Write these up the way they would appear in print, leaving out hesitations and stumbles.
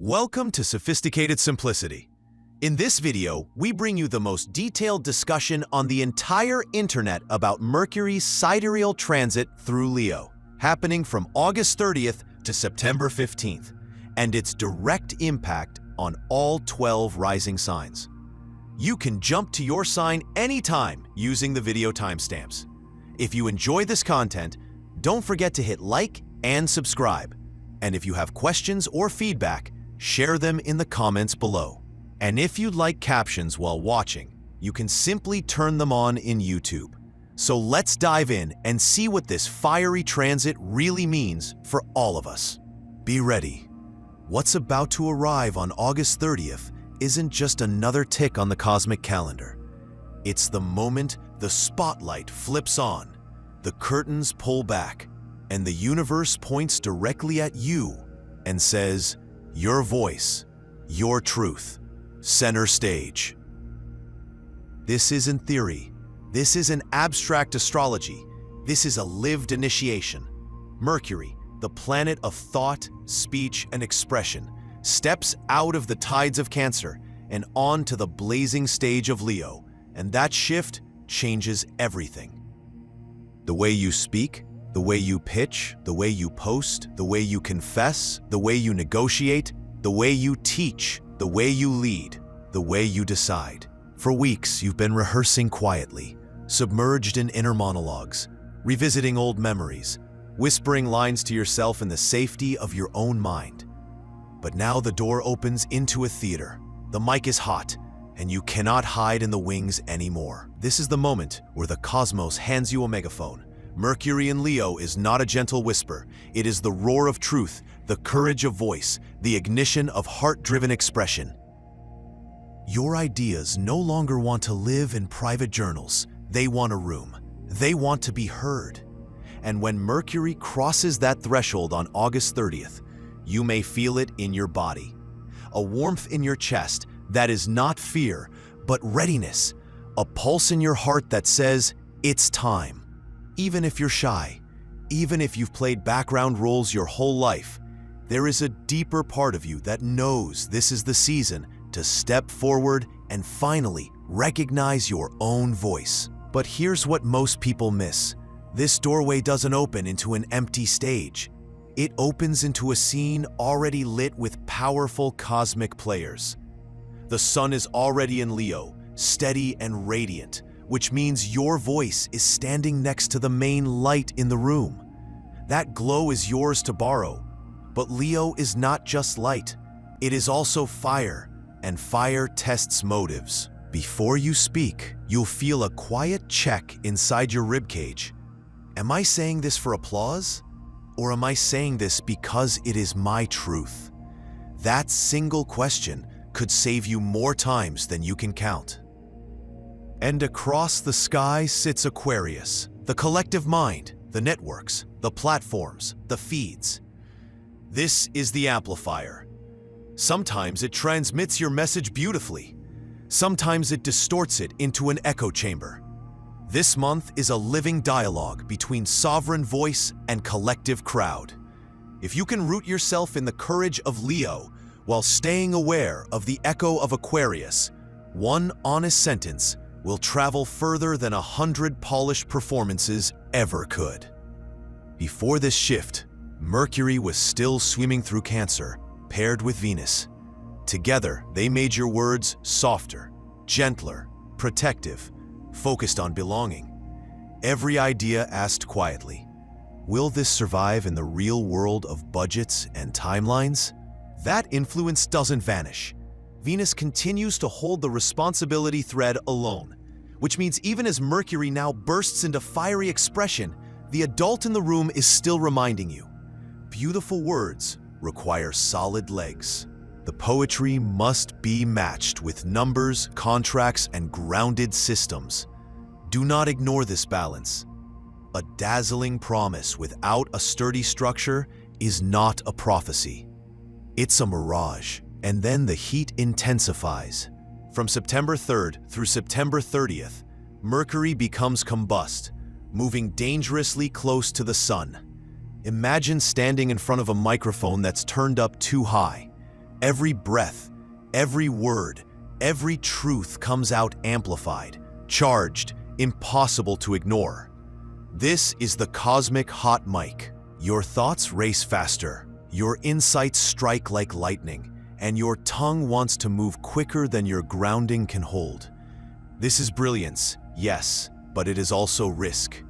Welcome to Sophisticated Simplicity. In this video, we bring you the most detailed discussion on the entire internet about Mercury's sidereal transit through Leo, happening from August 30th to September 15th, and its direct impact on all 12 rising signs. You can jump to your sign anytime using the video timestamps. If you enjoy this content, don't forget to hit like and subscribe. And if you have questions or feedback, share them in the comments below. And if you'd like captions while watching, you can simply turn them on in YouTube. So let's dive in and see what this fiery transit really means for all of us. Be ready. What's about to arrive on August 30th isn't just another tick on the cosmic calendar. It's the moment the spotlight flips on, the curtains pull back, and the universe points directly at you and says, your voice, your truth, center stage. This isn't theory. This isn't abstract astrology. This is a lived initiation. Mercury, the planet of thought, speech, and expression, steps out of the tides of Cancer and onto the blazing stage of Leo, and that shift changes everything. The way you speak, the way you pitch, the way you post, the way you confess, the way you negotiate, the way you teach, the way you lead, the way you decide. For weeks, you've been rehearsing quietly, submerged in inner monologues, revisiting old memories, whispering lines to yourself in the safety of your own mind. But now the door opens into a theater. The mic is hot, and you cannot hide in the wings anymore. This is the moment where the cosmos hands you a megaphone. Mercury in Leo is not a gentle whisper. It is the roar of truth, the courage of voice, the ignition of heart-driven expression. Your ideas no longer want to live in private journals. They want a room. They want to be heard. And when Mercury crosses that threshold on August 30th, you may feel it in your body. A warmth in your chest that is not fear, but readiness. A pulse in your heart that says, it's time. Even if you're shy, even if you've played background roles your whole life, there is a deeper part of you that knows this is the season to step forward and finally recognize your own voice. But here's what most people miss. This doorway doesn't open into an empty stage. It opens into a scene already lit with powerful cosmic players. The sun is already in Leo, steady and radiant, which means your voice is standing next to the main light in the room. That glow is yours to borrow. But Leo is not just light. It is also fire, and fire tests motives. Before you speak, you'll feel a quiet check inside your ribcage. Am I saying this for applause? Or am I saying this because it is my truth? That single question could save you more times than you can count. And across the sky sits Aquarius, the collective mind, the networks, the platforms, the feeds. This is the amplifier. Sometimes it transmits your message beautifully. Sometimes it distorts it into an echo chamber. This month is a living dialogue between sovereign voice and collective crowd. If you can root yourself in the courage of Leo while staying aware of the echo of Aquarius, one honest sentence will travel further than 100 polished performances ever could. Before this shift, Mercury was still swimming through Cancer, paired with Venus. Together, they made your words softer, gentler, protective, focused on belonging. Every idea asked quietly, will this survive in the real world of budgets and timelines? That influence doesn't vanish. Venus continues to hold the responsibility thread alone, which means even as Mercury now bursts into fiery expression, the adult in the room is still reminding you, beautiful words require solid legs. The poetry must be matched with numbers, contracts, and grounded systems. Do not ignore this balance. A dazzling promise without a sturdy structure is not a prophecy. It's a mirage. And then the heat intensifies. From September 3rd through September 30th, Mercury becomes combust, moving dangerously close to the sun. Imagine standing in front of a microphone that's turned up too high. Every breath, every word, every truth comes out amplified, charged, impossible to ignore. This is the cosmic hot mic. Your thoughts race faster, your insights strike like lightning, and your tongue wants to move quicker than your grounding can hold. This is brilliance, yes, but it is also risk.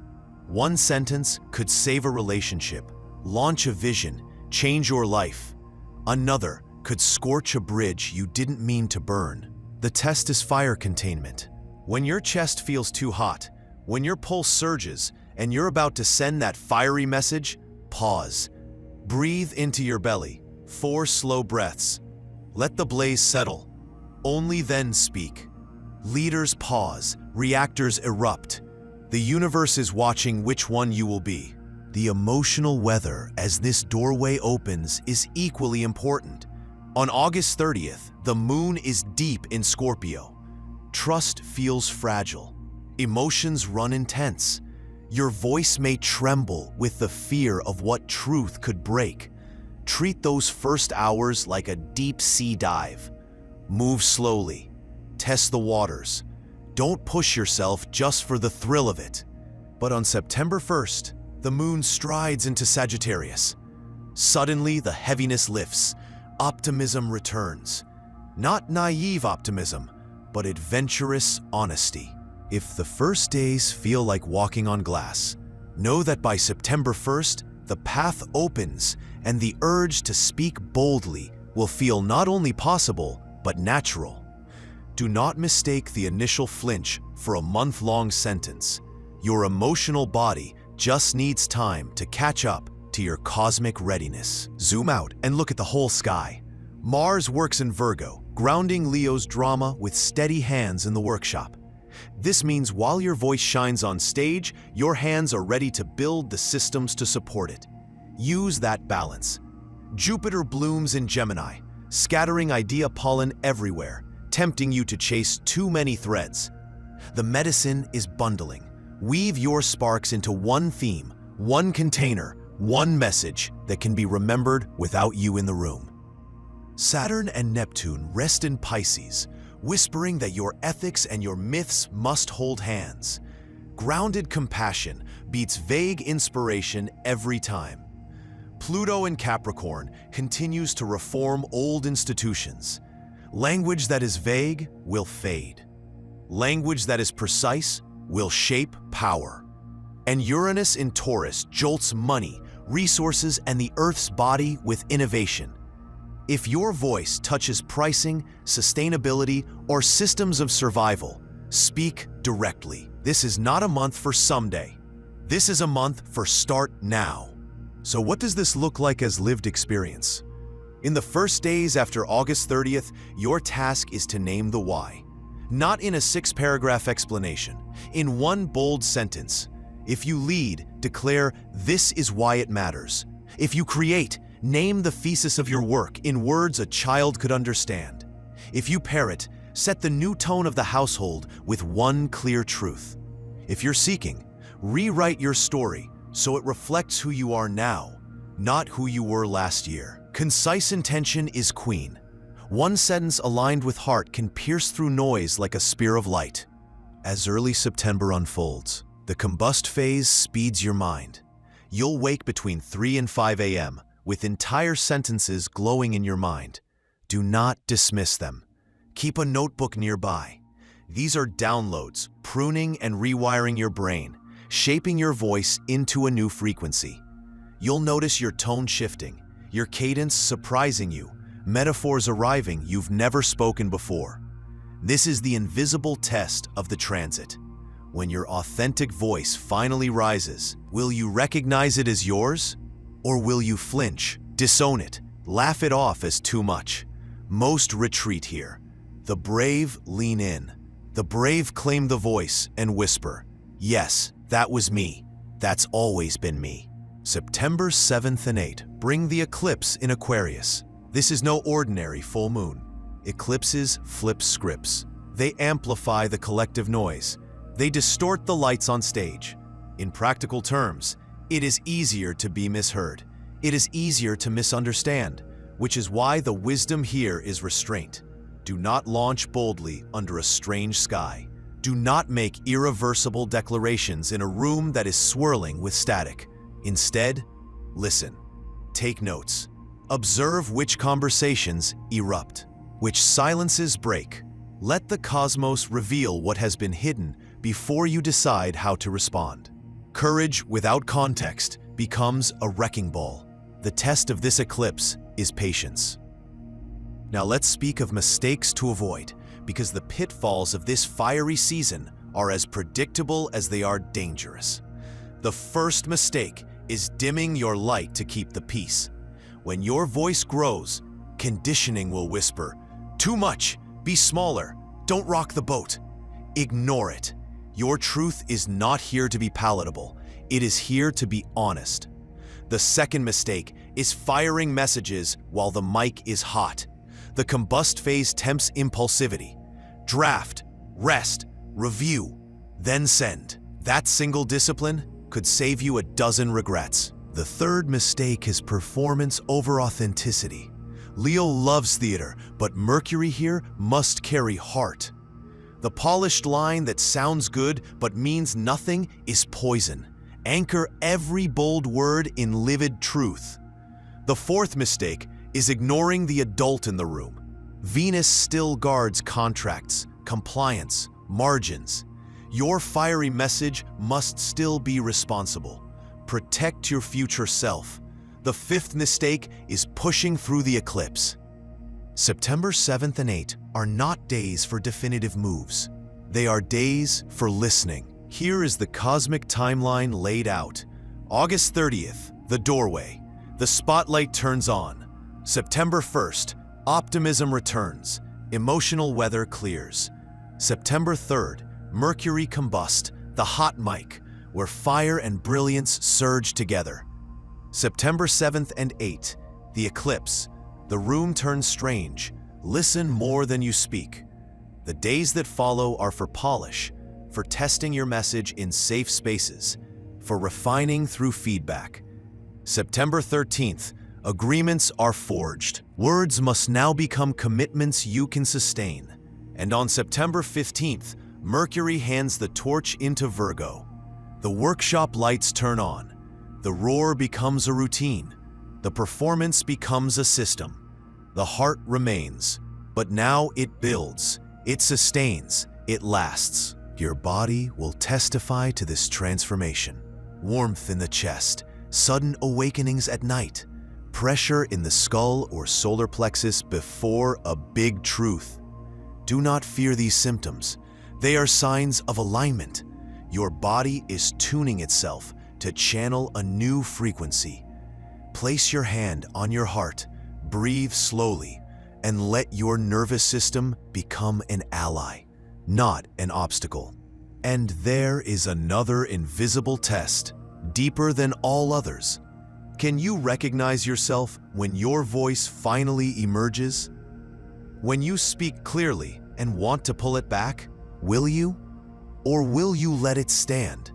One sentence could save a relationship, launch a vision, change your life. Another could scorch a bridge you didn't mean to burn. The test is fire containment. When your chest feels too hot, when your pulse surges, and you're about to send that fiery message, pause. Breathe into your belly. 4 slow breaths. Let the blaze settle. Only then speak. Leaders pause. Reactors erupt. The universe is watching which one you will be. The emotional weather as this doorway opens is equally important. On August 30th, the moon is deep in Scorpio. Trust feels fragile. Emotions run intense. Your voice may tremble with the fear of what truth could break. Treat those first hours like a deep sea dive. Move slowly. Test the waters. Don't push yourself just for the thrill of it. But on September 1st, the moon strides into Sagittarius. Suddenly, the heaviness lifts. Optimism returns. Not naive optimism, but adventurous honesty. If the first days feel like walking on glass, know that by September 1st, the path opens and the urge to speak boldly will feel not only possible, but natural. Do not mistake the initial flinch for a month-long sentence. Your emotional body just needs time to catch up to your cosmic readiness. Zoom out and look at the whole sky. Mars works in Virgo, grounding Leo's drama with steady hands in the workshop. This means while your voice shines on stage, your hands are ready to build the systems to support it. Use that balance. Jupiter blooms in Gemini, scattering idea pollen everywhere, tempting you to chase too many threads. The medicine is bundling. Weave your sparks into one theme, one container, one message that can be remembered without you in the room. Saturn and Neptune rest in Pisces, whispering that your ethics and your myths must hold hands. Grounded compassion beats vague inspiration every time. Pluto in Capricorn continues to reform old institutions. Language that is vague will fade. Language that is precise will shape power. And Uranus in Taurus jolts money, resources, and the Earth's body with innovation. If your voice touches pricing, sustainability, or systems of survival, speak directly. This is not a month for someday. This is a month for start now. So what does this look like as lived experience? In the first days after August 30th, your task is to name the why. Not in a 6-paragraph explanation, in one bold sentence. If you lead, declare, "This is why it matters." If you create, name the thesis of your work in words a child could understand. If you parrot, set the new tone of the household with one clear truth. If you're seeking, rewrite your story so it reflects who you are now, not who you were last year. Concise intention is queen. One sentence aligned with heart can pierce through noise like a spear of light. As early September unfolds, the combust phase speeds your mind. You'll wake between 3 and 5 a.m., with entire sentences glowing in your mind. Do not dismiss them. Keep a notebook nearby. These are downloads, pruning and rewiring your brain, shaping your voice into a new frequency. You'll notice your tone shifting, your cadence surprising you, metaphors arriving you've never spoken before. This is the invisible test of the transit. When your authentic voice finally rises, will you recognize it as yours? Or will you flinch, disown it, laugh it off as too much? Most retreat here. The brave lean in. The brave claim the voice and whisper, "Yes, that was me. That's always been me." September 7th and 8th bring the eclipse in Aquarius. This is no ordinary full moon. Eclipses flip scripts. They amplify the collective noise. They distort the lights on stage. In practical terms, it is easier to be misheard. It is easier to misunderstand. which is why the wisdom here is restraint. Do not launch boldly under a strange sky. Do not make irreversible declarations in a room that is swirling with static. Instead, listen. Take notes. Observe which conversations erupt, which silences break. Let the cosmos reveal what has been hidden before you decide how to respond. Courage without context becomes a wrecking ball. The test of this eclipse is patience. Now let's speak of mistakes to avoid, because the pitfalls of this fiery season are as predictable as they are dangerous. The first mistake is dimming your light to keep the peace. When your voice grows, conditioning will whisper, "Too much, be smaller, don't rock the boat." Ignore it. Your truth is not here to be palatable. It is here to be honest. The second mistake is firing messages while the mic is hot. The combust phase tempts impulsivity. Draft, rest, review, then send. That single discipline could save you a dozen regrets. The third mistake is performance over authenticity. Leo loves theater, but Mercury here must carry heart. The polished line that sounds good but means nothing is poison. Anchor every bold word in livid truth. The fourth mistake is ignoring the adult in the room. Venus still guards contracts, compliance, margins. Your fiery message must still be responsible. Protect your future self. The fifth mistake is pushing through the eclipse. September 7th and 8th are not days for definitive moves. They are days for listening. Here is the cosmic timeline laid out. August 30th, the doorway. The spotlight turns on. September 1st, optimism returns. Emotional weather clears. September 3rd, Mercury Combust, the hot mic, where fire and brilliance surge together. September 7th and 8th, the eclipse. The room turns strange. Listen more than you speak. The days that follow are for polish, for testing your message in safe spaces, for refining through feedback. September 13th, agreements are forged. Words must now become commitments you can sustain. And on September 15th, Mercury hands the torch into Virgo. The workshop lights turn on. The roar becomes a routine. The performance becomes a system. The heart remains, but now it builds, it sustains, it lasts. Your body will testify to this transformation. Warmth in the chest, sudden awakenings at night, pressure in the skull or solar plexus before a big truth. Do not fear these symptoms. They are signs of alignment. Your body is tuning itself to channel a new frequency. Place your hand on your heart, breathe slowly, and let your nervous system become an ally, not an obstacle. And there is another invisible test, deeper than all others. Can you recognize yourself when your voice finally emerges? When you speak clearly and want to pull it back, will you? Or will you let it stand?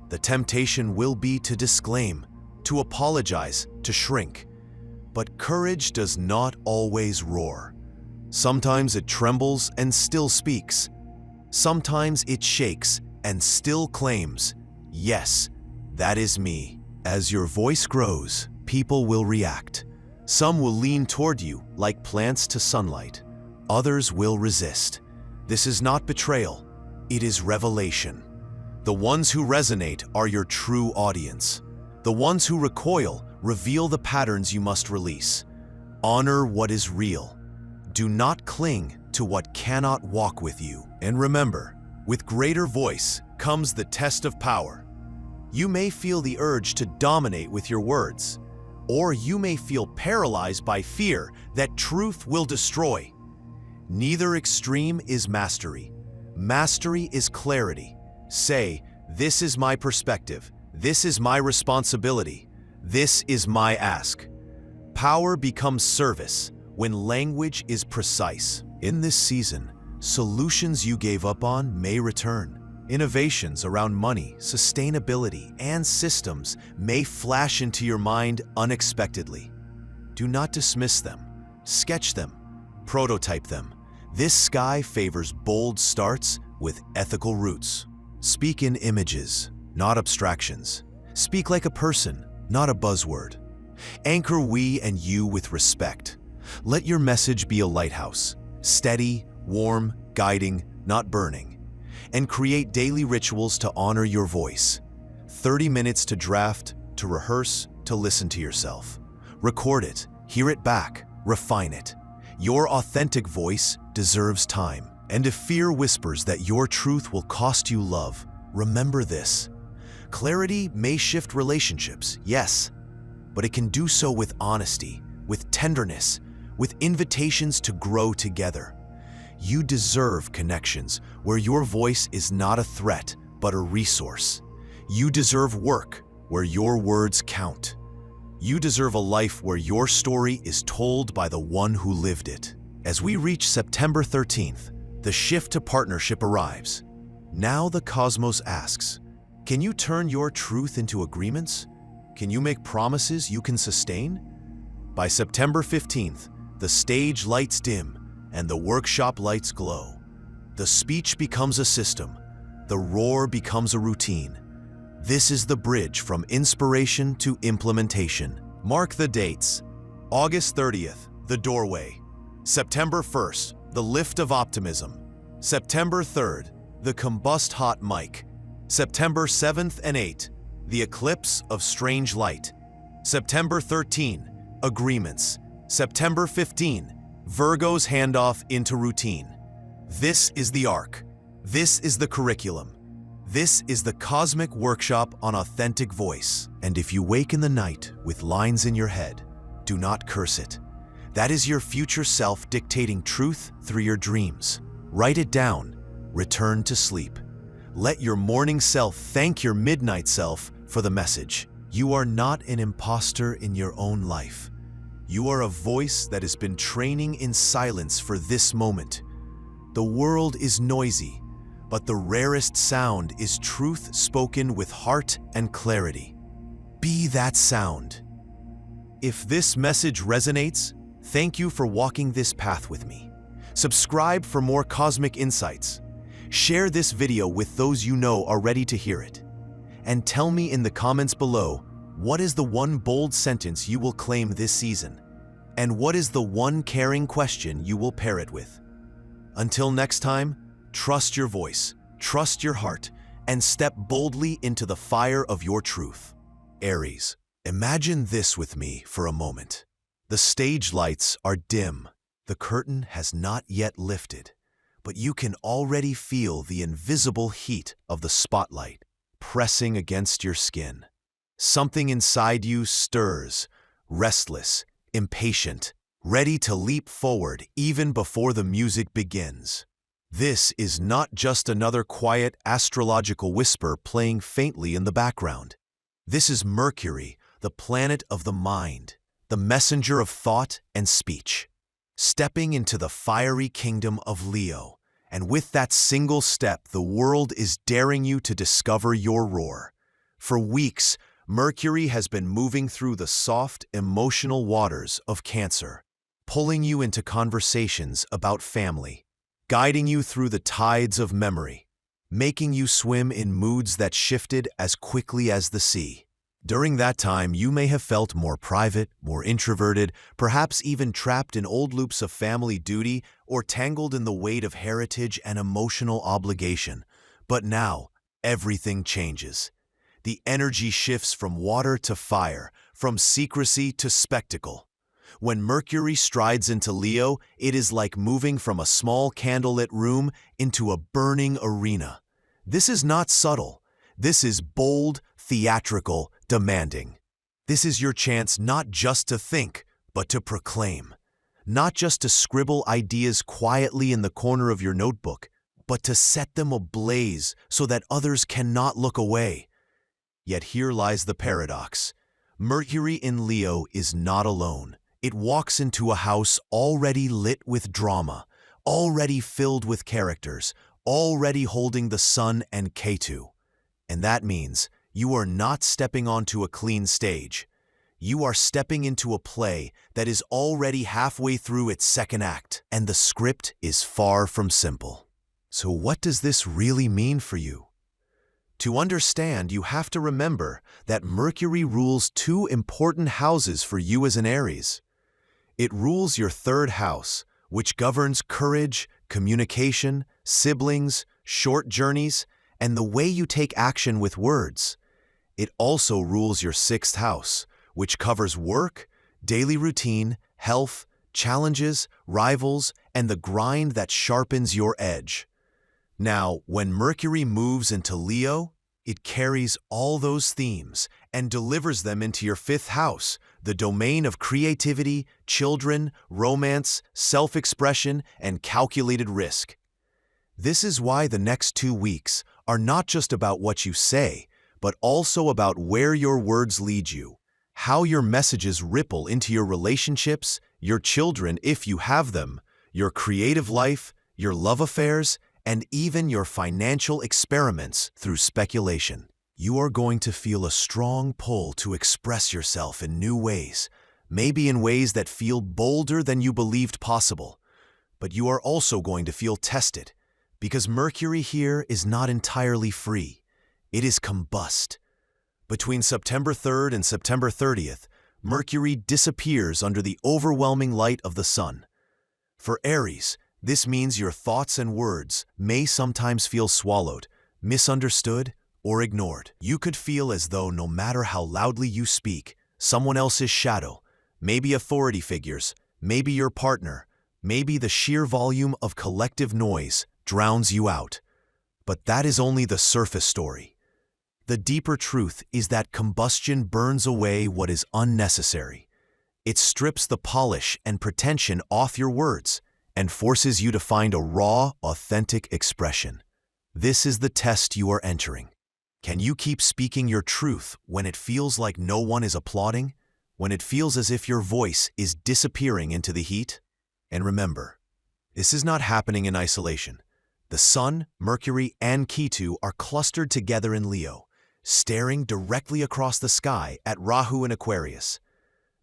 The temptation will be to disclaim, to apologize, to shrink. But courage does not always roar. Sometimes it trembles and still speaks. Sometimes it shakes and still claims, "Yes, that is me." As your voice grows, people will react. Some will lean toward you like plants to sunlight. Others will resist. This is not betrayal. It is revelation. The ones who resonate are your true audience. The ones who recoil reveal the patterns you must release. Honor what is real. Do not cling to what cannot walk with you. And remember, with greater voice comes the test of power. You may feel the urge to dominate with your words, or you may feel paralyzed by fear that truth will destroy. Neither extreme is mastery. Mastery is clarity. Say, "This is my perspective. This is my responsibility. This is my ask." Power becomes service when language is precise. In this season, solutions you gave up on may return. Innovations around money, sustainability, and systems may flash into your mind unexpectedly. Do not dismiss them. Sketch them. Prototype them. This sky favors bold starts with ethical roots. Speak in images, not abstractions. Speak like a person, not a buzzword. Anchor we and you with respect. Let your message be a lighthouse, steady, warm, guiding, not burning. And create daily rituals to honor your voice. 30 minutes to draft, to rehearse, to listen to yourself. Record it, hear it back, refine it. Your authentic voice deserves time. And if fear whispers that your truth will cost you love, remember this. Clarity may shift relationships, yes, but it can do so with honesty, with tenderness, with invitations to grow together. You deserve connections where your voice is not a threat, but a resource. You deserve work where your words count. You deserve a life where your story is told by the one who lived it. As we reach September 13th, the shift to partnership arrives. Now the cosmos asks, can you turn your truth into agreements? Can you make promises you can sustain? By September 15th, the stage lights dim and the workshop lights glow. The speech becomes a system. The roar becomes a routine. This is the bridge from inspiration to implementation. Mark the dates. August 30th, the doorway. September 1st, the lift of optimism. September 3rd, the combust hot mic. September 7th and 8th, the eclipse of strange light. September 13, agreements. September 15, Virgo's handoff into routine. This is the arc. This is the curriculum. This is the cosmic workshop on authentic voice. And if you wake in the night with lines in your head, do not curse it. That is your future self dictating truth through your dreams. Write it down. Return to sleep. Let your morning self thank your midnight self for the message. You are not an imposter in your own life. You are a voice that has been training in silence for this moment. The world is noisy, but the rarest sound is truth spoken with heart and clarity. Be that sound. If this message resonates, thank you for walking this path with me. Subscribe for more cosmic insights. Share this video with those you know are ready to hear it. And tell me in the comments below, what is the one bold sentence you will claim this season? And what is the one caring question you will pair it with? Until next time, trust your voice, trust your heart, and step boldly into the fire of your truth. Aries, imagine this with me for a moment. The stage lights are dim. The curtain has not yet lifted, but you can already feel the invisible heat of the spotlight pressing against your skin. Something inside you stirs, restless, impatient, ready to leap forward even before the music begins. This is not just another quiet astrological whisper playing faintly in the background. This is Mercury, the planet of the mind, the messenger of thought and speech, stepping into the fiery kingdom of Leo. And with that single step, the world is daring you to discover your roar. For weeks, Mercury has been moving through the soft, emotional waters of Cancer, pulling you into conversations about family, guiding you through the tides of memory, making you swim in moods that shifted as quickly as the sea. During that time, you may have felt more private, more introverted, perhaps even trapped in old loops of family duty or tangled in the weight of heritage and emotional obligation. But now, everything changes. The energy shifts from water to fire, from secrecy to spectacle. When Mercury strides into Leo, it is like moving from a small candlelit room into a burning arena. This is not subtle. This is bold, theatrical, demanding. This is your chance not just to think, but to proclaim. Not just to scribble ideas quietly in the corner of your notebook, but to set them ablaze so that others cannot look away. Yet here lies the paradox. Mercury in Leo is not alone. It walks into a house already lit with drama, already filled with characters, already holding the sun and Ketu. And that means you are not stepping onto a clean stage. You are stepping into a play that is already halfway through its second act, and the script is far from simple. So what does this really mean for you? To understand, you have to remember that Mercury rules two important houses for you as an Aries. It rules your third house, which governs courage, communication, siblings, short journeys, and the way you take action with words. It also rules your sixth house, which covers work, daily routine, health, challenges, rivals, and the grind that sharpens your edge. Now, when Mercury moves into Leo, it carries all those themes and delivers them into your fifth house, the domain of creativity, children, romance, self-expression, and calculated risk. This is why the next 2 weeks are not just about what you say, but also about where your words lead you, how your messages ripple into your relationships, your children if you have them, your creative life, your love affairs, and even your financial experiments through speculation. You are going to feel a strong pull to express yourself in new ways, maybe in ways that feel bolder than you believed possible. But you are also going to feel tested, because Mercury here is not entirely free. It is combust. Between September 3rd and September 30th, Mercury disappears under the overwhelming light of the sun. For Aries, this means your thoughts and words may sometimes feel swallowed, misunderstood, or ignored. You could feel as though no matter how loudly you speak, someone else's shadow, maybe authority figures, maybe your partner, maybe the sheer volume of collective noise drowns you out. But that is only the surface story. The deeper truth is that combustion burns away what is unnecessary. It strips the polish and pretension off your words and forces you to find a raw, authentic expression. This is the test you are entering. Can you keep speaking your truth when it feels like no one is applauding? When it feels as if your voice is disappearing into the heat? And remember, this is not happening in isolation. The Sun, Mercury, and Ketu are clustered together in Leo, staring directly across the sky at Rahu in Aquarius.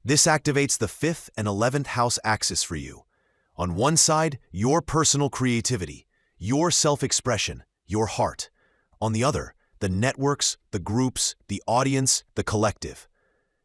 This activates the 5th and 11th house axis for you. On one side, your personal creativity, your self-expression, your heart. On the other, the networks, the groups, the audience, the collective.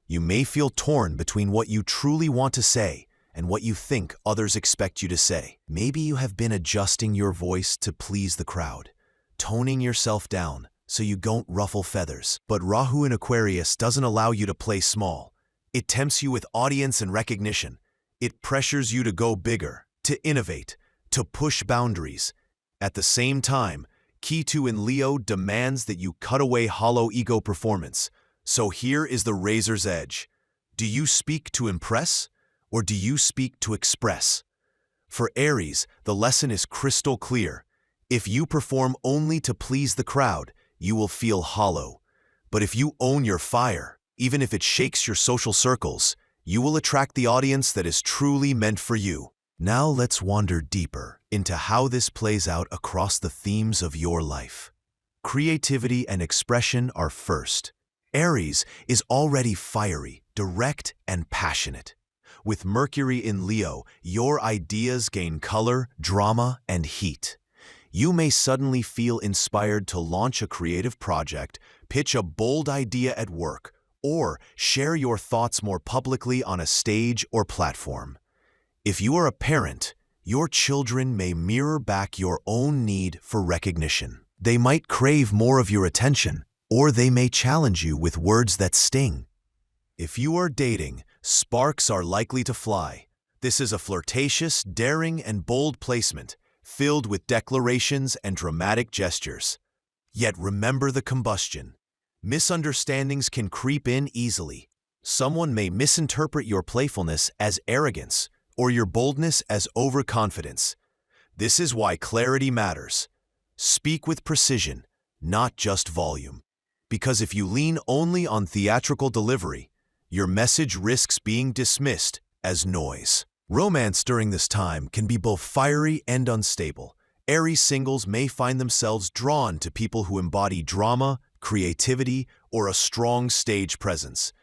You may feel torn between what you truly want to say and what you think others expect you to say. Maybe you have been adjusting your voice to please the crowd, toning yourself down so you don't ruffle feathers. But Rahu in Aquarius doesn't allow you to play small. It tempts you with audience and recognition. It pressures you to go bigger, to innovate, to push boundaries. At the same time, Ketu in Leo demands that you cut away hollow ego performance. So here is the razor's edge. Do you speak to impress, or do you speak to express? For Aries, the lesson is crystal clear. If you perform only to please the crowd, you will feel hollow. But if you own your fire, even if it shakes your social circles, you will attract the audience that is truly meant for you. Now let's wander deeper into how this plays out across the themes of your life. Creativity and expression are first. Aries is already fiery, direct, and passionate. With Mercury in Leo, your ideas gain color, drama, and heat. You may suddenly feel inspired to launch a creative project, pitch a bold idea at work, or share your thoughts more publicly on a stage or platform. If you are a parent, your children may mirror back your own need for recognition. They might crave more of your attention, or they may challenge you with words that sting. If you are dating, sparks are likely to fly. This is a flirtatious, daring, and bold placement, filled with declarations and dramatic gestures. Yet remember the combustion. Misunderstandings can creep in easily. Someone may misinterpret your playfulness as arrogance, or your boldness as overconfidence. This is why clarity matters. Speak with precision, not just volume. Because if you lean only on theatrical delivery, your message risks being dismissed as noise. Romance during this time can be both fiery and unstable. Aries singles may find themselves drawn to people who embody drama, creativity, or a strong stage presence.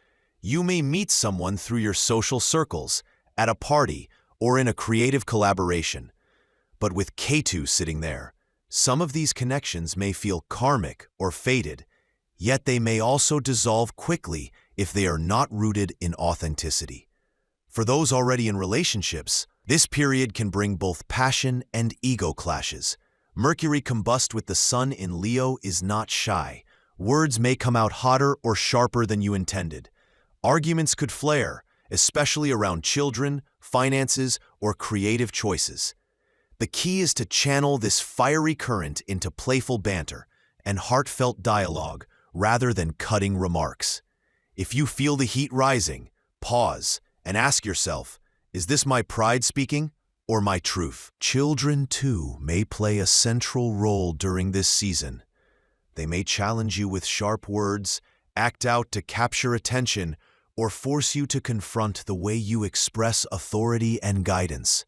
You may meet someone through your social circles, at a party, or in a creative collaboration. But with Ketu sitting there, some of these connections may feel karmic or fated, yet they may also dissolve quickly if they are not rooted in authenticity. For those already in relationships, this period can bring both passion and ego clashes. Mercury combust with the Sun in Leo is not shy. Words may come out hotter or sharper than you intended. Arguments could flare, especially around children, finances, or creative choices. The key is to channel this fiery current into playful banter and heartfelt dialogue rather than cutting remarks. If you feel the heat rising, pause and ask yourself, is this my pride speaking or my truth? Children, too, may play a central role during this season. They may challenge you with sharp words, act out to capture attention, or force you to confront the way you express authority and guidance.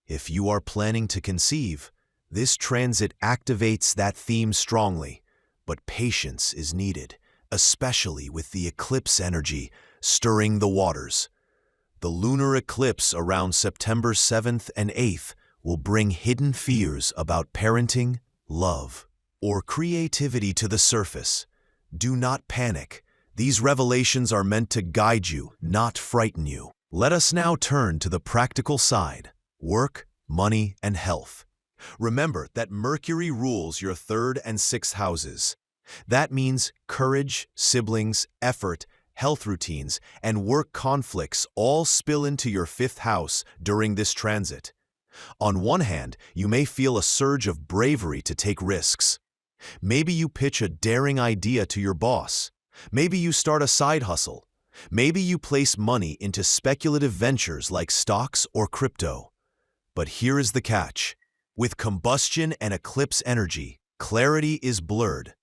If you are planning to conceive, this transit activates that theme strongly, but patience is needed, especially with the eclipse energy stirring the waters. The lunar eclipse around September 7th and 8th will bring hidden fears about parenting, love, or creativity to the surface. Do not panic. These revelations are meant to guide you, not frighten you. Let us now turn to the practical side: work, money, and health. Remember that Mercury rules your 3rd and 6th houses. That means courage, siblings, effort, health routines, and work conflicts all spill into your 5th house during this transit. On one hand, you may feel a surge of bravery to take risks. Maybe you pitch a daring idea to your boss. Maybe you start a side hustle. Maybe you place money into speculative ventures like stocks or crypto. But here is the catch. With combustion and eclipse energy, clarity is blurred.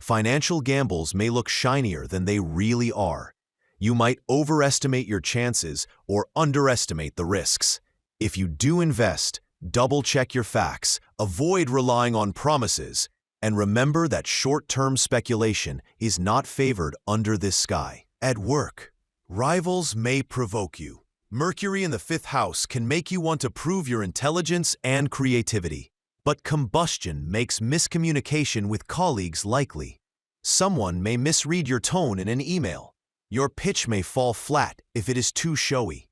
Financial gambles may look shinier than they really are. You might overestimate your chances or underestimate the risks. If you do invest, double-check your facts, avoid relying on promises, and remember that short-term speculation is not favored under this sky. At work, rivals may provoke you. Mercury in the 5th house can make you want to prove your intelligence and creativity. But combustion makes miscommunication with colleagues likely. Someone may misread your tone in an email. Your pitch may fall flat if it is too showy.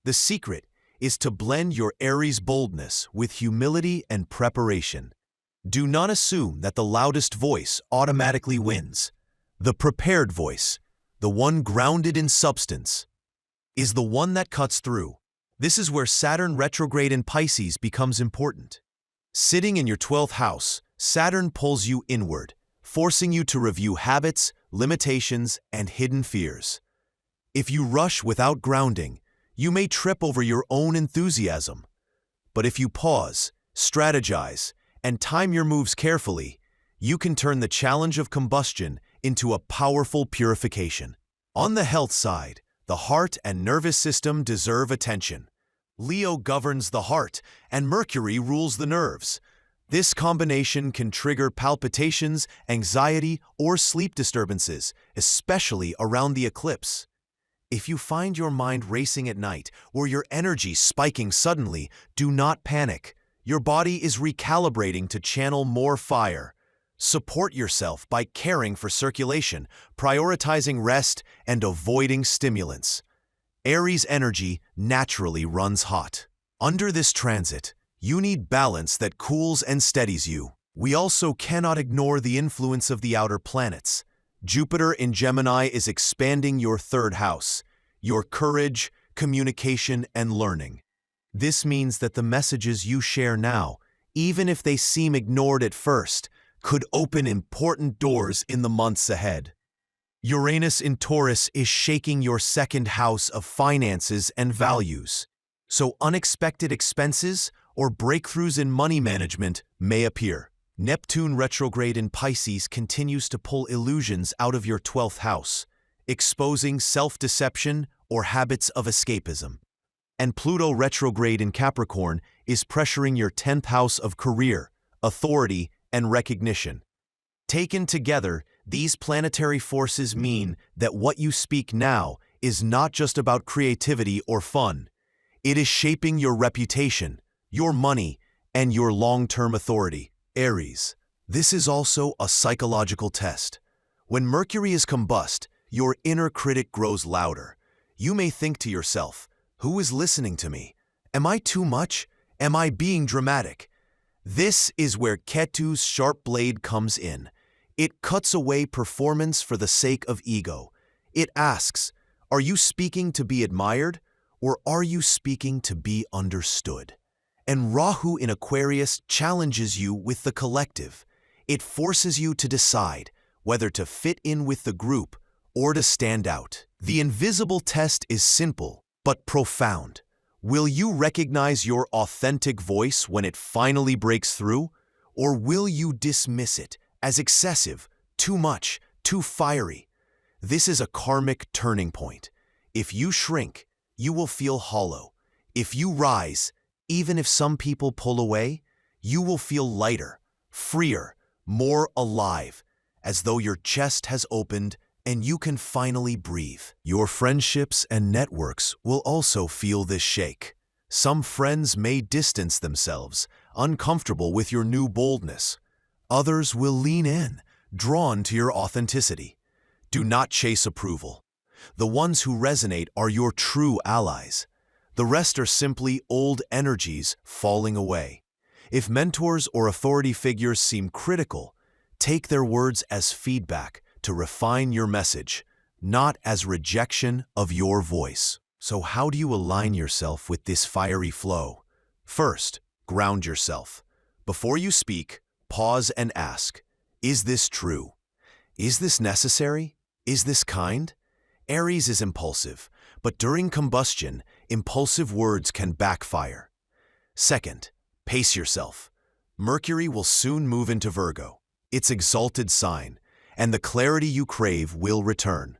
The secret is to blend your Aries boldness with humility and preparation. Do not assume that the loudest voice automatically wins. The prepared voice, the one grounded in substance, is the one that cuts through. This is where Saturn retrograde in Pisces becomes important. Sitting in your 12th house, Saturn pulls you inward, forcing you to review habits, limitations, and hidden fears. If you rush without grounding, you may trip over your own enthusiasm. But if you pause, strategize, and time your moves carefully, you can turn the challenge of combustion into a powerful purification. On the health side, the heart and nervous system deserve attention. Leo governs the heart, and Mercury rules the nerves. This combination can trigger palpitations, anxiety, or sleep disturbances, especially around the eclipse. If you find your mind racing at night or your energy spiking suddenly, do not panic. Your body is recalibrating to channel more fire. Support yourself by caring for circulation, prioritizing rest, and avoiding stimulants. Aries energy naturally runs hot. Under this transit, you need balance that cools and steadies you. We also cannot ignore the influence of the outer planets. Jupiter in Gemini is expanding your 3rd house, your courage, communication, and learning. This means that the messages you share now, even if they seem ignored at first, could open important doors in the months ahead. Uranus in Taurus is shaking your 2nd house of finances and values, so unexpected expenses or breakthroughs in money management may appear. Neptune retrograde in Pisces continues to pull illusions out of your 12th house, exposing self-deception or habits of escapism. And Pluto retrograde in Capricorn is pressuring your 10th house of career, authority, and recognition. Taken together, These planetary forces mean that what you speak now is not just about creativity or fun. It is shaping your reputation, your money, and your long-term authority. Aries. This is also a psychological test. When Mercury is combust, your inner critic grows louder. You may think to yourself, who is listening to me? Am I too much? Am I being dramatic? This is where Ketu's sharp blade comes in. It cuts away performance for the sake of ego. It asks, are you speaking to be admired, or are you speaking to be understood? And Rahu in Aquarius challenges you with the collective. It forces you to decide whether to fit in with the group or to stand out. The invisible test is simple but profound. Will you recognize your authentic voice when it finally breaks through, or will you dismiss it as excessive, too much, too fiery? This is a karmic turning point. If you shrink, you will feel hollow. If you rise, even if some people pull away, you will feel lighter, freer, more alive, as though your chest has opened and you can finally breathe. Your friendships and networks will also feel this shake. Some friends may distance themselves, uncomfortable with your new boldness. Others will lean in, drawn to your authenticity. Do not chase approval. The ones who resonate are your true allies. The rest are simply old energies falling away. If mentors or authority figures seem critical, take their words as feedback to refine your message, not as rejection of your voice. So how do you align yourself with this fiery flow? First, ground yourself. Before you speak, pause and ask, is this true? Is this necessary? Is this kind? Aries is impulsive, but during combustion, impulsive words can backfire. Second, pace yourself. Mercury will soon move into Virgo, its exalted sign, and the clarity you crave will return.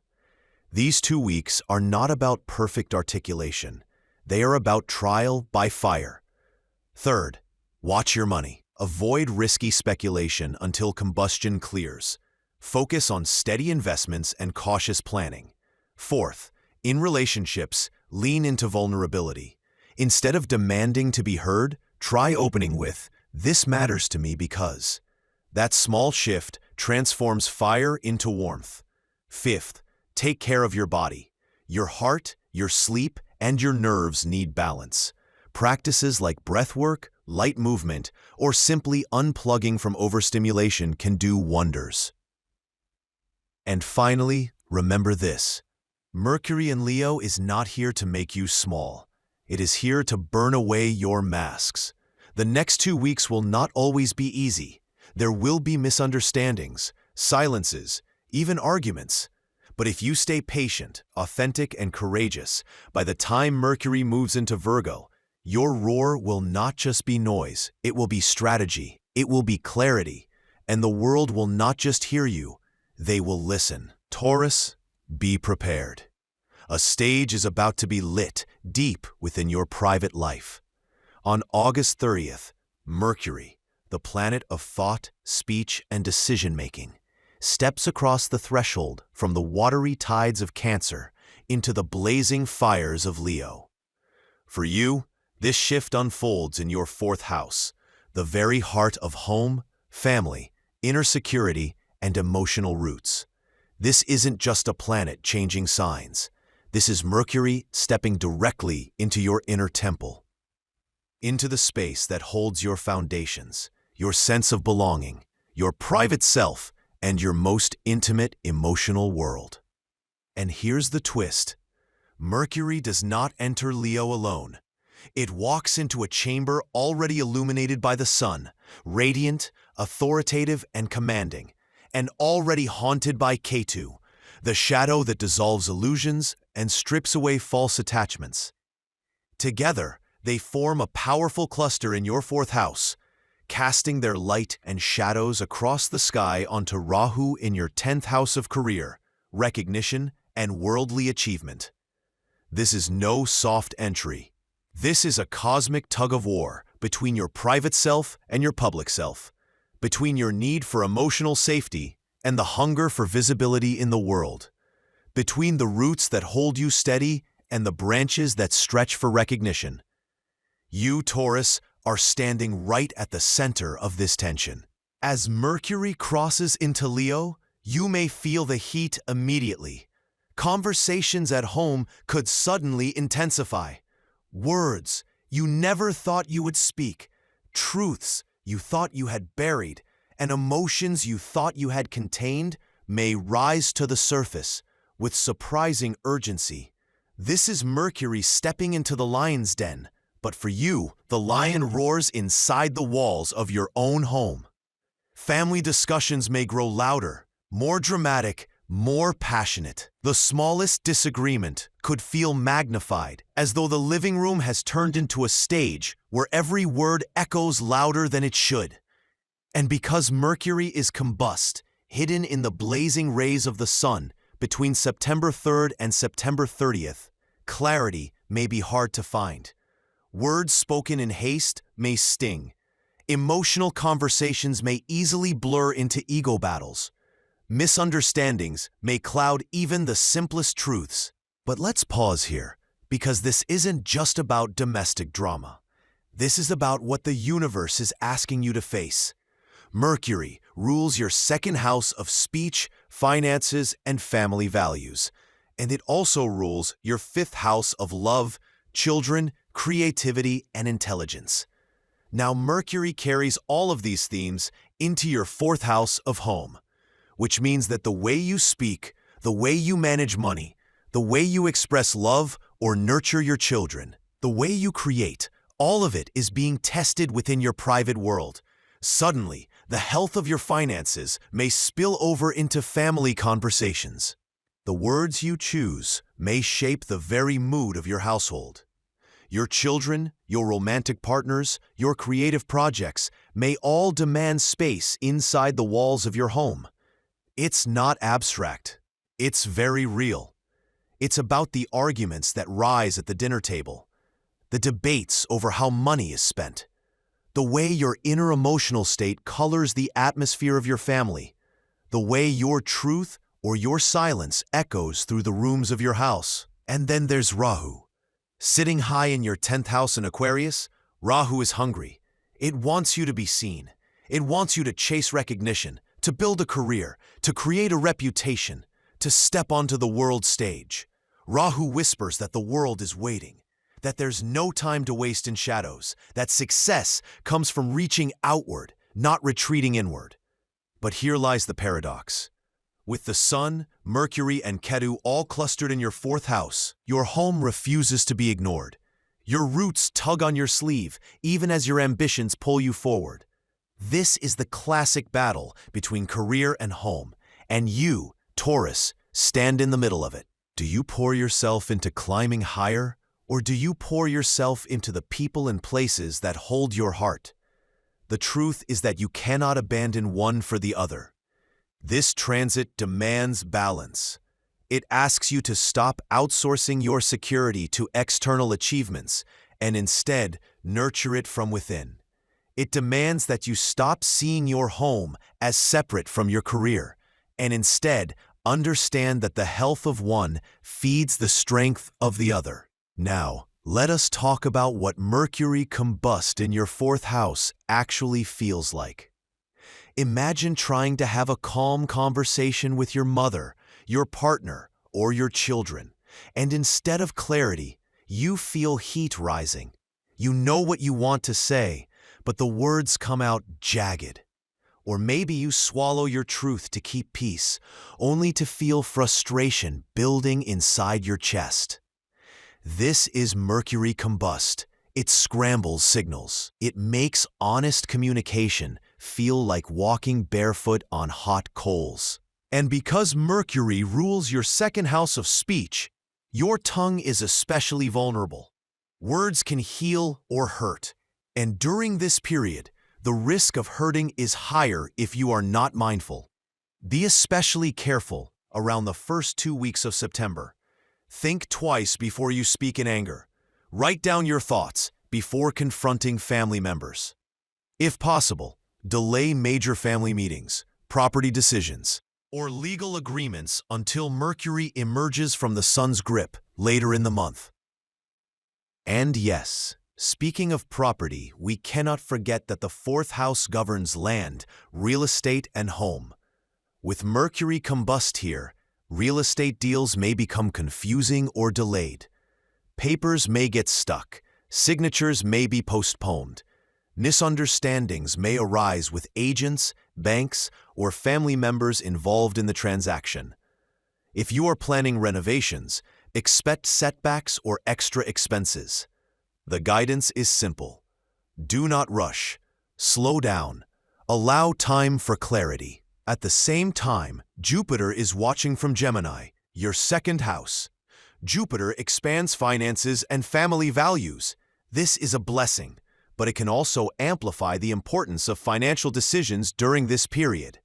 These 2 weeks are not about perfect articulation. They are about trial by fire. Third, watch your money. Avoid risky speculation until combustion clears. Focus on steady investments and cautious planning. Fourth, in relationships, lean into vulnerability. Instead of demanding to be heard, try opening with, "This matters to me because." That small shift transforms fire into warmth. Fifth, take care of your body. Your heart, your sleep, and your nerves need balance. Practices like breathwork, light movement, or simply unplugging from overstimulation can do wonders. And finally, remember this. Mercury in Leo is not here to make you small. It is here to burn away your masks. The next 2 weeks will not always be easy. There will be misunderstandings, silences, even arguments. But if you stay patient, authentic, and courageous, by the time Mercury moves into Virgo, your roar will not just be noise, it will be strategy, it will be clarity, and the world will not just hear you, they will listen. Taurus, be prepared. A stage is about to be lit deep within your private life. On August 30th, Mercury, the planet of thought, speech, and decision-making, steps across the threshold from the watery tides of Cancer into the blazing fires of Leo. For you, this shift unfolds in your 4th house, the very heart of home, family, inner security, and emotional roots. This isn't just a planet changing signs. This is Mercury stepping directly into your inner temple, into the space that holds your foundations, your sense of belonging, your private self, and your most intimate emotional world. And here's the twist. Mercury does not enter Leo alone. It walks into a chamber already illuminated by the sun, radiant, authoritative, and commanding, and already haunted by Ketu, the shadow that dissolves illusions and strips away false attachments. Together, they form a powerful cluster in your 4th house, casting their light and shadows across the sky onto Rahu in your 10th house of career, recognition, and worldly achievement. This is no soft entry. This is a cosmic tug-of-war between your private self and your public self, between your need for emotional safety and the hunger for visibility in the world. Between the roots that hold you steady and the branches that stretch for recognition. You, Taurus, are standing right at the center of this tension. As Mercury crosses into Leo, you may feel the heat immediately. Conversations at home could suddenly intensify. Words you never thought you would speak, truths you thought you had buried, and emotions you thought you had contained may rise to the surface with surprising urgency. This is Mercury stepping into the lion's den, but for you, the lion roars inside the walls of your own home. Family discussions may grow louder, more dramatic, more passionate. The smallest disagreement could feel magnified, as though the living room has turned into a stage where every word echoes louder than it should. And because Mercury is combust, hidden in the blazing rays of the sun between September 3rd and September 30th, clarity may be hard to find. Words spoken in haste may sting. Emotional conversations may easily blur into ego battles. Misunderstandings may cloud even the simplest truths. But let's pause here, because this isn't just about domestic drama. This is about what the universe is asking you to face. Mercury rules your second house of speech, finances, and family values. And it also rules your fifth house of love, children, creativity, and intelligence. Now, Mercury carries all of these themes into your fourth house of home, which means that the way you speak, the way you manage money, the way you express love or nurture your children, the way you create, all of it is being tested within your private world. Suddenly, the health of your finances may spill over into family conversations. The words you choose may shape the very mood of your household. Your children, your romantic partners, your creative projects may all demand space inside the walls of your home. It's not abstract. It's very real. It's about the arguments that rise at the dinner table, the debates over how money is spent, the way your inner emotional state colors the atmosphere of your family, the way your truth or your silence echoes through the rooms of your house. And then there's Rahu. Sitting high in your 10th house in Aquarius, Rahu is hungry. It wants you to be seen. It wants you to chase recognition, to build a career, to create a reputation, to step onto the world stage. Rahu whispers that the world is waiting, that there's no time to waste in shadows, that success comes from reaching outward, not retreating inward. But here lies the paradox. With the Sun, Mercury, and Ketu all clustered in your fourth house, your home refuses to be ignored. Your roots tug on your sleeve, even as your ambitions pull you forward. This is the classic battle between career and home, and you, Taurus, stand in the middle of it. Do you pour yourself into climbing higher, or do you pour yourself into the people and places that hold your heart? The truth is that you cannot abandon one for the other. This transit demands balance. It asks you to stop outsourcing your security to external achievements and instead nurture it from within. It demands that you stop seeing your home as separate from your career and instead understand that the health of one feeds the strength of the other. Now, let us talk about what Mercury combust in your fourth house actually feels like. Imagine trying to have a calm conversation with your mother, your partner, or your children, and instead of clarity, you feel heat rising. You know what you want to say, but the words come out jagged. Or maybe you swallow your truth to keep peace, only to feel frustration building inside your chest. This is Mercury combust. It scrambles signals. It makes honest communication feel like walking barefoot on hot coals. And because Mercury rules your second house of speech, your tongue is especially vulnerable. Words can heal or hurt. And during this period, the risk of hurting is higher if you are not mindful. Be especially careful around the first 2 weeks of September. Think twice before you speak in anger. Write down your thoughts before confronting family members. If possible, delay major family meetings, property decisions, or legal agreements until Mercury emerges from the Sun's grip later in the month. And yes, speaking of property, we cannot forget that the fourth house governs land, real estate, and home. With Mercury Combust here, real estate deals may become confusing or delayed. Papers may get stuck, signatures may be postponed. Misunderstandings may arise with agents, banks, or family members involved in the transaction. If you are planning renovations, expect setbacks or extra expenses. The guidance is simple. Do not rush. Slow down. Allow time for clarity. At the same time, Jupiter is watching from Gemini, your second house. Jupiter expands finances and family values. This is a blessing, but it can also amplify the importance of financial decisions during this period.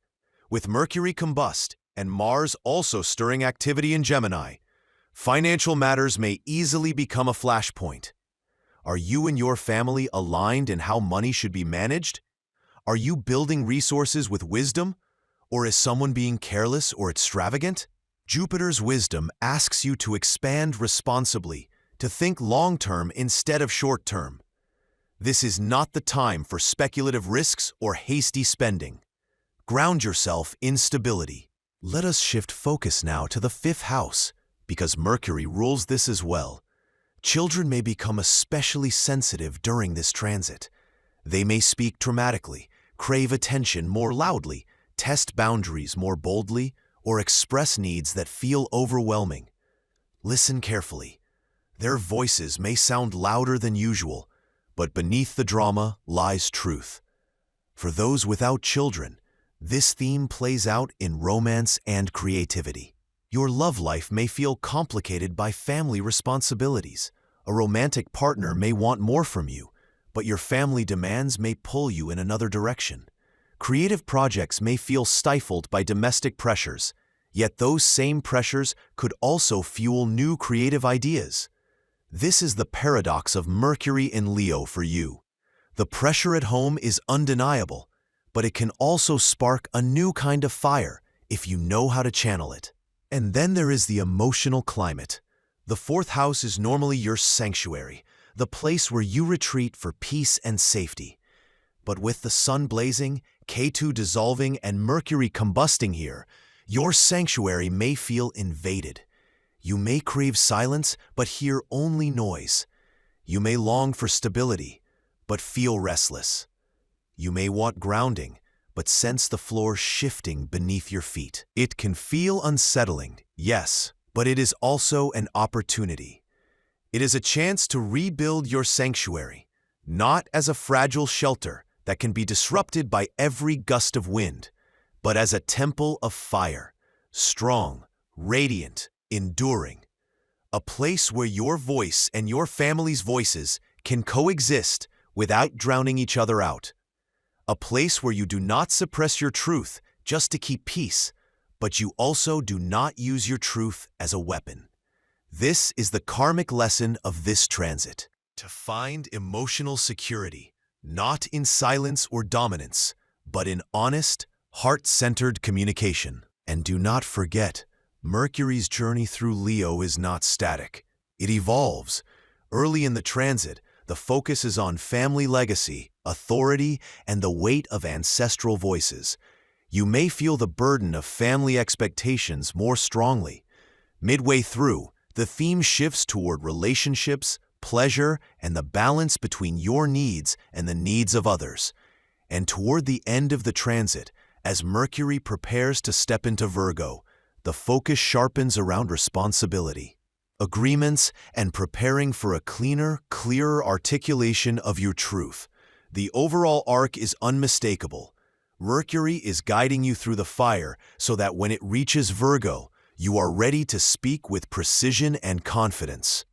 With Mercury Combust and Mars also stirring activity in Gemini, financial matters may easily become a flashpoint. Are you and your family aligned in how money should be managed? Are you building resources with wisdom? Or is someone being careless or extravagant? Jupiter's wisdom asks you to expand responsibly, to think long-term instead of short-term. This is not the time for speculative risks or hasty spending. Ground yourself in stability. Let us shift focus now to the fifth house, because Mercury rules this as well. Children may become especially sensitive during this transit. They may speak dramatically, crave attention more loudly, test boundaries more boldly, or express needs that feel overwhelming. Listen carefully. Their voices may sound louder than usual, but beneath the drama lies truth. For those without children, this theme plays out in romance and creativity. Your love life may feel complicated by family responsibilities. A romantic partner may want more from you, but your family demands may pull you in another direction. Creative projects may feel stifled by domestic pressures, yet those same pressures could also fuel new creative ideas. This is the paradox of Mercury in Leo for you. The pressure at home is undeniable, but it can also spark a new kind of fire if you know how to channel it. And then there is the emotional climate. The fourth house is normally your sanctuary, the place where you retreat for peace and safety. But with the sun blazing, K2 dissolving, and Mercury combusting here, your sanctuary may feel invaded. You may crave silence, but hear only noise. You may long for stability, but feel restless. You may want grounding, but sense the floor shifting beneath your feet. It can feel unsettling, yes, but it is also an opportunity. It is a chance to rebuild your sanctuary, not as a fragile shelter that can be disrupted by every gust of wind, but as a temple of fire, strong, radiant, enduring. A place where your voice and your family's voices can coexist without drowning each other out. A place where you do not suppress your truth just to keep peace, but you also do not use your truth as a weapon. This is the karmic lesson of this transit. To find emotional security, not in silence or dominance, but in honest, heart-centered communication. And do not forget, Mercury's journey through Leo is not static. It evolves. Early in the transit, the focus is on family legacy, authority, and the weight of ancestral voices. You may feel the burden of family expectations more strongly. Midway through, the theme shifts toward relationships, pleasure, and the balance between your needs and the needs of others. And toward the end of the transit, as Mercury prepares to step into Virgo, the focus sharpens around responsibility, agreements, and preparing for a cleaner, clearer articulation of your truth. The overall arc is unmistakable. Mercury is guiding you through the fire so that when it reaches Virgo, you are ready to speak with precision and confidence.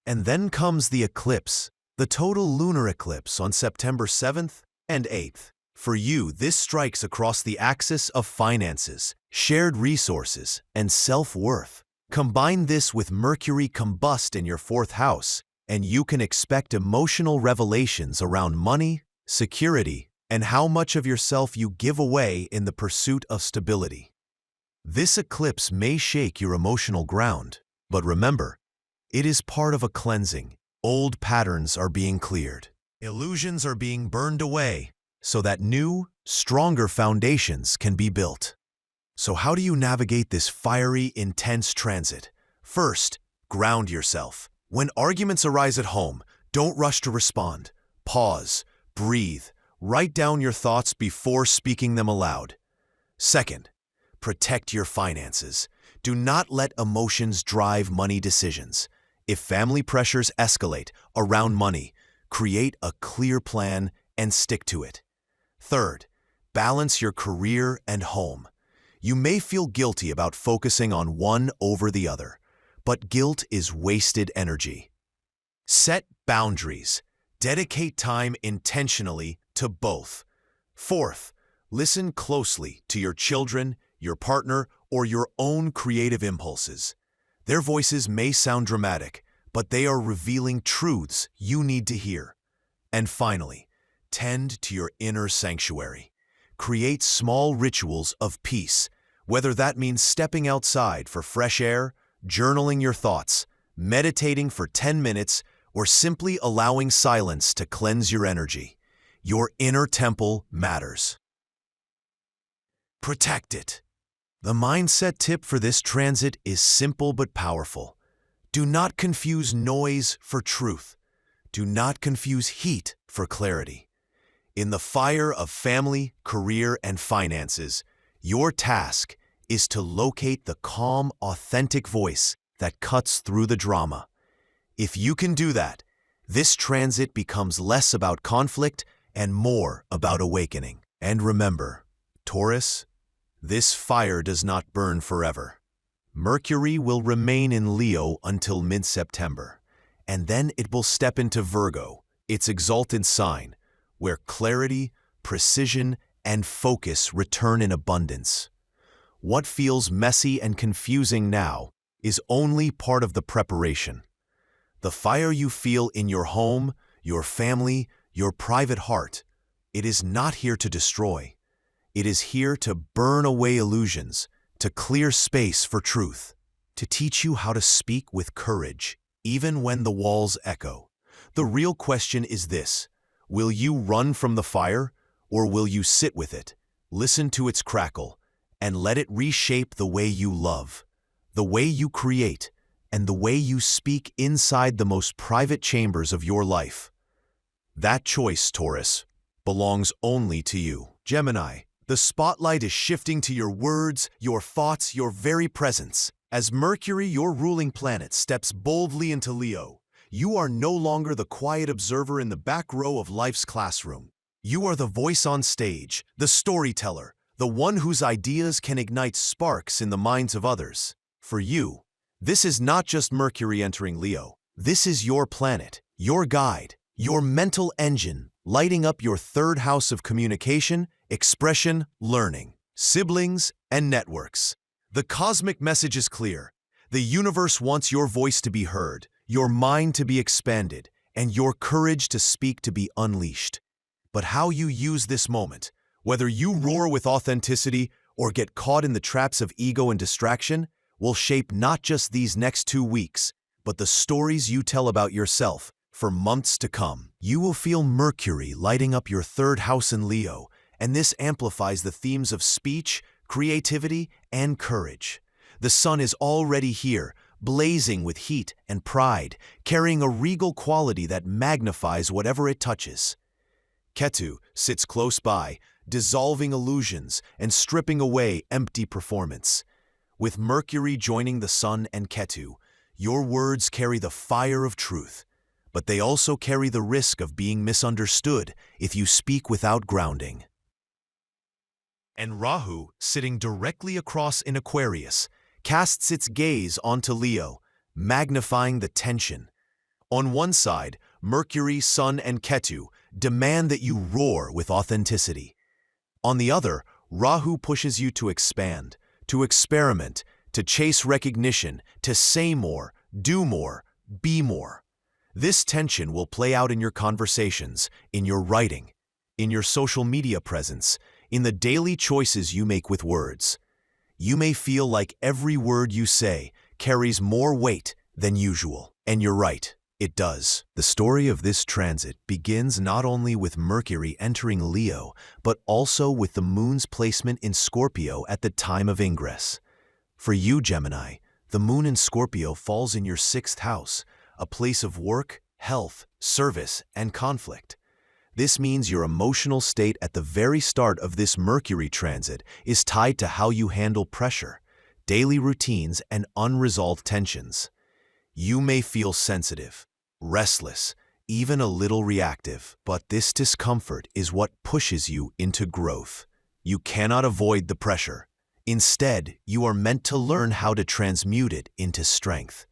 And then comes the eclipse, the total lunar eclipse on September 7th and 8th. For you, this strikes across the axis of finances, shared resources, and self-worth. Combine this with Mercury Combust in your fourth house, and you can expect emotional revelations around money, security, and how much of yourself you give away in the pursuit of stability. This eclipse may shake your emotional ground, but remember, it is part of a cleansing. Old patterns are being cleared. Illusions are being burned away so that new, stronger foundations can be built. So how do you navigate this fiery, intense transit? First, ground yourself. When arguments arise at home, don't rush to respond. Pause, breathe, write down your thoughts before speaking them aloud. Second, protect your finances. Do not let emotions drive money decisions. If family pressures escalate around money, create a clear plan and stick to it. Third, balance your career and home. You may feel guilty about focusing on one over the other, but guilt is wasted energy. Set boundaries. Dedicate time intentionally to both. Fourth, listen closely to your children, your partner, or your own creative impulses. Their voices may sound dramatic, but they are revealing truths you need to hear. And finally, tend to your inner sanctuary. Create small rituals of peace, whether that means stepping outside for fresh air, journaling your thoughts, meditating for 10 minutes, or simply allowing silence to cleanse your energy. Your inner temple matters. Protect it. The mindset tip for this transit is simple but powerful. Do not confuse noise for truth. Do not confuse heat for clarity. In the fire of family, career, and finances, your task is to locate the calm, authentic voice that cuts through the drama. If you can do that, this transit becomes less about conflict and more about awakening. And remember, Taurus, this fire does not burn forever. Mercury will remain in Leo until mid-September, and then it will step into Virgo, its exalted sign, where clarity, precision, and focus return in abundance. What feels messy and confusing now is only part of the preparation. The fire you feel in your home, your family, your private heart, it is not here to destroy. It is here to burn away illusions, to clear space for truth, to teach you how to speak with courage, even when the walls echo. The real question is this: will you run from the fire, or will you sit with it, listen to its crackle, and let it reshape the way you love, the way you create, and the way you speak inside the most private chambers of your life? That choice, Taurus, belongs only to you. Gemini, the spotlight is shifting to your words, your thoughts, your very presence. As Mercury, your ruling planet, steps boldly into Leo, you are no longer the quiet observer in the back row of life's classroom. You are the voice on stage, the storyteller, the one whose ideas can ignite sparks in the minds of others. For you, this is not just Mercury entering Leo. This is your planet, your guide, your mental engine, lighting up your third house of communication, expression, learning, siblings, and networks. The cosmic message is clear. The universe wants your voice to be heard, your mind to be expanded, and your courage to speak to be unleashed. But how you use this moment, whether you roar with authenticity or get caught in the traps of ego and distraction, will shape not just these next 2 weeks, but the stories you tell about yourself for months to come. You will feel Mercury lighting up your third house in Leo, and this amplifies the themes of speech, creativity, and courage. The sun is already here, blazing with heat and pride, carrying a regal quality that magnifies whatever it touches. Ketu sits close by, dissolving illusions and stripping away empty performance. With Mercury joining the sun and Ketu, your words carry the fire of truth, but they also carry the risk of being misunderstood if you speak without grounding. And Rahu, sitting directly across in Aquarius, casts its gaze onto Leo, magnifying the tension. On one side, Mercury, Sun, and Ketu demand that you roar with authenticity. On the other, Rahu pushes you to expand, to experiment, to chase recognition, to say more, do more, be more. This tension will play out in your conversations, in your writing, in your social media presence, in the daily choices you make with words. You may feel like every word you say carries more weight than usual. And you're right, it does. The story of this transit begins not only with Mercury entering Leo, but also with the moon's placement in Scorpio at the time of ingress. For you, Gemini, the moon in Scorpio falls in your 6th house, a place of work, health, service, and conflict. This means your emotional state at the very start of this Mercury transit is tied to how you handle pressure, daily routines, and unresolved tensions. You may feel sensitive, restless, even a little reactive, but this discomfort is what pushes you into growth. You cannot avoid the pressure. Instead, you are meant to learn how to transmute it into strength.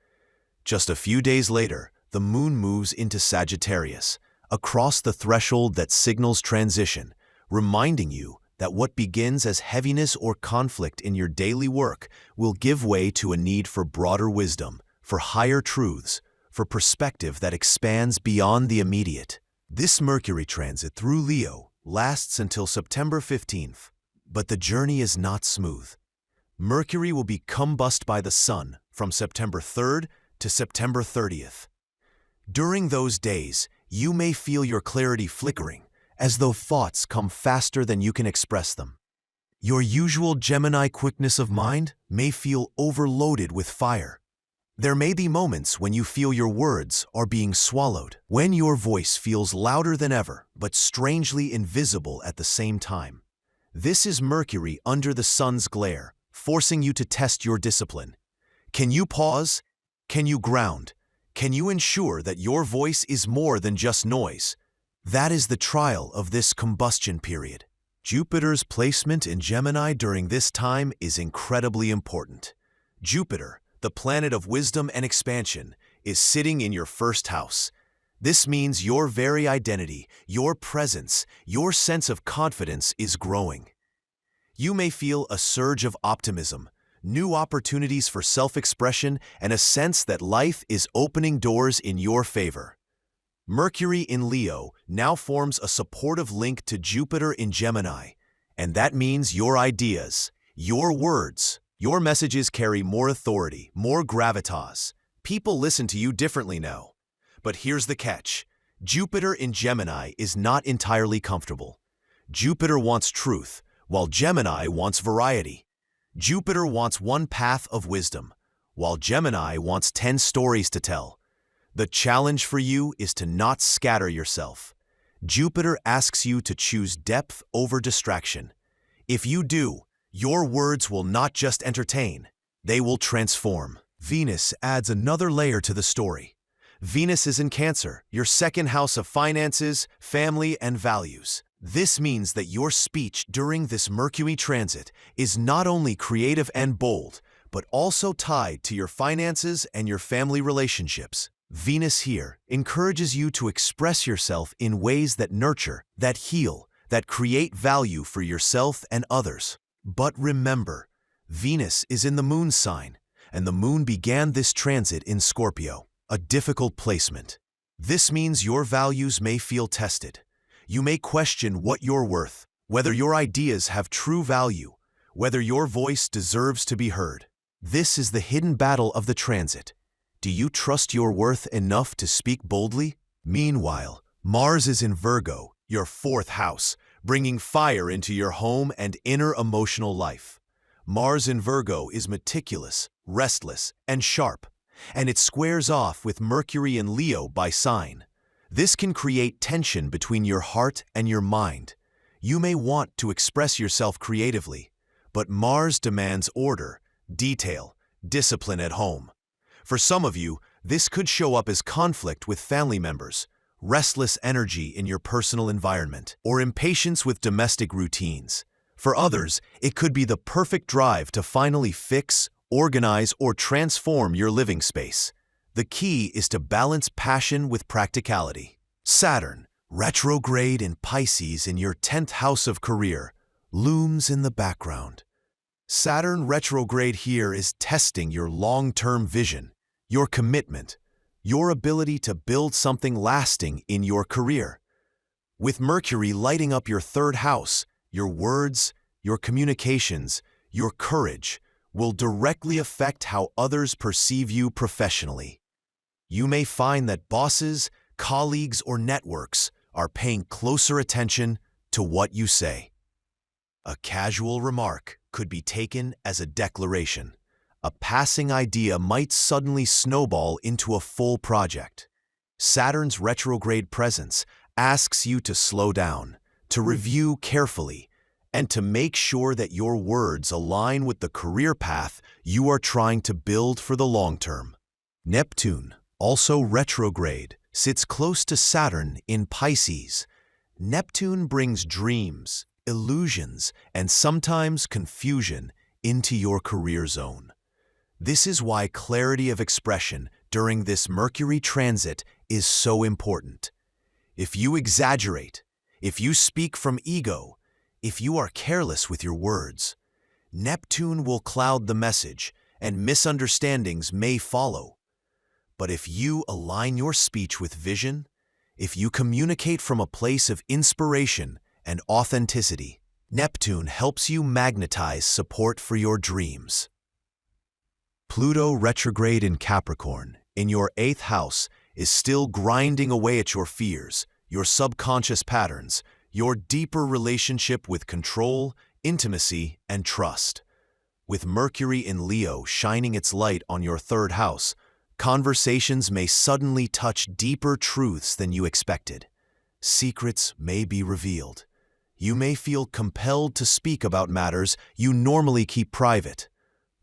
Just a few days later, the moon moves into Sagittarius, across the threshold that signals transition, reminding you that what begins as heaviness or conflict in your daily work will give way to a need for broader wisdom, for higher truths, for perspective that expands beyond the immediate. This Mercury transit through Leo lasts until September 15th, but the journey is not smooth. Mercury will be combust by the Sun from September 3rd to September 30th. During those days, you may feel your clarity flickering, as though thoughts come faster than you can express them. Your usual Gemini quickness of mind may feel overloaded with fire. There may be moments when you feel your words are being swallowed, when your voice feels louder than ever, but strangely invisible at the same time. This is Mercury under the Sun's glare, forcing you to test your discipline. Can you pause? Can you ground? Can you ensure that your voice is more than just noise? That is the trial of this combustion period. Jupiter's placement in Gemini during this time is incredibly important. Jupiter, the planet of wisdom and expansion, is sitting in your 1st house. This means your very identity, your presence, your sense of confidence is growing. You may feel a surge of optimism, new opportunities for self-expression, and a sense that life is opening doors in your favor. Mercury in Leo now forms a supportive link to Jupiter in Gemini, and that means your ideas, your words, your messages carry more authority, more gravitas. People listen to you differently now. But here's the catch. Jupiter in Gemini is not entirely comfortable. Jupiter wants truth, while Gemini wants variety. Jupiter wants one path of wisdom, while Gemini wants 10 stories to tell. The challenge for you is to not scatter yourself. Jupiter asks you to choose depth over distraction. If you do, your words will not just entertain, they will transform. Venus adds another layer to the story. Venus is in Cancer, your 2nd house of finances, family, and values. This means that your speech during this Mercury transit is not only creative and bold, but also tied to your finances and your family relationships. Venus here encourages you to express yourself in ways that nurture, that heal, that create value for yourself and others. But remember, Venus is in the moon sign, and the moon began this transit in Scorpio, a difficult placement. This means your values may feel tested. You may question what you're worth, whether your ideas have true value, whether your voice deserves to be heard. This is the hidden battle of the transit. Do you trust your worth enough to speak boldly? Meanwhile, Mars is in Virgo, your 4th house, bringing fire into your home and inner emotional life. Mars in Virgo is meticulous, restless, and sharp, and it squares off with Mercury in Leo by sign. This can create tension between your heart and your mind. You may want to express yourself creatively, but Mars demands order, detail, discipline at home. For some of you, this could show up as conflict with family members, restless energy in your personal environment, or impatience with domestic routines. For others, it could be the perfect drive to finally fix, organize, or transform your living space. The key is to balance passion with practicality. Saturn, retrograde in Pisces in your 10th house of career, looms in the background. Saturn retrograde here is testing your long-term vision, your commitment, your ability to build something lasting in your career. With Mercury lighting up your 3rd house, your words, your communications, Your courage will directly affect how others perceive you professionally. You may find that bosses, colleagues, or networks are paying closer attention to what you say. A casual remark could be taken as a declaration. A passing idea might suddenly snowball into a full project. Saturn's retrograde presence asks you to slow down, to review carefully, and to make sure that your words align with the career path you are trying to build for the long term. Neptune, also retrograde, sits close to Saturn in Pisces. Neptune brings dreams, illusions, and sometimes confusion into your career zone. This is why clarity of expression during this Mercury transit is so important. If you exaggerate, if you speak from ego, if you are careless with your words, Neptune will cloud the message and misunderstandings may follow. But if you align your speech with vision, if you communicate from a place of inspiration and authenticity, Neptune helps you magnetize support for your dreams. Pluto retrograde in Capricorn, in your 8th house, is still grinding away at your fears, your subconscious patterns, your deeper relationship with control, intimacy, and trust. With Mercury in Leo shining its light on your 3rd house, conversations may suddenly touch deeper truths than you expected. Secrets may be revealed. You may feel compelled to speak about matters you normally keep private.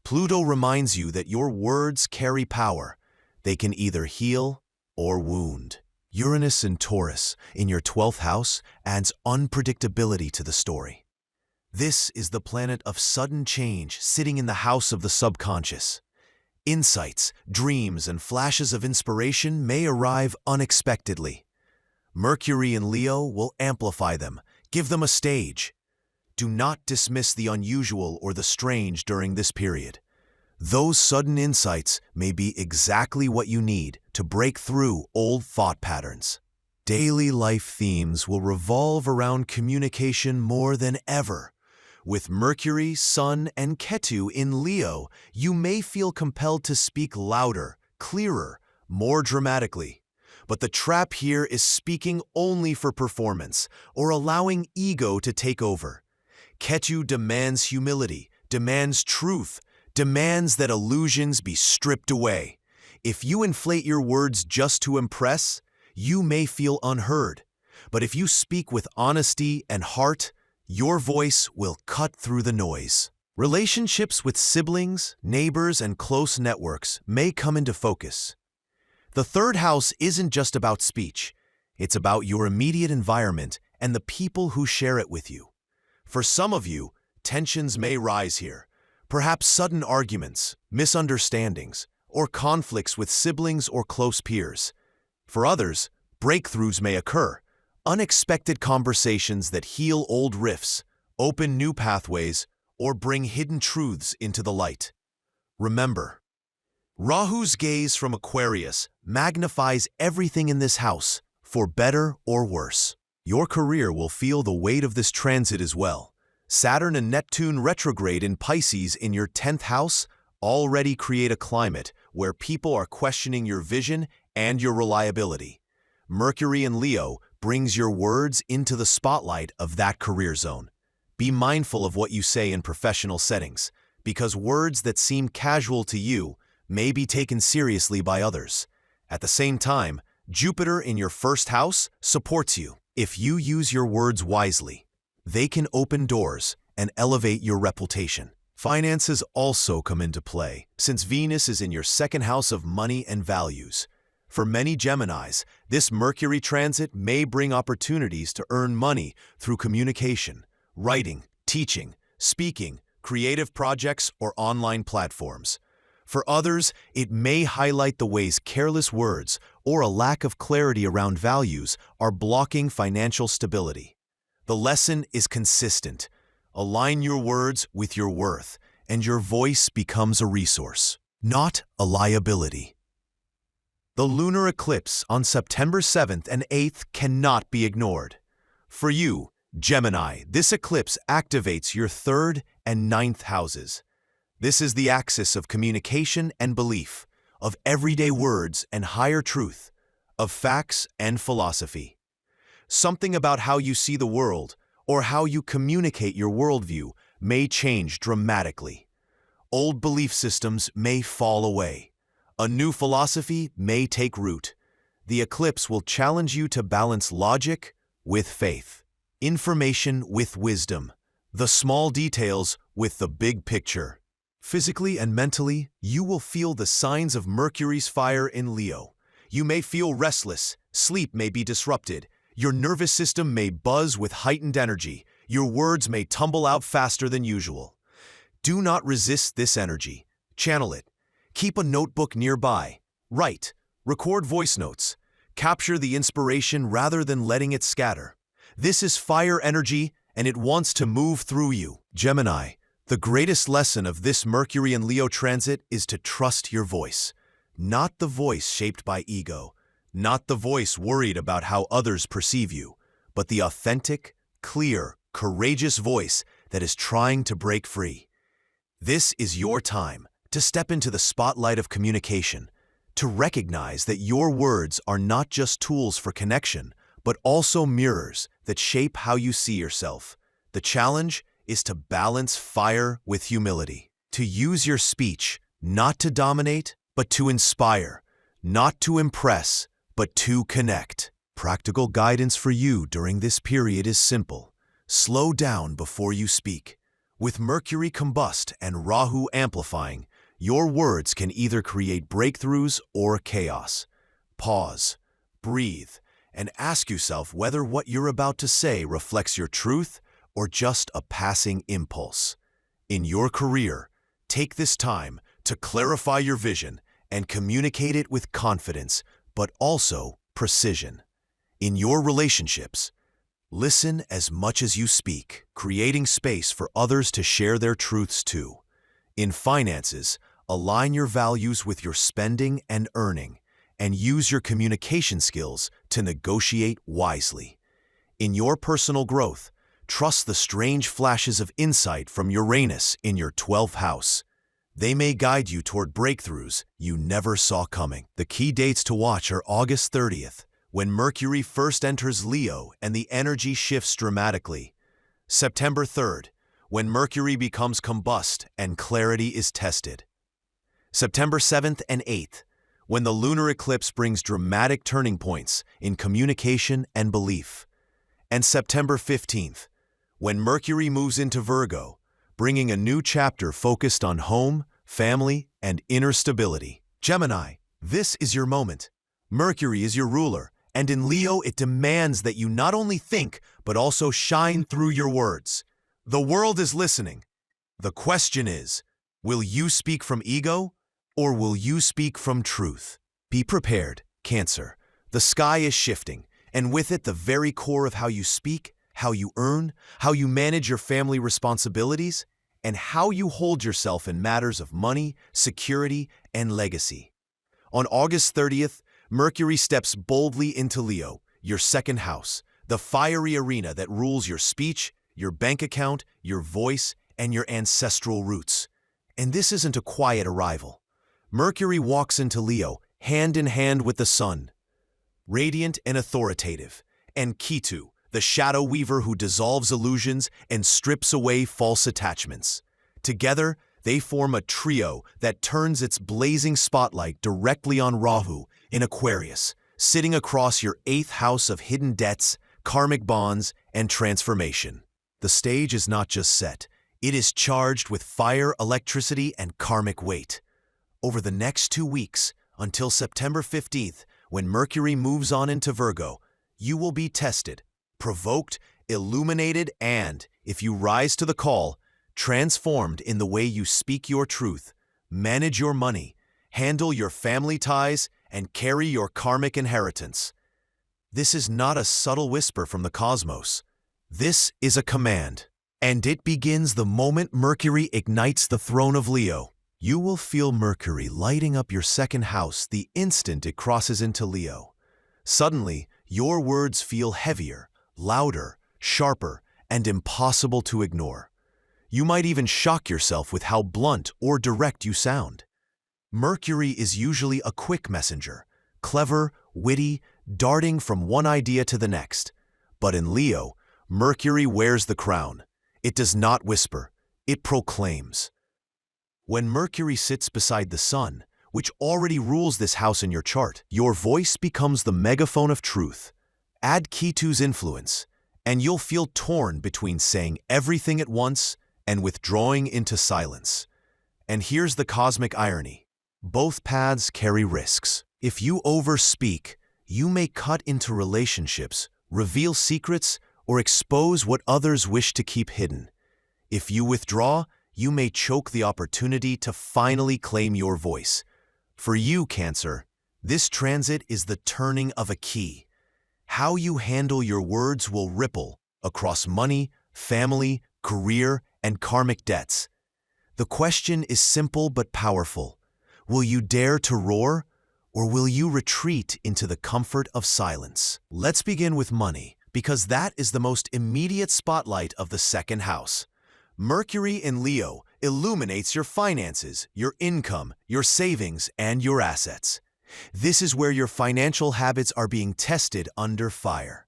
Pluto reminds you that your words carry power. They can either heal or wound. Uranus in Taurus, in your 12th house, adds unpredictability to the story. This is the planet of sudden change sitting in the house of the subconscious. Insights, dreams, and flashes of inspiration may arrive unexpectedly. Mercury in Leo will amplify them, give them a stage. Do not dismiss the unusual or the strange during this period. Those sudden insights may be exactly what you need to break through old thought patterns. Daily life themes will revolve around communication more than ever. With Mercury, Sun, and Ketu in Leo, you may feel compelled to speak louder, clearer, more dramatically. But the trap here is speaking only for performance or allowing ego to take over. Ketu demands humility, demands truth, demands that illusions be stripped away. If you inflate your words just to impress, you may feel unheard. But if you speak with honesty and heart, your voice will cut through the noise. Relationships with siblings, neighbors, and close networks may come into focus. The 3rd house isn't just about speech. It's about your immediate environment and the people who share it with you. For some of you, tensions may rise here, perhaps sudden arguments, misunderstandings, or conflicts with siblings or close peers. For others, breakthroughs may occur, unexpected conversations that heal old rifts, open new pathways, or bring hidden truths into the light. Remember, Rahu's gaze from Aquarius magnifies everything in this house, for better or worse. Your career will feel the weight of this transit as well. Saturn and Neptune retrograde in Pisces in your 10th house already create a climate where people are questioning your vision and your reliability. Mercury in Leo brings your words into the spotlight of that career zone. Be mindful of what you say in professional settings, because words that seem casual to you may be taken seriously by others. At the same time, Jupiter in your 1st house supports you. If you use your words wisely, they can open doors and elevate your reputation. Finances also come into play, since Venus is in your 2nd house of money and values. For many Geminis, this Mercury transit may bring opportunities to earn money through communication, writing, teaching, speaking, creative projects, or online platforms. For others, it may highlight the ways careless words or a lack of clarity around values are blocking financial stability. The lesson is consistent. Align your words with your worth, and your voice becomes a resource, not a liability. The lunar eclipse on September 7th and 8th cannot be ignored. For you, Gemini, this eclipse activates your 3rd and ninth houses. This is the axis of communication and belief, of everyday words and higher truth, of facts and philosophy. Something about how you see the world or how you communicate your worldview may change dramatically. Old belief systems may fall away. A new philosophy may take root. The eclipse will challenge you to balance logic with faith, information with wisdom, the small details with the big picture. Physically and mentally, you will feel the signs of Mercury's fire in Leo. You may feel restless, sleep may be disrupted, your nervous system may buzz with heightened energy, your words may tumble out faster than usual. Do not resist this energy. Channel it. Keep a notebook nearby. Write. Record voice notes. Capture the inspiration rather than letting it scatter. This is fire energy, and it wants to move through you. Gemini, the greatest lesson of this Mercury and Leo transit is to trust your voice. Not the voice shaped by ego, not the voice worried about how others perceive you, but the authentic, clear, courageous voice that is trying to break free. This is your time to step into the spotlight of communication, to recognize that your words are not just tools for connection, but also mirrors that shape how you see yourself. The challenge is to balance fire with humility, to use your speech not to dominate, but to inspire, not to impress, but to connect. Practical guidance for you during this period is simple. Slow down before you speak. With Mercury Combust and Rahu amplifying, your words can either create breakthroughs or chaos. Pause, breathe, and ask yourself whether what you're about to say reflects your truth or just a passing impulse. In your career, take this time to clarify your vision and communicate it with confidence, but also precision. In your relationships, listen as much as you speak, creating space for others to share their truths too. In finances, align your values with your spending and earning, and use your communication skills to negotiate wisely. In your personal growth, trust the strange flashes of insight from Uranus in your 12th house. They may guide you toward breakthroughs you never saw coming. The key dates to watch are August 30th, when Mercury first enters Leo and the energy shifts dramatically. September 3rd, when Mercury becomes combust and clarity is tested. September 7th and 8th, when the lunar eclipse brings dramatic turning points in communication and belief. And September 15th, when Mercury moves into Virgo, bringing a new chapter focused on home, family, and inner stability. Gemini, this is your moment. Mercury is your ruler, and in Leo it demands that you not only think, but also shine through your words. The world is listening. The question is, will you speak from ego, or will you speak from truth? Be prepared, Cancer. The sky is shifting, and with it the very core of how you speak, how you earn, how you manage your family responsibilities, and how you hold yourself in matters of money, security, and legacy. On August 30th, Mercury steps boldly into Leo, your second house, the fiery arena that rules your speech, your bank account, your voice, and your ancestral roots. And this isn't a quiet arrival. Mercury walks into Leo, hand in hand with the sun, radiant and authoritative, and Ketu, the shadow weaver who dissolves illusions and strips away false attachments. Together, they form a trio that turns its blazing spotlight directly on Rahu in Aquarius, sitting across your 8th house of hidden debts, karmic bonds, and transformation. The stage is not just set, it is charged with fire, electricity, and karmic weight. Over the next 2 weeks, until September 15th, when Mercury moves on into Virgo, you will be tested, provoked, illuminated, and, if you rise to the call, transformed in the way you speak your truth, manage your money, handle your family ties, and carry your karmic inheritance. This is not a subtle whisper from the cosmos. This is a command, and it begins the moment Mercury ignites the throne of Leo. You will feel Mercury lighting up your second house the instant it crosses into Leo. Suddenly, your words feel heavier, louder, sharper, and impossible to ignore. You might even shock yourself with how blunt or direct you sound. Mercury is usually a quick messenger, clever, witty, darting from one idea to the next. But in Leo, Mercury wears the crown. It does not whisper, it proclaims. When Mercury sits beside the Sun, which already rules this house in your chart, your voice becomes the megaphone of truth. Add Ketu's influence, and you'll feel torn between saying everything at once and withdrawing into silence. And here's the cosmic irony. Both paths carry risks. If you overspeak, you may cut into relationships, reveal secrets, or expose what others wish to keep hidden. If you withdraw, you may choke the opportunity to finally claim your voice. For you, Cancer, this transit is the turning of a key. How you handle your words will ripple across money, family, career, and karmic debts. The question is simple but powerful. Will you dare to roar, or will you retreat into the comfort of silence? Let's begin with money, because that is the most immediate spotlight of the second house. Mercury in Leo illuminates your finances, your income, your savings, and your assets. This is where your financial habits are being tested under fire.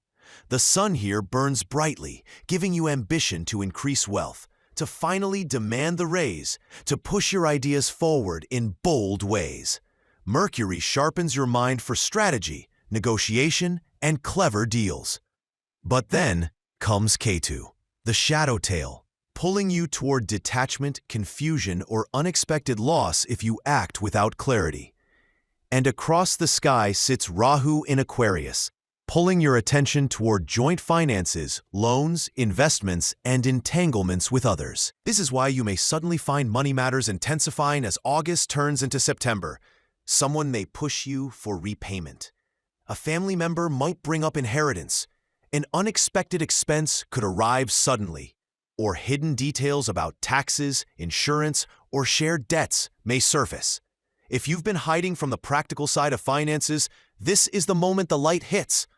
The sun here burns brightly, giving you ambition to increase wealth, to finally demand the raise, to push your ideas forward in bold ways. Mercury sharpens your mind for strategy, negotiation, and clever deals. But then comes Ketu, the shadow tail, pulling you toward detachment, confusion, or unexpected loss if you act without clarity. And across the sky sits Rahu in Aquarius, pulling your attention toward joint finances, loans, investments, and entanglements with others. This is why you may suddenly find money matters intensifying as August turns into September. Someone may push you for repayment. A family member might bring up inheritance. An unexpected expense could arrive suddenly. Or hidden details about taxes, insurance, or shared debts may surface. If you've been hiding from the practical side of finances, this is the moment the light hits.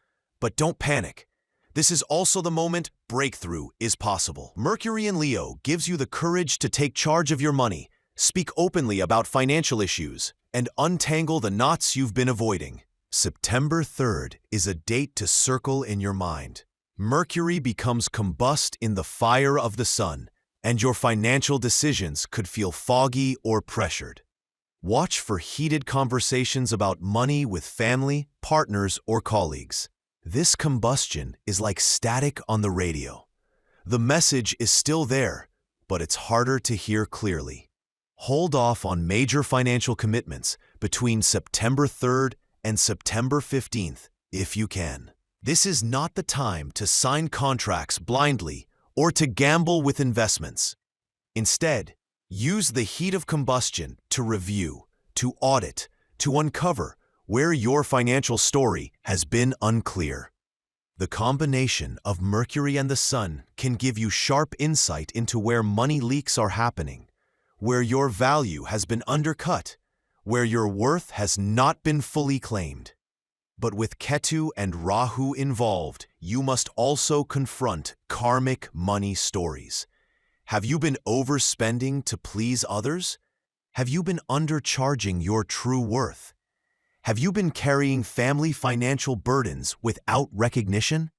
But don't panic. This is also the moment breakthrough is possible. Mercury in Leo gives you the courage to take charge of your money, speak openly about financial issues, and untangle the knots you've been avoiding. September 3rd is a date to circle in your mind. Mercury becomes combust in the fire of the sun, and your financial decisions could feel foggy or pressured. Watch for heated conversations about money with family, partners, or colleagues. This combustion is like static on the radio. The message is still there, but it's harder to hear clearly. Hold off on major financial commitments between September 3rd and September 15th if you can. This is not the time to sign contracts blindly or to gamble with investments. Instead, use the heat of combustion to review, to audit, to uncover where your financial story has been unclear. The combination of Mercury and the Sun can give you sharp insight into where money leaks are happening, where your value has been undercut, where your worth has not been fully claimed. But with Ketu and Rahu involved, you must also confront karmic money stories. Have you been overspending to please others? Have you been undercharging your true worth? Have you been carrying family financial burdens without recognition?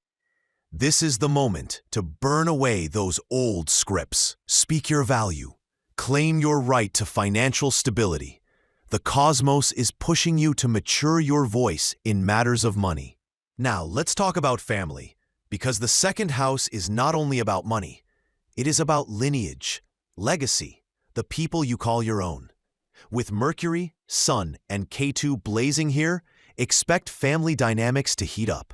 This is the moment to burn away those old scripts. Speak your value. Claim your right to financial stability. The cosmos is pushing you to mature your voice in matters of money. Now, let's talk about family, because the second house is not only about money. It is about lineage, legacy, the people you call your own. With Mercury, Sun, and Ketu blazing here, expect family dynamics to heat up.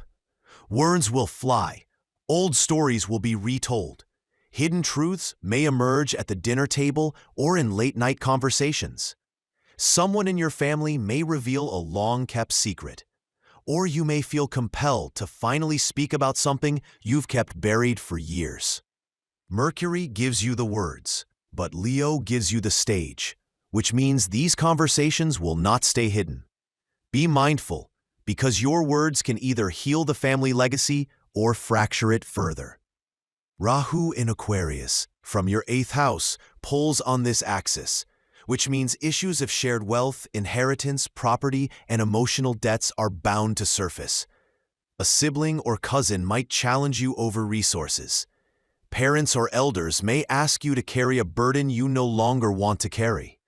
Words will fly. Old stories will be retold. Hidden truths may emerge at the dinner table or in late-night conversations. Someone in your family may reveal a long-kept secret, or you may feel compelled to finally speak about something you've kept buried for years. Mercury gives you the words, but Leo gives you the stage, which means these conversations will not stay hidden. Be mindful, because your words can either heal the family legacy or fracture it further. Rahu in Aquarius, from your 8th house, pulls on this axis, which means issues of shared wealth, inheritance, property, and emotional debts are bound to surface. A sibling or cousin might challenge you over resources. Parents or elders may ask you to carry a burden you no longer want to carry.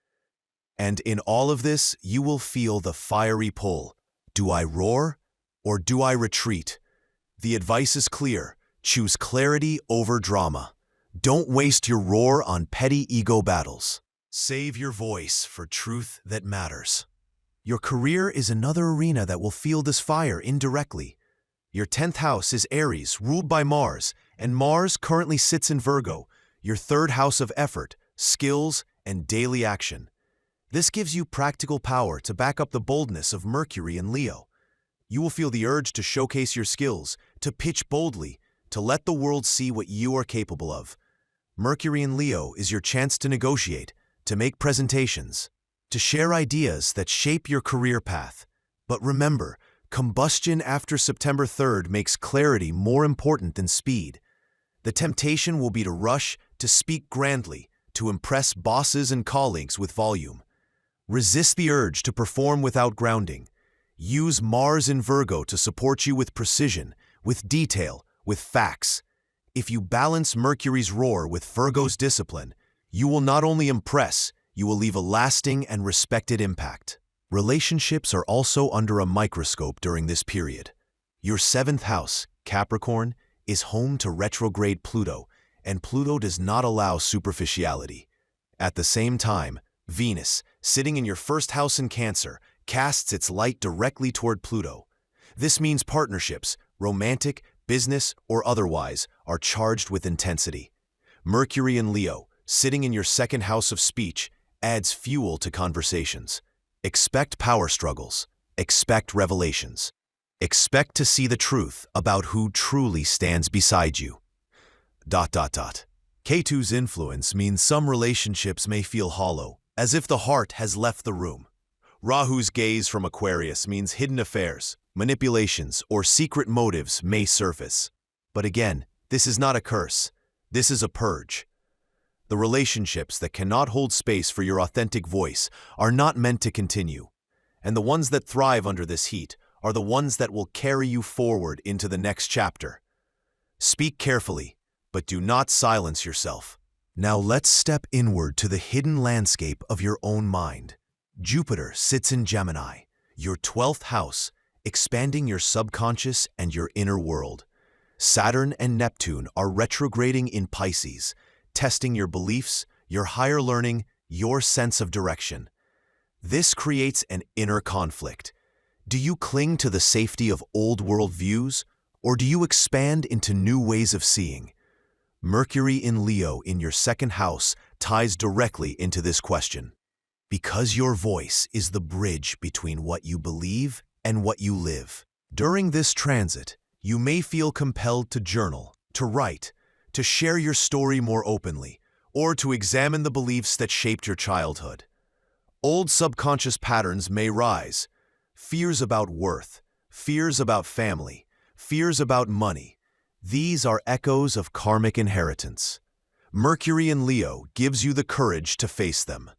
And in all of this, you will feel the fiery pull. Do I roar or do I retreat? The advice is clear. Choose clarity over drama. Don't waste your roar on petty ego battles. Save your voice for truth that matters. Your career is another arena that will feel this fire indirectly. Your 10th house is Aries, ruled by Mars, and Mars currently sits in Virgo, your 3rd house of effort, skills, and daily action. This gives you practical power to back up the boldness of Mercury in Leo. You will feel the urge to showcase your skills, to pitch boldly, to let the world see what you are capable of. Mercury in Leo is your chance to negotiate, to make presentations, to share ideas that shape your career path. But remember, combustion after September 3rd makes clarity more important than speed. The temptation will be to rush, to speak grandly, to impress bosses and colleagues with volume. Resist the urge to perform without grounding. Use Mars in Virgo to support you with precision, with detail, with facts. If you balance Mercury's roar with Virgo's discipline, you will not only impress, you will leave a lasting and respected impact. Relationships are also under a microscope during this period. Your 7th house, Capricorn, is home to retrograde Pluto, and Pluto does not allow superficiality. At the same time, Venus, sitting in your 1st house in Cancer, casts its light directly toward Pluto. This means partnerships, romantic, business, or otherwise, are charged with intensity. Mercury in Leo, sitting in your 2nd house of speech, adds fuel to conversations. Expect power struggles. Expect revelations. Expect to see the truth about who truly stands beside you. Ketu's influence means some relationships may feel hollow, as if the heart has left the room. Rahu's gaze from Aquarius means hidden affairs, manipulations, or secret motives may surface. But again, this is not a curse. This is a purge. The relationships that cannot hold space for your authentic voice are not meant to continue. And the ones that thrive under this heat are the ones that will carry you forward into the next chapter. Speak carefully, but do not silence yourself. Now let's step inward to the hidden landscape of your own mind. Jupiter sits in Gemini, your 12th house, expanding your subconscious and your inner world. Saturn and Neptune are retrograding in Pisces, testing your beliefs, your higher learning, your sense of direction. This creates an inner conflict. Do you cling to the safety of old world views, or do you expand into new ways of seeing? Mercury in Leo in your 2nd house ties directly into this question. Because your voice is the bridge between what you believe and what you live. During this transit, you may feel compelled to journal, to write, to share your story more openly, or to examine the beliefs that shaped your childhood. Old subconscious patterns may rise. Fears about worth, fears about family, fears about money. These are echoes of karmic inheritance. Mercury in Leo gives you the courage to face them.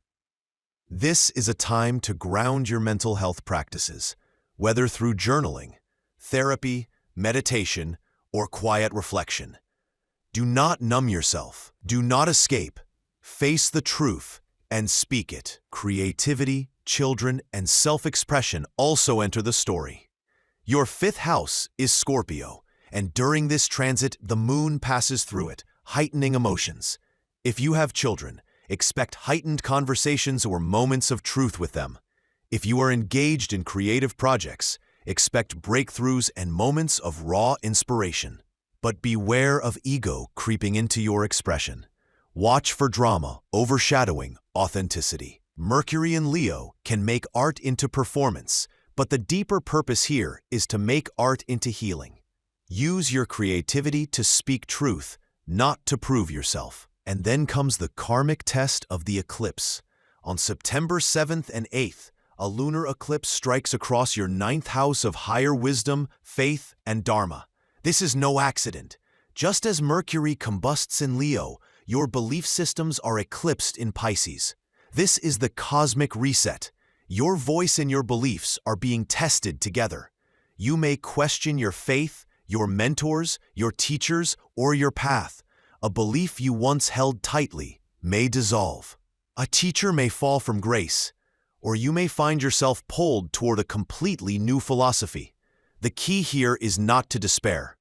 This is a time to ground your mental health practices, whether through journaling, therapy, meditation, or quiet reflection. Do not numb yourself. Do not escape. Face the truth and speak it. Creativity, children, and self-expression also enter the story. Your 5th house is Scorpio, and during this transit, the moon passes through it, heightening emotions. If you have children, expect heightened conversations or moments of truth with them. If you are engaged in creative projects, expect breakthroughs and moments of raw inspiration. But beware of ego creeping into your expression. Watch for drama overshadowing authenticity. Mercury in Leo can make art into performance, but the deeper purpose here is to make art into healing. Use your creativity to speak truth, not to prove yourself. And then comes the karmic test of the eclipse. On September 7th and 8th, a lunar eclipse strikes across your 9th house of higher wisdom, faith, and dharma. This is no accident. Just as Mercury combusts in Leo, your belief systems are eclipsed in Pisces. This is the cosmic reset. Your voice and your beliefs are being tested together. You may question your faith, your mentors, your teachers, or your path. A belief you once held tightly may dissolve. A teacher may fall from grace, or you may find yourself pulled toward a completely new philosophy. The key here is not to despair.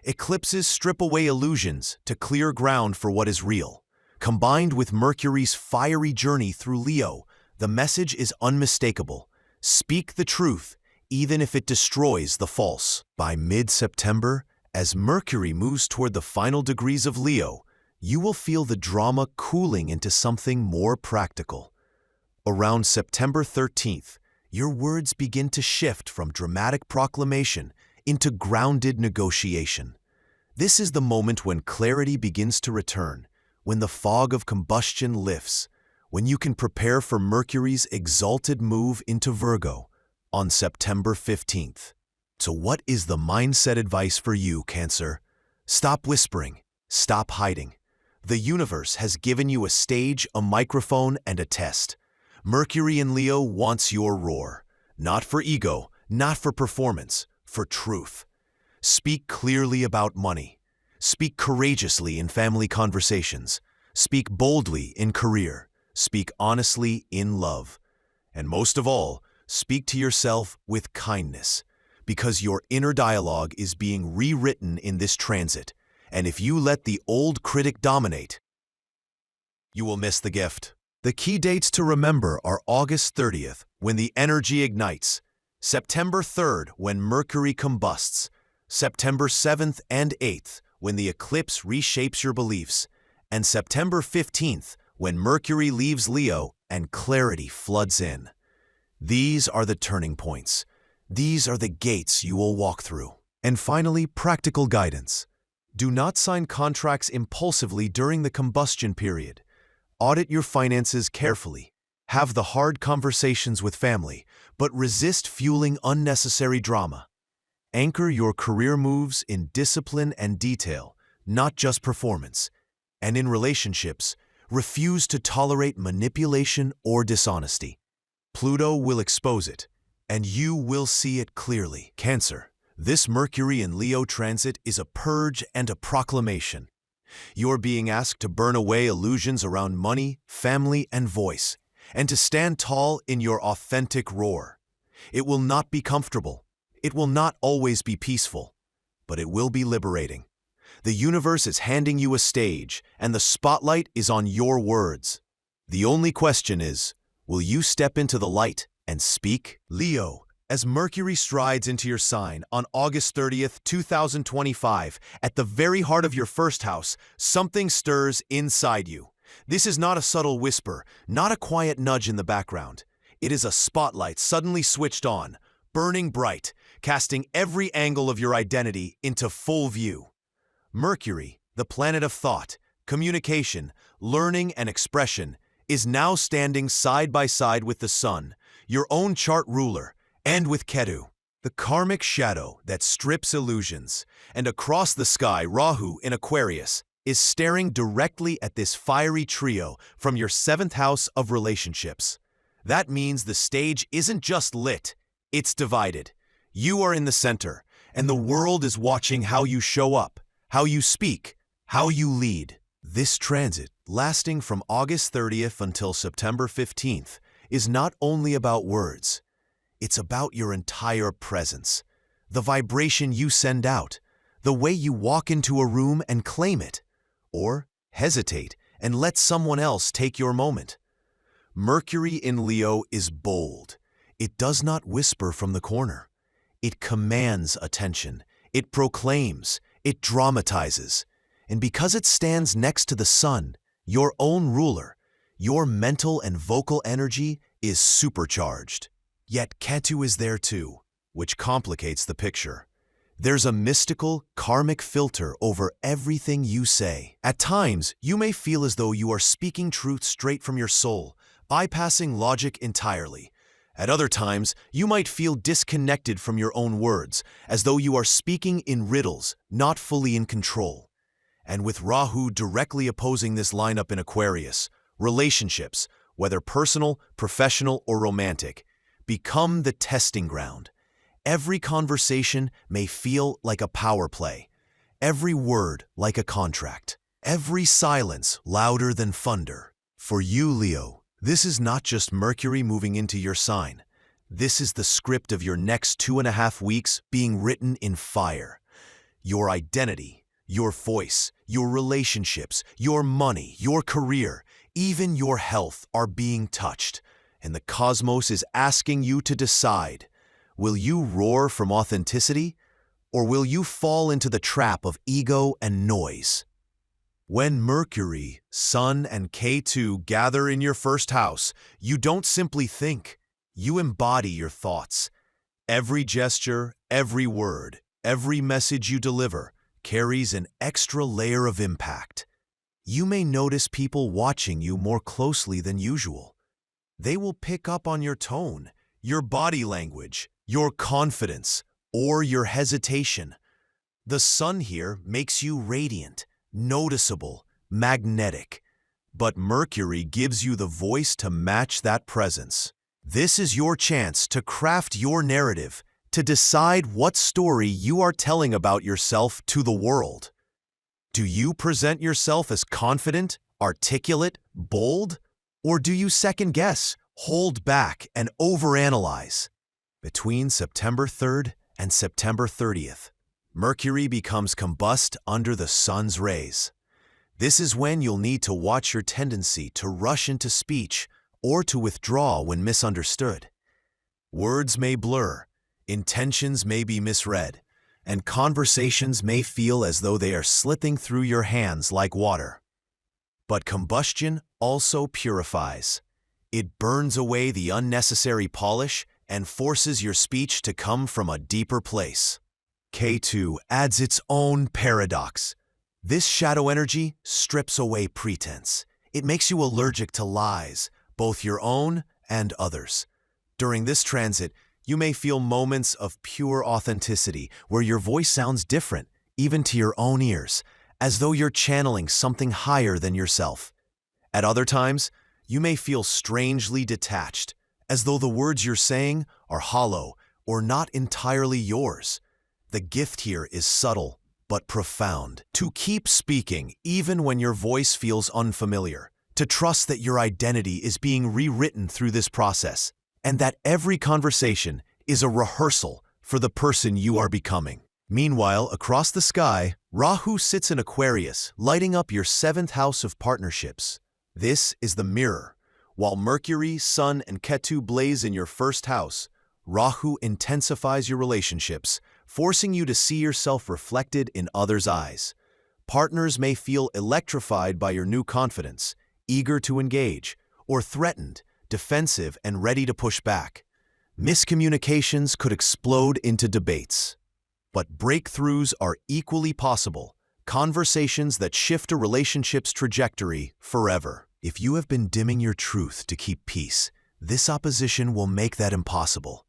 Eclipses strip away illusions to clear ground for what is real. Combined with Mercury's fiery journey through Leo, the message is unmistakable. Speak the truth, even if it destroys the false. By mid-September, as Mercury moves toward the final degrees of Leo, you will feel the drama cooling into something more practical. Around September 13th, your words begin to shift from dramatic proclamation into grounded negotiation. This is the moment when clarity begins to return, when the fog of combustion lifts, when you can prepare for Mercury's exalted move into Virgo on September 15th. So what is the mindset advice for you, Cancer? Stop whispering, stop hiding. The universe has given you a stage, a microphone, and a test. Mercury in Leo wants your roar, not for ego, not for performance, for truth. Speak clearly about money. Speak courageously in family conversations. Speak boldly in career. Speak honestly in love. And most of all, speak to yourself with kindness, because your inner dialogue is being rewritten in this transit. And if you let the old critic dominate, you will miss the gift. The key dates to remember are August 30th, when the energy ignites, September 3rd, when Mercury combusts, September 7th and 8th, when the eclipse reshapes your beliefs, and September 15th, when Mercury leaves Leo and clarity floods in. These are the turning points. These are the gates you will walk through. And finally, practical guidance. Do not sign contracts impulsively during the combustion period. Audit your finances carefully. Have the hard conversations with family, but resist fueling unnecessary drama. Anchor your career moves in discipline and detail, not just performance. And in relationships, refuse to tolerate manipulation or dishonesty. Pluto will expose it, and you will see it clearly. Cancer, this Mercury in Leo transit is a purge and a proclamation. You're being asked to burn away illusions around money, family, and voice, and to stand tall in your authentic roar. It will not be comfortable. It will not always be peaceful, but it will be liberating. The universe is handing you a stage, and the spotlight is on your words. The only question is, will you step into the light and speak? Leo, as Mercury strides into your sign on August 30th, 2025, at the very heart of your first house, something stirs inside you. This is not a subtle whisper, not a quiet nudge in the background. It is a spotlight suddenly switched on, burning bright, casting every angle of your identity into full view. Mercury, the planet of thought, communication, learning, and expression, is now standing side by side with the Sun, your own chart ruler, and with Ketu, the karmic shadow that strips illusions. And across the sky, Rahu in Aquarius is staring directly at this fiery trio from your 7th house of relationships. That means the stage isn't just lit, it's divided. You are in the center, and the world is watching how you show up, how you speak, how you lead. This transit, lasting from August 30th until September 15th, is not only about words. It's about your entire presence, the vibration you send out, the way you walk into a room and claim it, or hesitate and let someone else take your moment. Mercury in Leo is bold. It does not whisper from the corner. It commands attention. It proclaims. It dramatizes. And because it stands next to the Sun, your own ruler, your mental and vocal energy is supercharged. Yet Ketu is there too, which complicates the picture. There's a mystical, karmic filter over everything you say. At times, you may feel as though you are speaking truth straight from your soul, bypassing logic entirely. At other times, you might feel disconnected from your own words, as though you are speaking in riddles, not fully in control. And with Rahu directly opposing this lineup in Aquarius, relationships, whether personal, professional, or romantic, become the testing ground. Every conversation may feel like a power play, every word like a contract, every silence louder than thunder. For you, Leo, this is not just Mercury moving into your sign. This is the script of your next 2.5 weeks being written in fire. Your identity, your voice, your relationships, your money, your career, even your health are being touched, and the cosmos is asking you to decide. Will you roar from authenticity, or will you fall into the trap of ego and noise? When Mercury, Sun, and K2 gather in your first house, you don't simply think, you embody your thoughts. Every gesture, every word, every message you deliver carries an extra layer of impact. You may notice people watching you more closely than usual. They will pick up on your tone, your body language, your confidence, or your hesitation. The sun here makes you radiant, noticeable, magnetic. But Mercury gives you the voice to match that presence. This is your chance to craft your narrative, to decide what story you are telling about yourself to the world. Do you present yourself as confident, articulate, bold? Or do you second-guess, hold back, and overanalyze? Between September 3rd and September 30th, Mercury becomes combust under the sun's rays. This is when you'll need to watch your tendency to rush into speech or to withdraw when misunderstood. Words may blur, intentions may be misread, and conversations may feel as though they are slipping through your hands like water. But combustion also purifies. It burns away the unnecessary polish and forces your speech to come from a deeper place. K2 adds its own paradox. This shadow energy strips away pretense. It makes you allergic to lies, both your own and others. During this transit, you may feel moments of pure authenticity where your voice sounds different, even to your own ears, as though you're channeling something higher than yourself. At other times, you may feel strangely detached, as though the words you're saying are hollow or not entirely yours. The gift here is subtle but profound. To keep speaking even when your voice feels unfamiliar, to trust that your identity is being rewritten through this process, and that every conversation is a rehearsal for the person you are becoming. Meanwhile, across the sky, Rahu sits in Aquarius, lighting up your 7th house of partnerships. This is the mirror. While Mercury, Sun, and Ketu blaze in your 1st house, Rahu intensifies your relationships, forcing you to see yourself reflected in others' eyes. Partners may feel electrified by your new confidence, eager to engage, or threatened, defensive, and ready to push back. Miscommunications could explode into debates. But breakthroughs are equally possible, conversations that shift a relationship's trajectory forever. If you have been dimming your truth to keep peace, this opposition will make that impossible.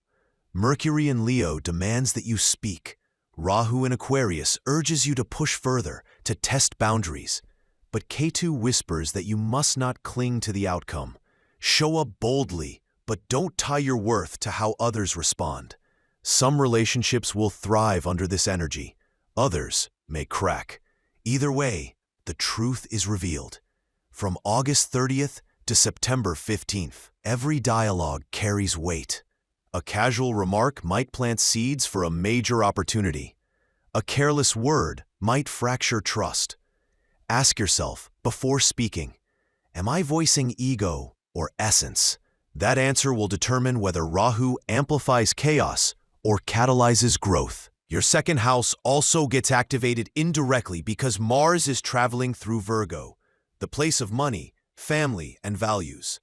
Mercury in Leo demands that you speak. Rahu in Aquarius urges you to push further, to test boundaries. But Ketu whispers that you must not cling to the outcome. Show up boldly, but don't tie your worth to how others respond. Some relationships will thrive under this energy. Others may crack. Either way, the truth is revealed. From August 30th to September 15th, every dialogue carries weight. A casual remark might plant seeds for a major opportunity. A careless word might fracture trust. Ask yourself, before speaking, am I voicing ego or essence? That answer will determine whether Rahu amplifies chaos or catalyzes growth. Your 2nd house also gets activated indirectly because Mars is traveling through Virgo, the place of money, family, and values.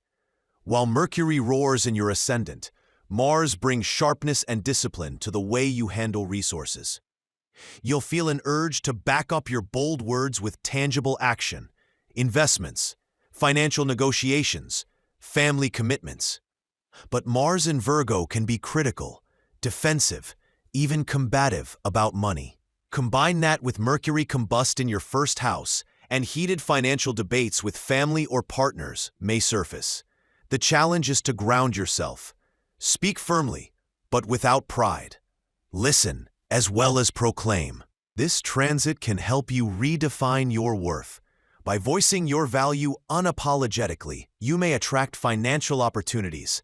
While Mercury roars in your ascendant, Mars brings sharpness and discipline to the way you handle resources. You'll feel an urge to back up your bold words with tangible action, investments, financial negotiations, family commitments. But Mars in Virgo can be critical, defensive, even combative about money. Combine that with Mercury Combust in your first house, and heated financial debates with family or partners may surface. The challenge is to ground yourself. Speak firmly, but without pride. Listen, as well as proclaim. This transit can help you redefine your worth. By voicing your value unapologetically, you may attract financial opportunities.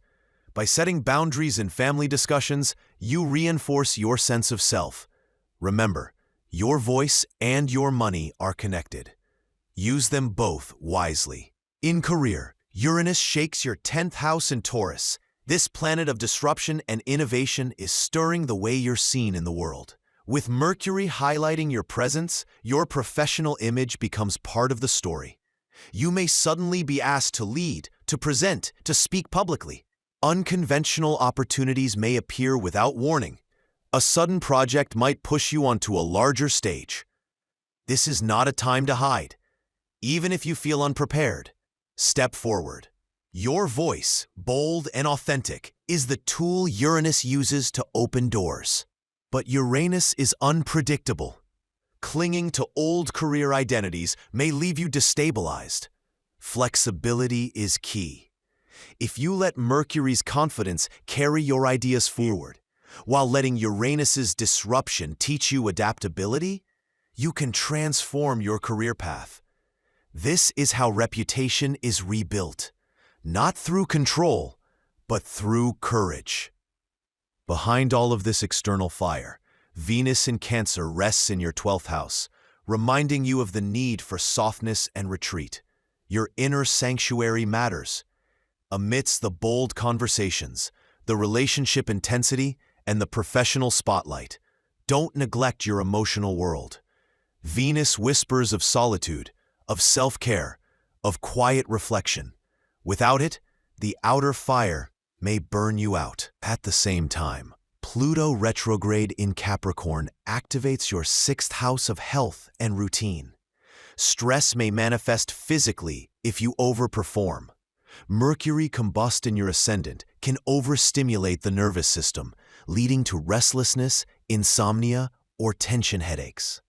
By setting boundaries in family discussions, you reinforce your sense of self. Remember, your voice and your money are connected. Use them both wisely. In career, Uranus shakes your 10th house in Taurus. This planet of disruption and innovation is stirring the way you're seen in the world. With Mercury highlighting your presence, your professional image becomes part of the story. You may suddenly be asked to lead, to present, to speak publicly. Unconventional opportunities may appear without warning. A sudden project might push you onto a larger stage. This is not a time to hide. Even if you feel unprepared, step forward. Your voice, bold and authentic, is the tool Uranus uses to open doors. But Uranus is unpredictable. Clinging to old career identities may leave you destabilized. Flexibility is key. If you let Mercury's confidence carry your ideas forward, while letting Uranus's disruption teach you adaptability, you can transform your career path. This is how reputation is rebuilt, not through control, but through courage. Behind all of this external fire, Venus in Cancer rests in your 12th house, reminding you of the need for softness and retreat. Your inner sanctuary matters. Amidst the bold conversations, the relationship intensity, and the professional spotlight, don't neglect your emotional world. Venus whispers of solitude, of self-care, of quiet reflection. Without it, the outer fire may burn you out. At the same time, Pluto retrograde in Capricorn activates your 6th house of health and routine. Stress may manifest physically if you overperform. Mercury Combust in your ascendant can overstimulate the nervous system, leading to restlessness, insomnia, or tension headaches.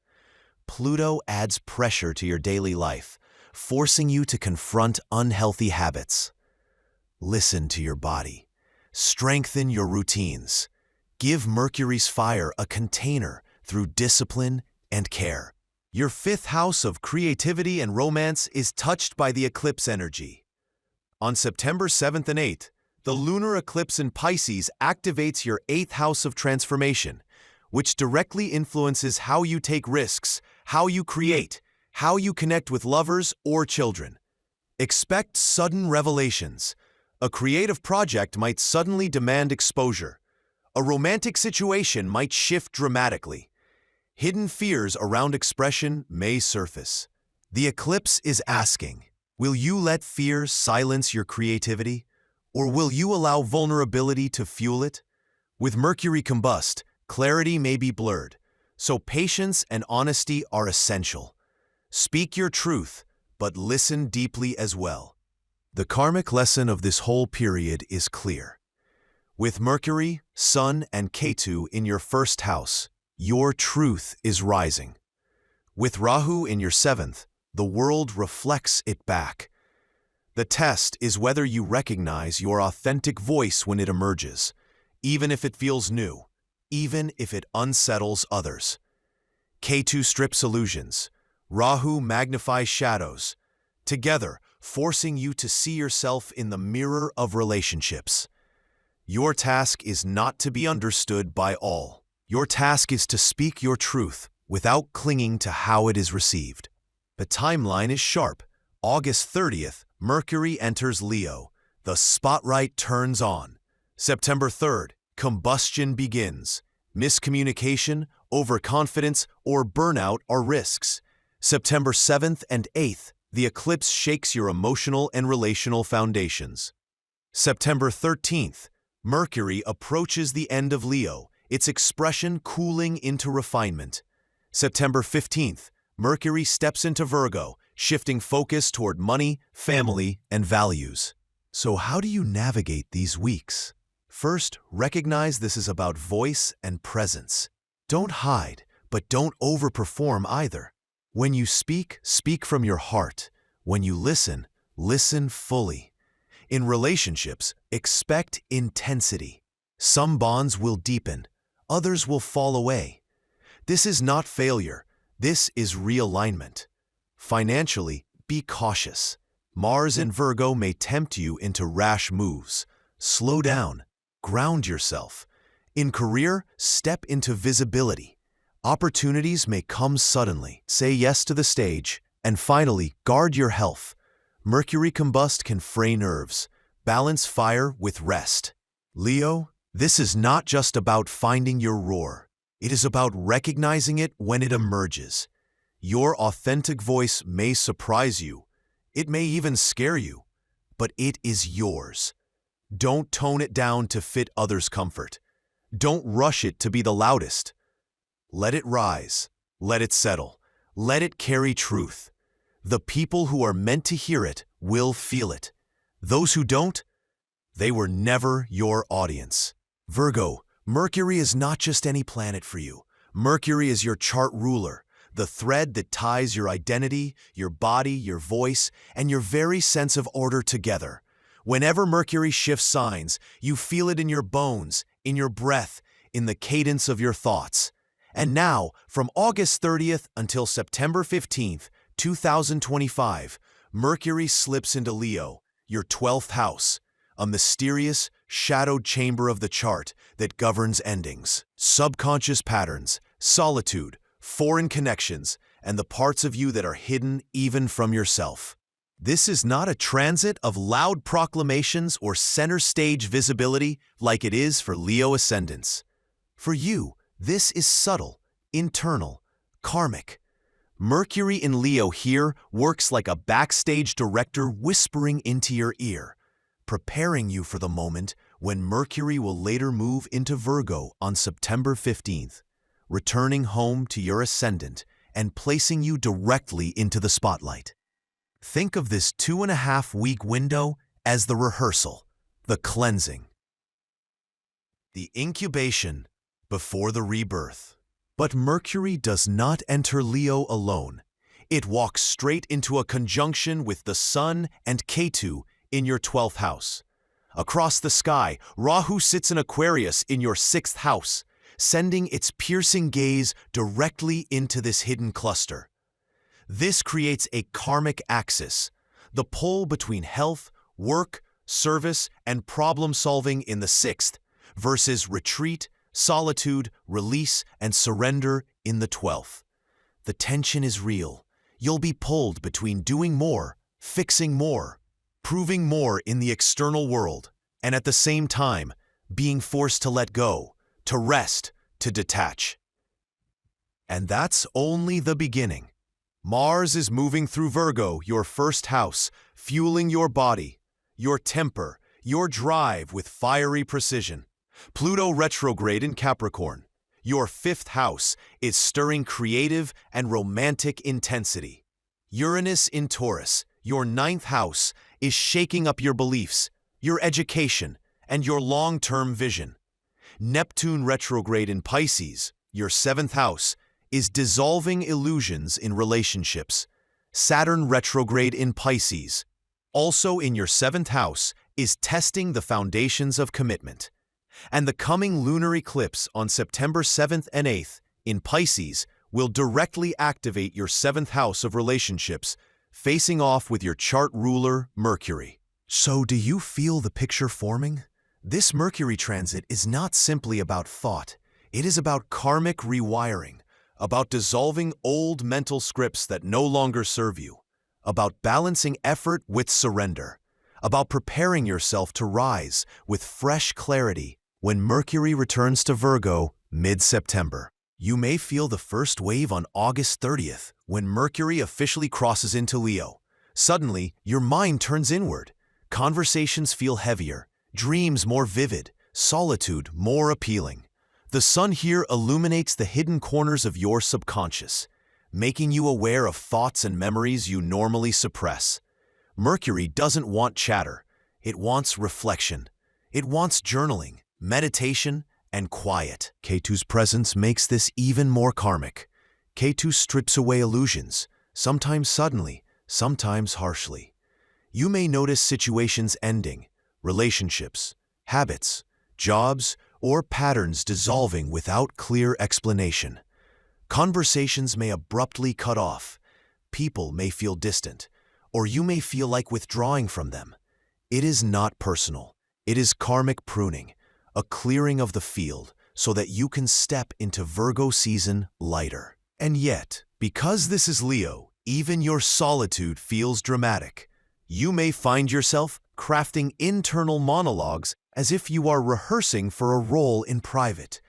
Pluto adds pressure to your daily life, forcing you to confront unhealthy habits. Listen to your body. Strengthen your routines. Give Mercury's fire a container through discipline and care. Your 5th house of creativity and romance is touched by the eclipse energy. On September 7th and 8th, the lunar eclipse in Pisces activates your 8th house of transformation, which directly influences how you take risks, how you create, how you connect with lovers or children. Expect sudden revelations. A creative project might suddenly demand exposure. A romantic situation might shift dramatically. Hidden fears around expression may surface. The eclipse is asking, will you let fear silence your creativity? Or will you allow vulnerability to fuel it? With Mercury Combust, clarity may be blurred, so patience and honesty are essential. Speak your truth, but listen deeply as well. The karmic lesson of this whole period is clear. With Mercury, Sun, and Ketu in your 1st house, your truth is rising. With Rahu in your 7th, the world reflects it back. The test is whether you recognize your authentic voice when it emerges, even if it feels new, even if it unsettles others. Ketu strips illusions. Rahu magnifies shadows. Together, forcing you to see yourself in the mirror of relationships. Your task is not to be understood by all. Your task is to speak your truth without clinging to how it is received. The timeline is sharp. August 30th, Mercury enters Leo. The spotlight turns on. September 3rd, combustion begins. Miscommunication, overconfidence, or burnout are risks. September 7th and 8th, the eclipse shakes your emotional and relational foundations. September 13th, Mercury approaches the end of Leo, its expression cooling into refinement. September 15th, Mercury steps into Virgo, shifting focus toward money, family, and values. So how do you navigate these weeks? First, recognize this is about voice and presence. Don't hide, but but don't overperform either. When you speak, speak from your heart. When you listen, listen fully. In relationships, expect intensity. Some bonds will deepen, others will fall away. This is not failure, this is realignment. Financially, be cautious. Mars in Virgo may tempt you into rash moves. Slow down, ground yourself. In career, step into visibility. Opportunities may come suddenly. Say yes to the stage. And finally, guard your health. Mercury Combust can fray nerves. Balance fire with rest. Leo, this is not just about finding your roar. It is about recognizing it when it emerges. Your authentic voice may surprise you. It may even scare you, but it is yours. Don't tone it down to fit others' comfort. Don't rush it to be the loudest. Let it rise. Let it settle. Let it carry truth. The people who are meant to hear it will feel it. Those who don't, they were never your audience. Virgo, Mercury is not just any planet for you. Mercury is your chart ruler, the thread that ties your identity, your body, your voice, and your very sense of order together. Whenever Mercury shifts signs, you feel it in your bones, in your breath, in the cadence of your thoughts. And now, from August 30th until September 15th, 2025, Mercury slips into Leo, your 12th house, a mysterious, shadowed chamber of the chart that governs endings, subconscious patterns, solitude, foreign connections, and the parts of you that are hidden even from yourself. This is not a transit of loud proclamations or center stage visibility like it is for Leo ascendants. For you, this is subtle, internal, karmic. Mercury in Leo here works like a backstage director whispering into your ear, preparing you for the moment when Mercury will later move into Virgo on September 15th, returning home to your ascendant and placing you directly into the spotlight. Think of this 2.5-week window as the rehearsal, the cleansing, the incubation before the rebirth. But Mercury does not enter Leo alone. It walks straight into a conjunction with the Sun and Ketu in your 12th house. Across the sky, Rahu sits in Aquarius in your 6th house, sending its piercing gaze directly into this hidden cluster. This creates a karmic axis, the pull between health, work, service, and problem-solving in the 6th versus retreat, solitude, release, and surrender in the 12th. The tension is real. You'll be pulled between doing more, fixing more, proving more in the external world, and at the same time, being forced to let go, to rest, to detach. And that's only the beginning. Mars is moving through Virgo, your 1st house, fueling your body, your temper, your drive with fiery precision. Pluto retrograde in Capricorn, your 5th house, is stirring creative and romantic intensity. Uranus in Taurus, your 9th house, is shaking up your beliefs, your education, and your long-term vision. Neptune retrograde in Pisces, your 7th house, is dissolving illusions in relationships. Saturn retrograde in Pisces, also in your 7th house, is testing the foundations of commitment. And the coming lunar eclipse on September 7th and 8th in Pisces will directly activate your 7th house of relationships, facing off with your chart ruler, Mercury. So do you feel the picture forming? This Mercury transit is not simply about thought. It is about karmic rewiring, about dissolving old mental scripts that no longer serve you, about balancing effort with surrender, about preparing yourself to rise with fresh clarity when Mercury returns to Virgo mid-September. You may feel the first wave on August 30th when Mercury officially crosses into Leo. Suddenly, your mind turns inward. Conversations feel heavier, dreams more vivid, solitude more appealing. The sun here illuminates the hidden corners of your subconscious, making you aware of thoughts and memories you normally suppress. Mercury doesn't want chatter. It wants reflection. It wants journaling, meditation, and quiet. Ketu's presence makes this even more karmic. Ketu strips away illusions, sometimes suddenly, sometimes harshly. You may notice situations ending, relationships, habits, jobs, or patterns dissolving without clear explanation. Conversations may abruptly cut off. People may feel distant, or you may feel like withdrawing from them. It is not personal. It is karmic pruning, a clearing of the field so that you can step into Virgo season lighter. And yet, because this is Leo, even your solitude feels dramatic. You may find yourself crafting internal monologues as if you are rehearsing for a role in private.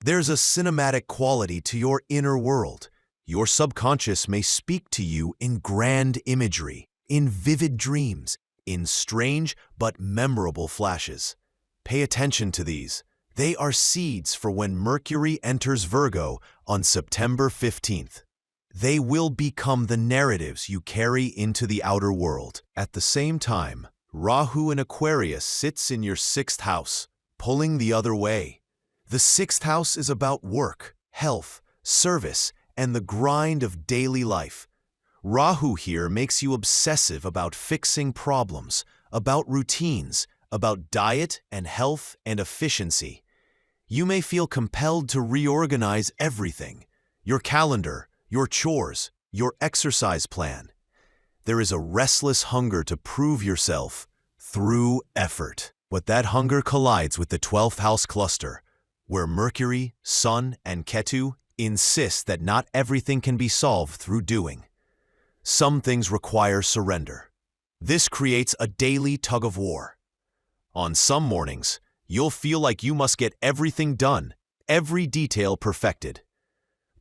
There's a cinematic quality to your inner world. Your subconscious may speak to you in grand imagery, in vivid dreams, in strange but memorable flashes. Pay attention to these. They are seeds for when Mercury enters Virgo on September 15th. They will become the narratives you carry into the outer world. At the same time, Rahu in Aquarius sits in your 6th house, pulling the other way. The 6th house is about work, health, service, and the grind of daily life. Rahu here makes you obsessive about fixing problems, about routines, about diet and health and efficiency. You may feel compelled to reorganize everything: your calendar, your chores, your exercise plan. There is a restless hunger to prove yourself through effort. But that hunger collides with the 12th house cluster, where Mercury, Sun, and Ketu insist that not everything can be solved through doing. Some things require surrender. This creates a daily tug-of-war. On some mornings, you'll feel like you must get everything done, every detail perfected.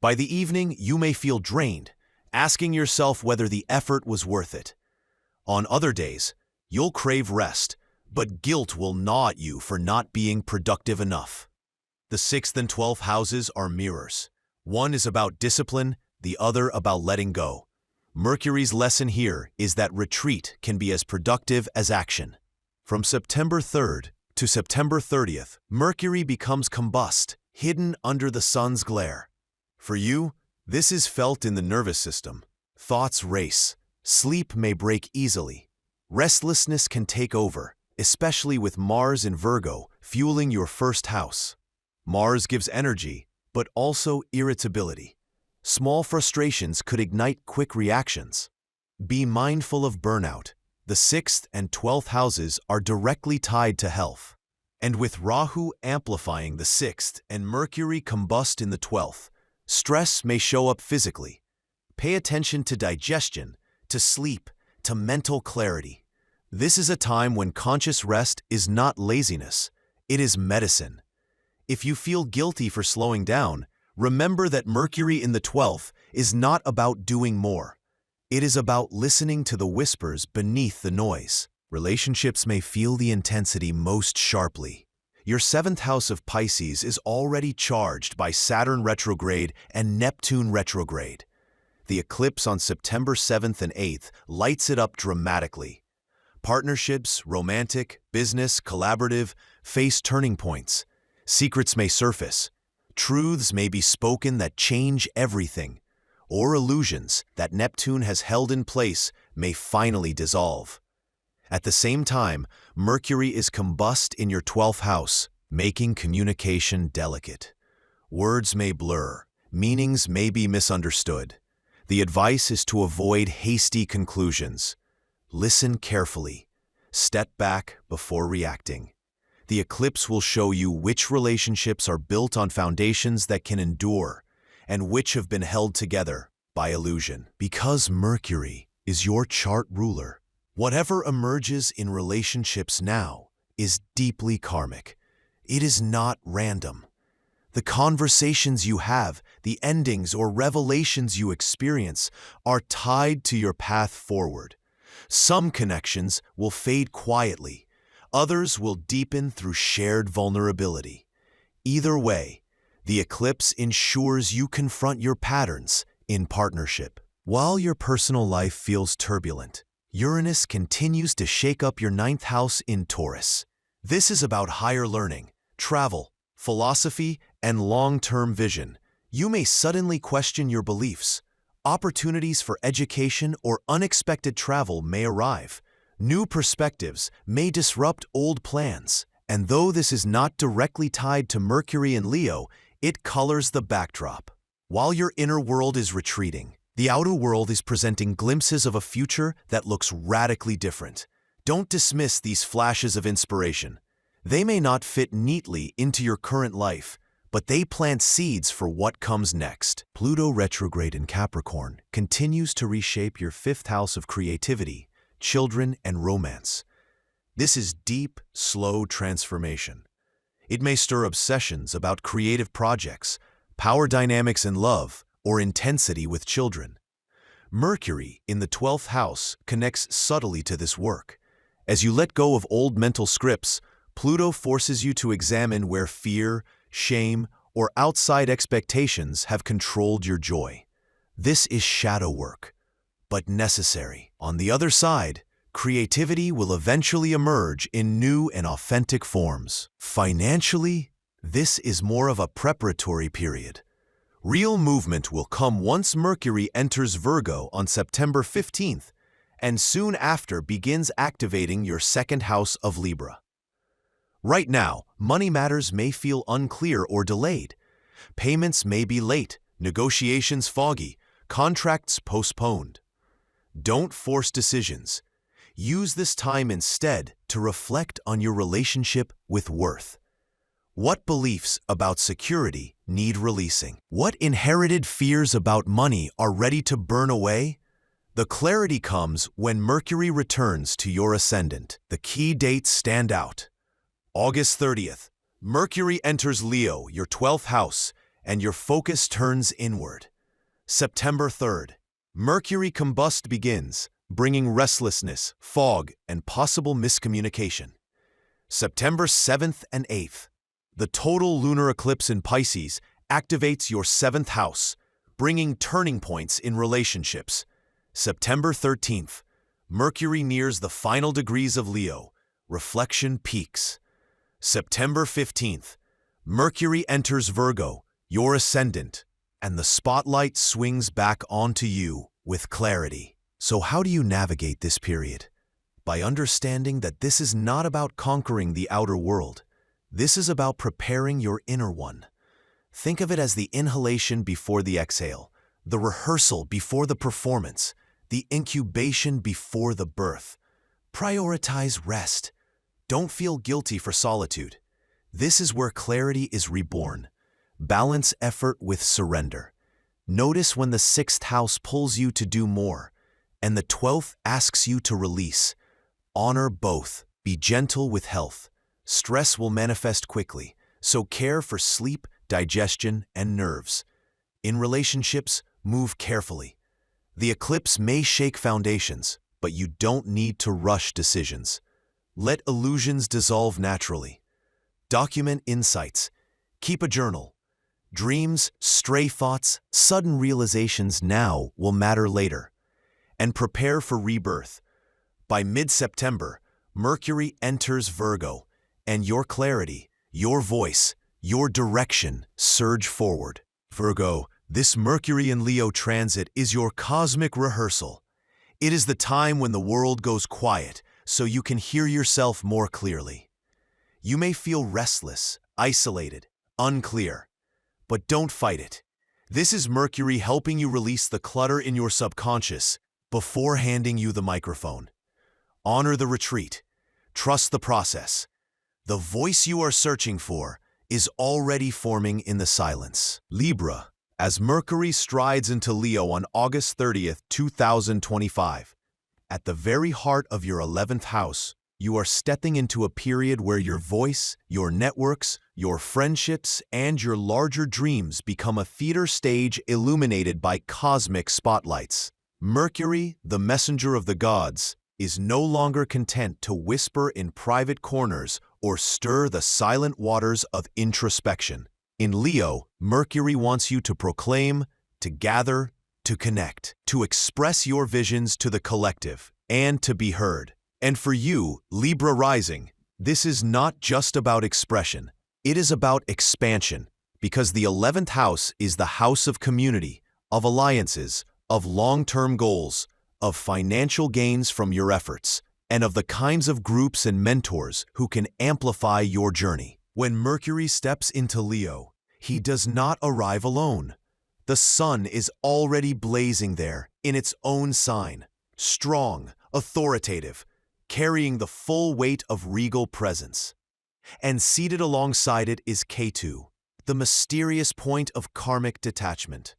By the evening, you may feel drained, asking yourself whether the effort was worth it. On other days, you'll crave rest, but guilt will gnaw at you for not being productive enough. The 6th and 12th houses are mirrors. One is about discipline, the other about letting go. Mercury's lesson here is that retreat can be as productive as action. From September 3rd to September 30th, Mercury becomes combust, hidden under the sun's glare. For you, this is felt in the nervous system. Thoughts race. Sleep may break easily. Restlessness can take over, especially with Mars in Virgo fueling your 1st house. Mars gives energy, but also irritability. Small frustrations could ignite quick reactions. Be mindful of burnout. The 6th and 12th houses are directly tied to health. And with Rahu amplifying the 6th and Mercury combust in the 12th, stress may show up physically. Pay attention to digestion, to sleep, to mental clarity. This is a time when conscious rest is not laziness, it is medicine. If you feel guilty for slowing down, remember that Mercury in the 12th is not about doing more. It is about listening to the whispers beneath the noise. Relationships may feel the intensity most sharply. Your 7th house of Pisces is already charged by Saturn retrograde and Neptune retrograde. The eclipse on September 7th and 8th lights it up dramatically. Partnerships, romantic, business, collaborative, face turning points. Secrets may surface. Truths may be spoken that change everything. Or illusions that Neptune has held in place may finally dissolve. At the same time, Mercury is combust in your 12th house, making communication delicate. Words may blur, meanings may be misunderstood. The advice is to avoid hasty conclusions. Listen carefully. Step back before reacting. The eclipse will show you which relationships are built on foundations that can endure, and which have been held together by illusion. Because Mercury is your chart ruler, whatever emerges in relationships now is deeply karmic. It is not random. The conversations you have, the endings or revelations you experience are tied to your path forward. Some connections will fade quietly, others will deepen through shared vulnerability. Either way, the eclipse ensures you confront your patterns in partnership. While your personal life feels turbulent, Uranus continues to shake up your 9th house in Taurus. This is about higher learning, travel, philosophy, and long-term vision. You may suddenly question your beliefs. Opportunities for education or unexpected travel may arrive. New perspectives may disrupt old plans. And though this is not directly tied to Mercury and Leo, it colors the backdrop. While your inner world is retreating, the outer world is presenting glimpses of a future that looks radically different. Don't dismiss these flashes of inspiration. They may not fit neatly into your current life, but they plant seeds for what comes next. Pluto retrograde in Capricorn continues to reshape your fifth house of creativity, children, and romance. This is deep, slow transformation. It may stir obsessions about creative projects, power dynamics in love, or intensity with children. Mercury in the 12th house connects subtly to this work. As you let go of old mental scripts, Pluto forces you to examine where fear, shame, or outside expectations have controlled your joy. This is shadow work, but necessary. On the other side, creativity will eventually emerge in new and authentic forms. Financially, this is more of a preparatory period. Real movement will come once Mercury enters Virgo on September 15th, and soon after begins activating your second house of Libra. Right now, money matters may feel unclear or delayed. Payments may be late, negotiations foggy, contracts postponed. Don't force decisions. Use this time instead to reflect on your relationship with worth. What beliefs about security need releasing? What inherited fears about money are ready to burn away? The clarity comes when Mercury returns to your ascendant. The key dates stand out. August 30th, Mercury enters Leo, your 12th house, and your focus turns inward. September 3rd, Mercury Combust begins, bringing restlessness, fog, and possible miscommunication. September 7th and 8th, the total lunar eclipse in Pisces activates your 7th house, bringing turning points in relationships. September 13th, Mercury nears the final degrees of Leo, reflection peaks. September 15th, Mercury enters Virgo, your ascendant, and the spotlight swings back onto you with clarity. So how do you navigate this period? By understanding that this is not about conquering the outer world. This is about preparing your inner one. Think of it as the inhalation before the exhale, the rehearsal before the performance, the incubation before the birth. Prioritize rest. Don't feel guilty for solitude. This is where clarity is reborn. Balance effort with surrender. Notice when the 6th house pulls you to do more, and the 12th asks you to release. Honor both. Be gentle with health. Stress will manifest quickly, so care for sleep, digestion, and nerves. In relationships, move carefully. The eclipse may shake foundations, but you don't need to rush decisions. Let illusions dissolve naturally. Document insights. Keep a journal. Dreams, stray thoughts, sudden realizations now will matter later. And prepare for rebirth. By mid-September, Mercury enters Virgo, and your clarity, your voice, your direction surge forward. Virgo, this Mercury and Leo transit is your cosmic rehearsal. It is the time when the world goes quiet, so you can hear yourself more clearly. You may feel restless, isolated, unclear, but don't fight it. This is Mercury helping you release the clutter in your subconscious before handing you the microphone. Honor the retreat. Trust the process. The voice you are searching for is already forming in the silence. Libra, as Mercury strides into Leo on August 30th, 2025. At the very heart of your 11th house, you are stepping into a period where your voice, your networks, your friendships, and your larger dreams become a theater stage illuminated by cosmic spotlights. Mercury, the messenger of the gods, is no longer content to whisper in private corners or stir the silent waters of introspection. In Leo, Mercury wants you to proclaim, to gather, to connect, to express your visions to the collective, and to be heard. And for you, Libra rising, this is not just about expression. It is about expansion, because the 11th house is the house of community, of alliances, of long-term goals, of financial gains from your efforts, and of the kinds of groups and mentors who can amplify your journey. When Mercury steps into Leo, he does not arrive alone. The sun is already blazing there in its own sign, strong, authoritative, carrying the full weight of regal presence. And seated alongside it is Ketu, the mysterious point of karmic detachment.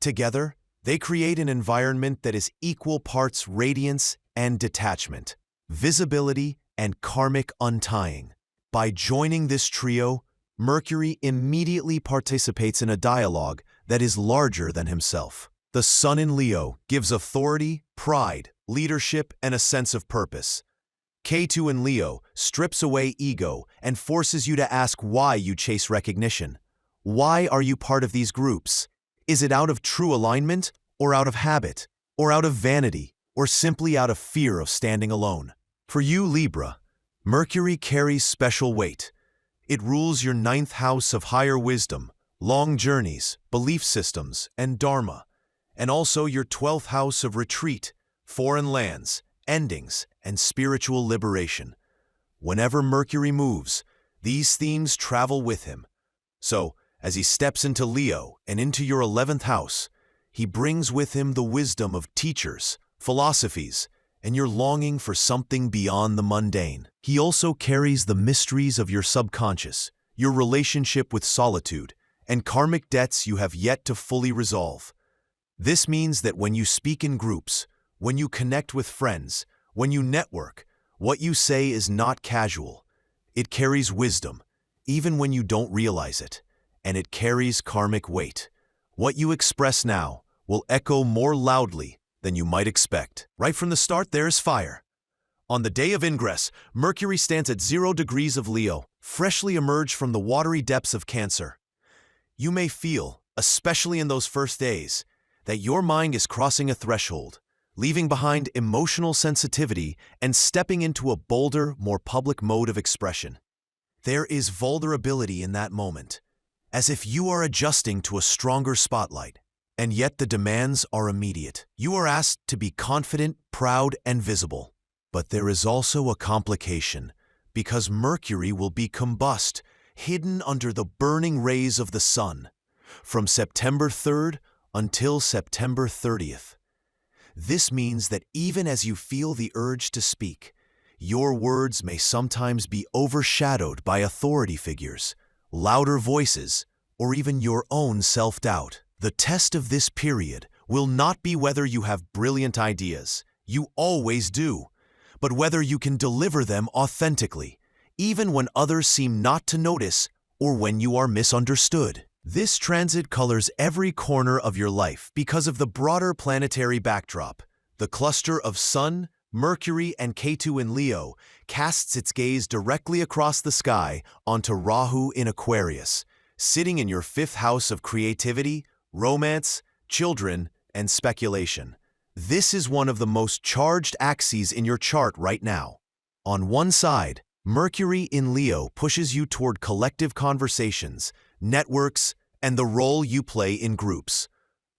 Together, they create an environment that is equal parts radiance and detachment, visibility and karmic untying. By joining this trio, Mercury immediately participates in a dialogue that is larger than himself. The sun in Leo gives authority, pride, leadership, and a sense of purpose. Ketu in Leo strips away ego and forces you to ask why you chase recognition. Why are you part of these groups? Is it out of true alignment, or out of habit, or out of vanity, or simply out of fear of standing alone? For you, Libra, Mercury carries special weight. It rules your 9th house of higher wisdom, long journeys, belief systems, and dharma, and also your 12th house of retreat, foreign lands, endings, and spiritual liberation. Whenever Mercury moves, these themes travel with him. So, as he steps into Leo and into your 11th house, he brings with him the wisdom of teachers, philosophies, and your longing for something beyond the mundane. He also carries the mysteries of your subconscious, your relationship with solitude, and karmic debts you have yet to fully resolve. This means that when you speak in groups, when you connect with friends, when you network, what you say is not casual. It carries wisdom, even when you don't realize it, and it carries karmic weight. What you express now will echo more loudly than you might expect. Right from the start, there is fire. On the day of ingress, Mercury stands at 0 degrees of Leo, freshly emerged from the watery depths of Cancer. You may feel, especially in those first days, that your mind is crossing a threshold, leaving behind emotional sensitivity and stepping into a bolder, more public mode of expression. There is vulnerability in that moment, as if you are adjusting to a stronger spotlight, and yet the demands are immediate. You are asked to be confident, proud, and visible. But there is also a complication, because Mercury will be combust, hidden under the burning rays of the sun, from September 3rd until September 30th. This means that even as you feel the urge to speak, your words may sometimes be overshadowed by authority figures, louder voices, or even your own self-doubt. The test of this period will not be whether you have brilliant ideas, you always do, but whether you can deliver them authentically, even when others seem not to notice or when you are misunderstood. This transit colors every corner of your life because of the broader planetary backdrop. The cluster of Sun, Mercury, and Ketu in Leo casts its gaze directly across the sky onto Rahu in Aquarius, sitting in your 5th house of creativity, romance, children, and speculation. This is one of the most charged axes in your chart right now. On one side, Mercury in Leo pushes you toward collective conversations, networks, and the role you play in groups.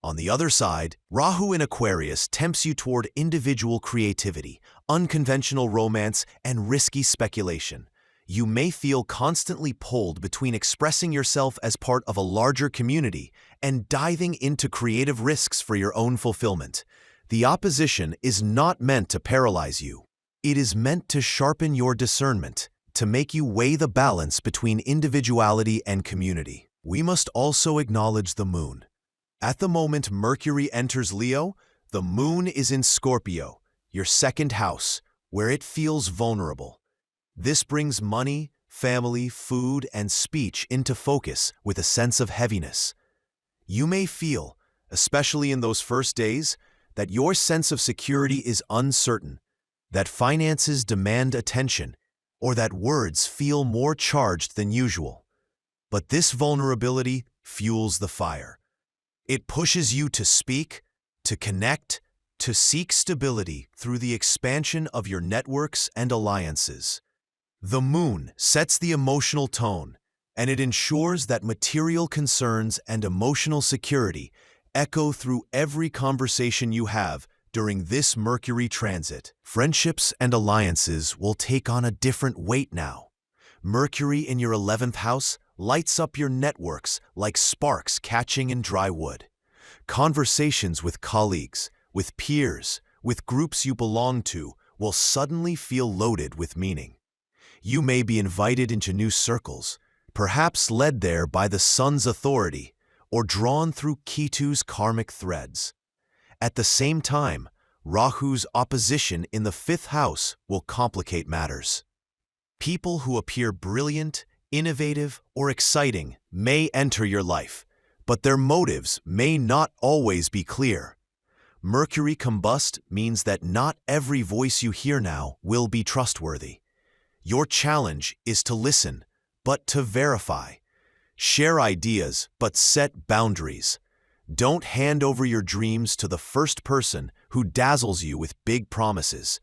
On the other side, Rahu in Aquarius tempts you toward individual creativity, unconventional romance, and risky speculation. You may feel constantly pulled between expressing yourself as part of a larger community and diving into creative risks for your own fulfillment. The opposition is not meant to paralyze you. It is meant to sharpen your discernment, to make you weigh the balance between individuality and community. We must also acknowledge the moon. At the moment Mercury enters Leo, the moon is in Scorpio, your 2nd house, where it feels vulnerable. This brings money, family, food, and speech into focus with a sense of heaviness. You may feel, especially in those first days, that your sense of security is uncertain, that finances demand attention, or that words feel more charged than usual. But this vulnerability fuels the fire. It pushes you to speak, to connect, to seek stability through the expansion of your networks and alliances. The moon sets the emotional tone, and it ensures that material concerns and emotional security echo through every conversation you have during this Mercury transit. Friendships and alliances will take on a different weight now. Mercury in your 11th house lights up your networks like sparks catching in dry wood. Conversations with colleagues, with peers, with groups you belong to will suddenly feel loaded with meaning. You may be invited into new circles, perhaps led there by the sun's authority or drawn through Ketu's karmic threads. At the same time, Rahu's opposition in the 5th house will complicate matters. People who appear brilliant, innovative, or exciting may enter your life, but their motives may not always be clear. Mercury Combust means that not every voice you hear now will be trustworthy. Your challenge is to listen, but to verify. Share ideas, but set boundaries. Don't hand over your dreams to the first person who dazzles you with big promises.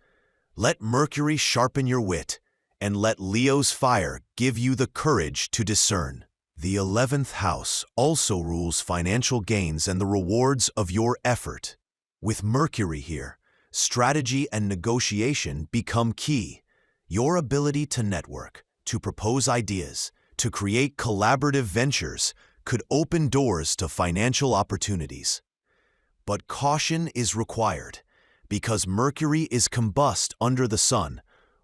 Let Mercury sharpen your wit, and let Leo's fire give you the courage to discern. The 11th house also rules financial gains and the rewards of your effort. With Mercury here, strategy and negotiation become key. Your ability to network, to propose ideas, to create collaborative ventures could open doors to financial opportunities. But caution is required, because Mercury is combust under the sun.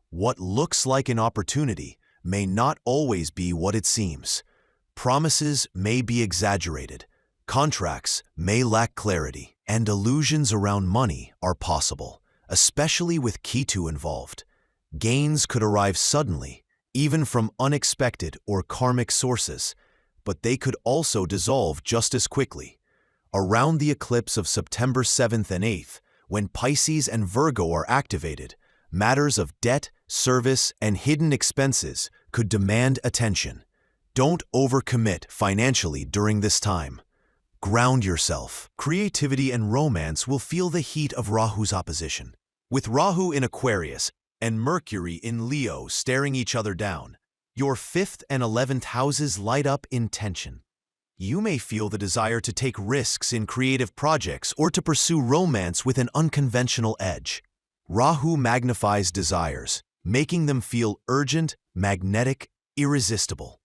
What looks like an opportunity may not always be what it seems. Promises may be exaggerated, contracts may lack clarity, and illusions around money are possible, especially with Ketu involved. Gains could arrive suddenly, even from unexpected or karmic sources, but they could also dissolve just as quickly. Around the eclipse of September 7th and 8th, when Pisces and Virgo are activated, matters of debt, service, and hidden expenses could demand attention. Don't overcommit financially during this time. Ground yourself. Creativity and romance will feel the heat of Rahu's opposition. With Rahu in Aquarius and Mercury in Leo staring each other down, your 5th and 11th houses light up in tension. You may feel the desire to take risks in creative projects or to pursue romance with an unconventional edge. Rahu magnifies desires, making them feel urgent, magnetic, irresistible.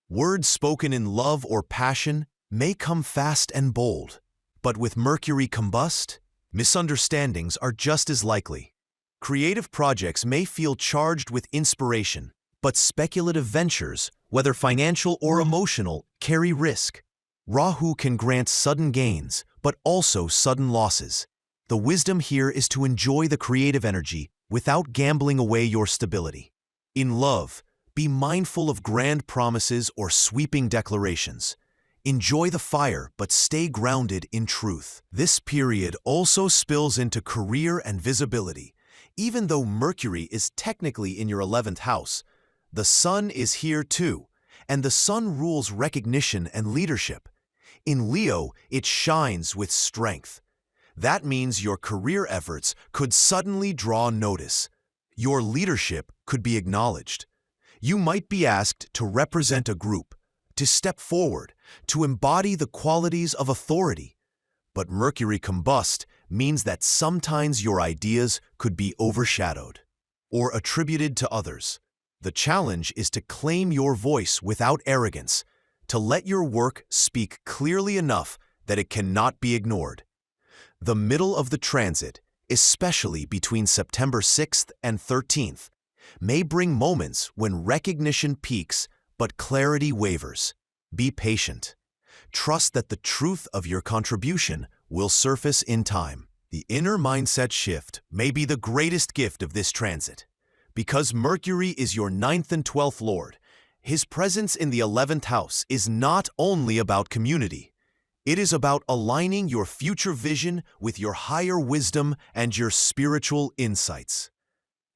Words spoken in love or passion may come fast and bold, but with Mercury combust, misunderstandings are just as likely. Creative projects may feel charged with inspiration, but speculative ventures, whether financial or emotional, carry risk. Rahu can grant sudden gains, but also sudden losses. The wisdom here is to enjoy the creative energy without gambling away your stability. In love, be mindful of grand promises or sweeping declarations. Enjoy the fire, but stay grounded in truth. This period also spills into career and visibility. Even though Mercury is technically in your 11th house, the sun is here too, and the sun rules recognition and leadership. In Leo, it shines with strength. That means your career efforts could suddenly draw notice. Your leadership could be acknowledged. You might be asked to represent a group, to step forward, to embody the qualities of authority. But Mercury combust means that sometimes your ideas could be overshadowed or attributed to others. The challenge is to claim your voice without arrogance, to let your work speak clearly enough that it cannot be ignored. The middle of the transit, especially between September 6th and 13th, may bring moments when recognition peaks but clarity wavers. Be patient. Trust that the truth of your contribution will surface in time. The inner mindset shift may be the greatest gift of this transit. Because Mercury is your 9th and 12th lord, his presence in the 11th house is not only about community. It is about aligning your future vision with your higher wisdom and your spiritual insights.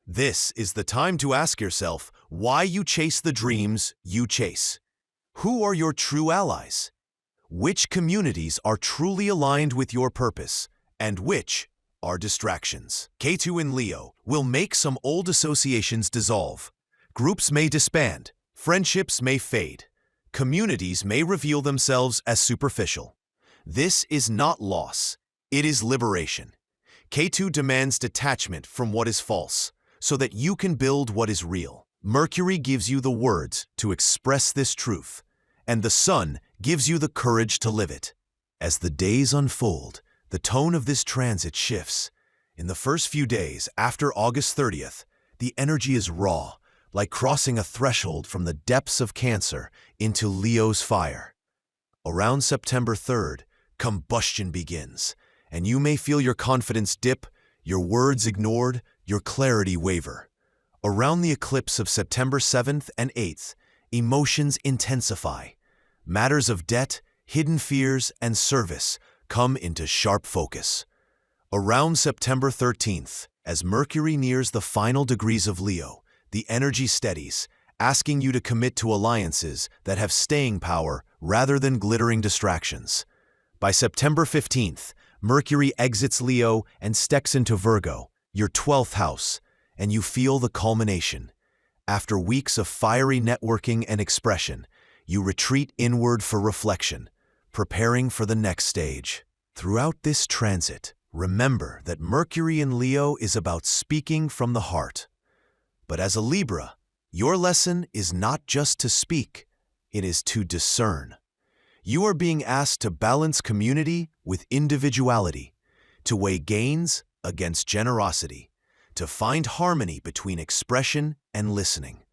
This is the time to ask yourself why you chase the dreams you chase. Who are your true allies? Which communities are truly aligned with your purpose, and which are distractions? Ketu in Leo will make some old associations dissolve. Groups may disband, friendships may fade. Communities may reveal themselves as superficial. This is not loss, it is liberation. Ketu demands detachment from what is false, so that you can build what is real. Mercury gives you the words to express this truth, and the Sun gives you the courage to live it. As the days unfold, the tone of this transit shifts. In the first few days after August 30th, the energy is raw, like crossing a threshold from the depths of Cancer into Leo's fire. Around September 3rd, combustion begins, and you may feel your confidence dip, your words ignored, your clarity waver. Around the eclipse of September 7th and 8th, emotions intensify. Matters of debt, hidden fears, and service come into sharp focus. Around September 13th, as Mercury nears the final degrees of Leo, the energy steadies, asking you to commit to alliances that have staying power rather than glittering distractions. By September 15th, Mercury exits Leo and steps into Virgo, your 12th house, and you feel the culmination. After weeks of fiery networking and expression, you retreat inward for reflection, preparing for the next stage. Throughout this transit, remember that Mercury in Leo is about speaking from the heart. But as a Libra, your lesson is not just to speak, it is to discern. You are being asked to balance community with individuality, to weigh gains against generosity, to find harmony between expression and listening.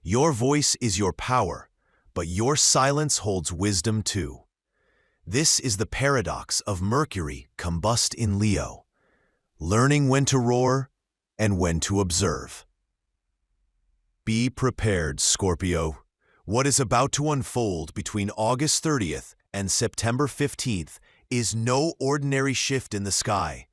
Your voice is your power, but your silence holds wisdom too. This is the paradox of Mercury combust in Leo, learning when to roar and when to observe. Be prepared, Scorpio. What is about to unfold between August 30th and September 15th is no ordinary shift in the sky.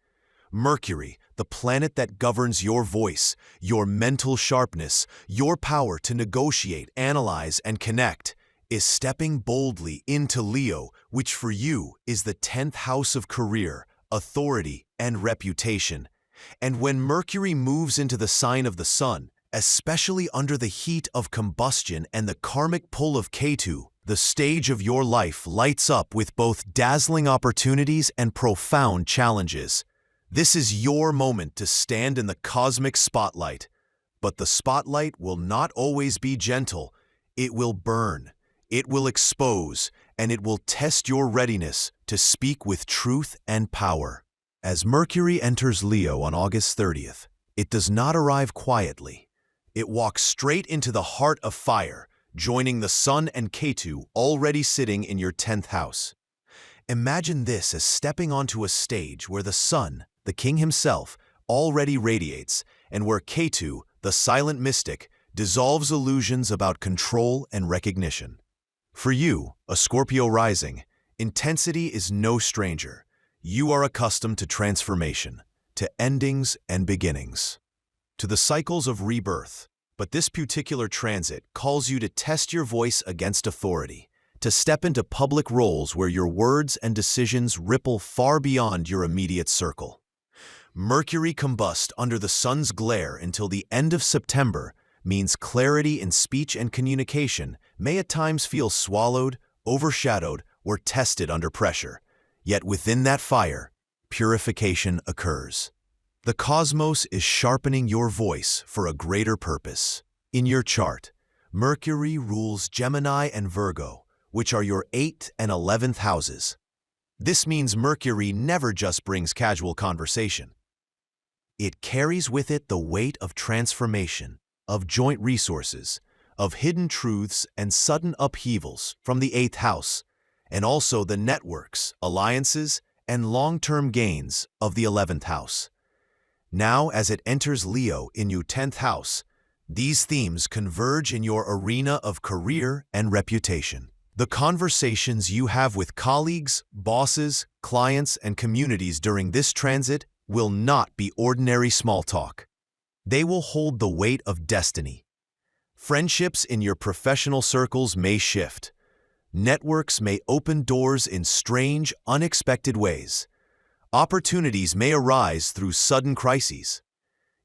Mercury, the planet that governs your voice, your mental sharpness, your power to negotiate, analyze, and connect, is stepping boldly into Leo, which for you is the 10th house of career, authority, and reputation. And when Mercury moves into the sign of the Sun, especially under the heat of combustion and the karmic pull of Ketu, the stage of your life lights up with both dazzling opportunities and profound challenges. This is your moment to stand in the cosmic spotlight. But the spotlight will not always be gentle. It will burn, it will expose, and it will test your readiness to speak with truth and power. As Mercury enters Leo on August 30th, it does not arrive quietly. It walks straight into the heart of fire, joining the Sun and Ketu already sitting in your 10th house. Imagine this as stepping onto a stage where the Sun, the king himself, already radiates, and where Ketu, the silent mystic, dissolves illusions about control and recognition. For you, a Scorpio rising, intensity is no stranger. You are accustomed to transformation, to endings and beginnings, to the cycles of rebirth. But this particular transit calls you to test your voice against authority, to step into public roles where your words and decisions ripple far beyond your immediate circle. Mercury combust under the Sun's glare until the end of September means clarity in speech and communication may at times feel swallowed, overshadowed, or tested under pressure. Yet within that fire, purification occurs. The cosmos is sharpening your voice for a greater purpose. In your chart, Mercury rules Gemini and Virgo, which are your 8th and 11th houses. This means Mercury never just brings casual conversation. It carries with it the weight of transformation, of joint resources, of hidden truths and sudden upheavals from the 8th house, and also the networks, alliances, and long-term gains of the 11th house. Now, as it enters Leo in your 10th house, these themes converge in your arena of career and reputation. The conversations you have with colleagues, bosses, clients, and communities during this transit will not be ordinary small talk. They will hold the weight of destiny. Friendships in your professional circles may shift. Networks may open doors in strange, unexpected ways. Opportunities may arise through sudden crises.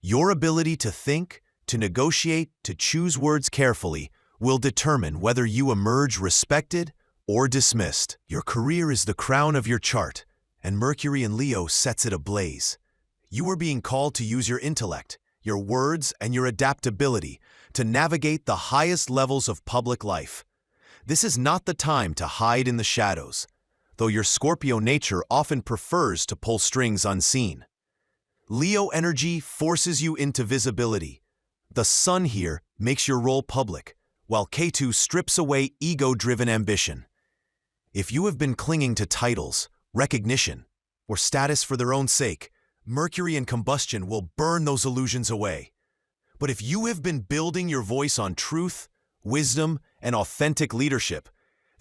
Your ability to think, to negotiate, to choose words carefully will determine whether you emerge respected or dismissed. Your career is the crown of your chart, and Mercury in Leo sets it ablaze. You are being called to use your intellect, your words, and your adaptability to navigate the highest levels of public life. This is not the time to hide in the shadows, though your Scorpio nature often prefers to pull strings unseen. Leo energy forces you into visibility. The Sun here makes your role public, while K2 strips away ego-driven ambition. If you have been clinging to titles, recognition, or status for their own sake, Mercury in combustion will burn those illusions away. But if you have been building your voice on truth, wisdom, and authentic leadership,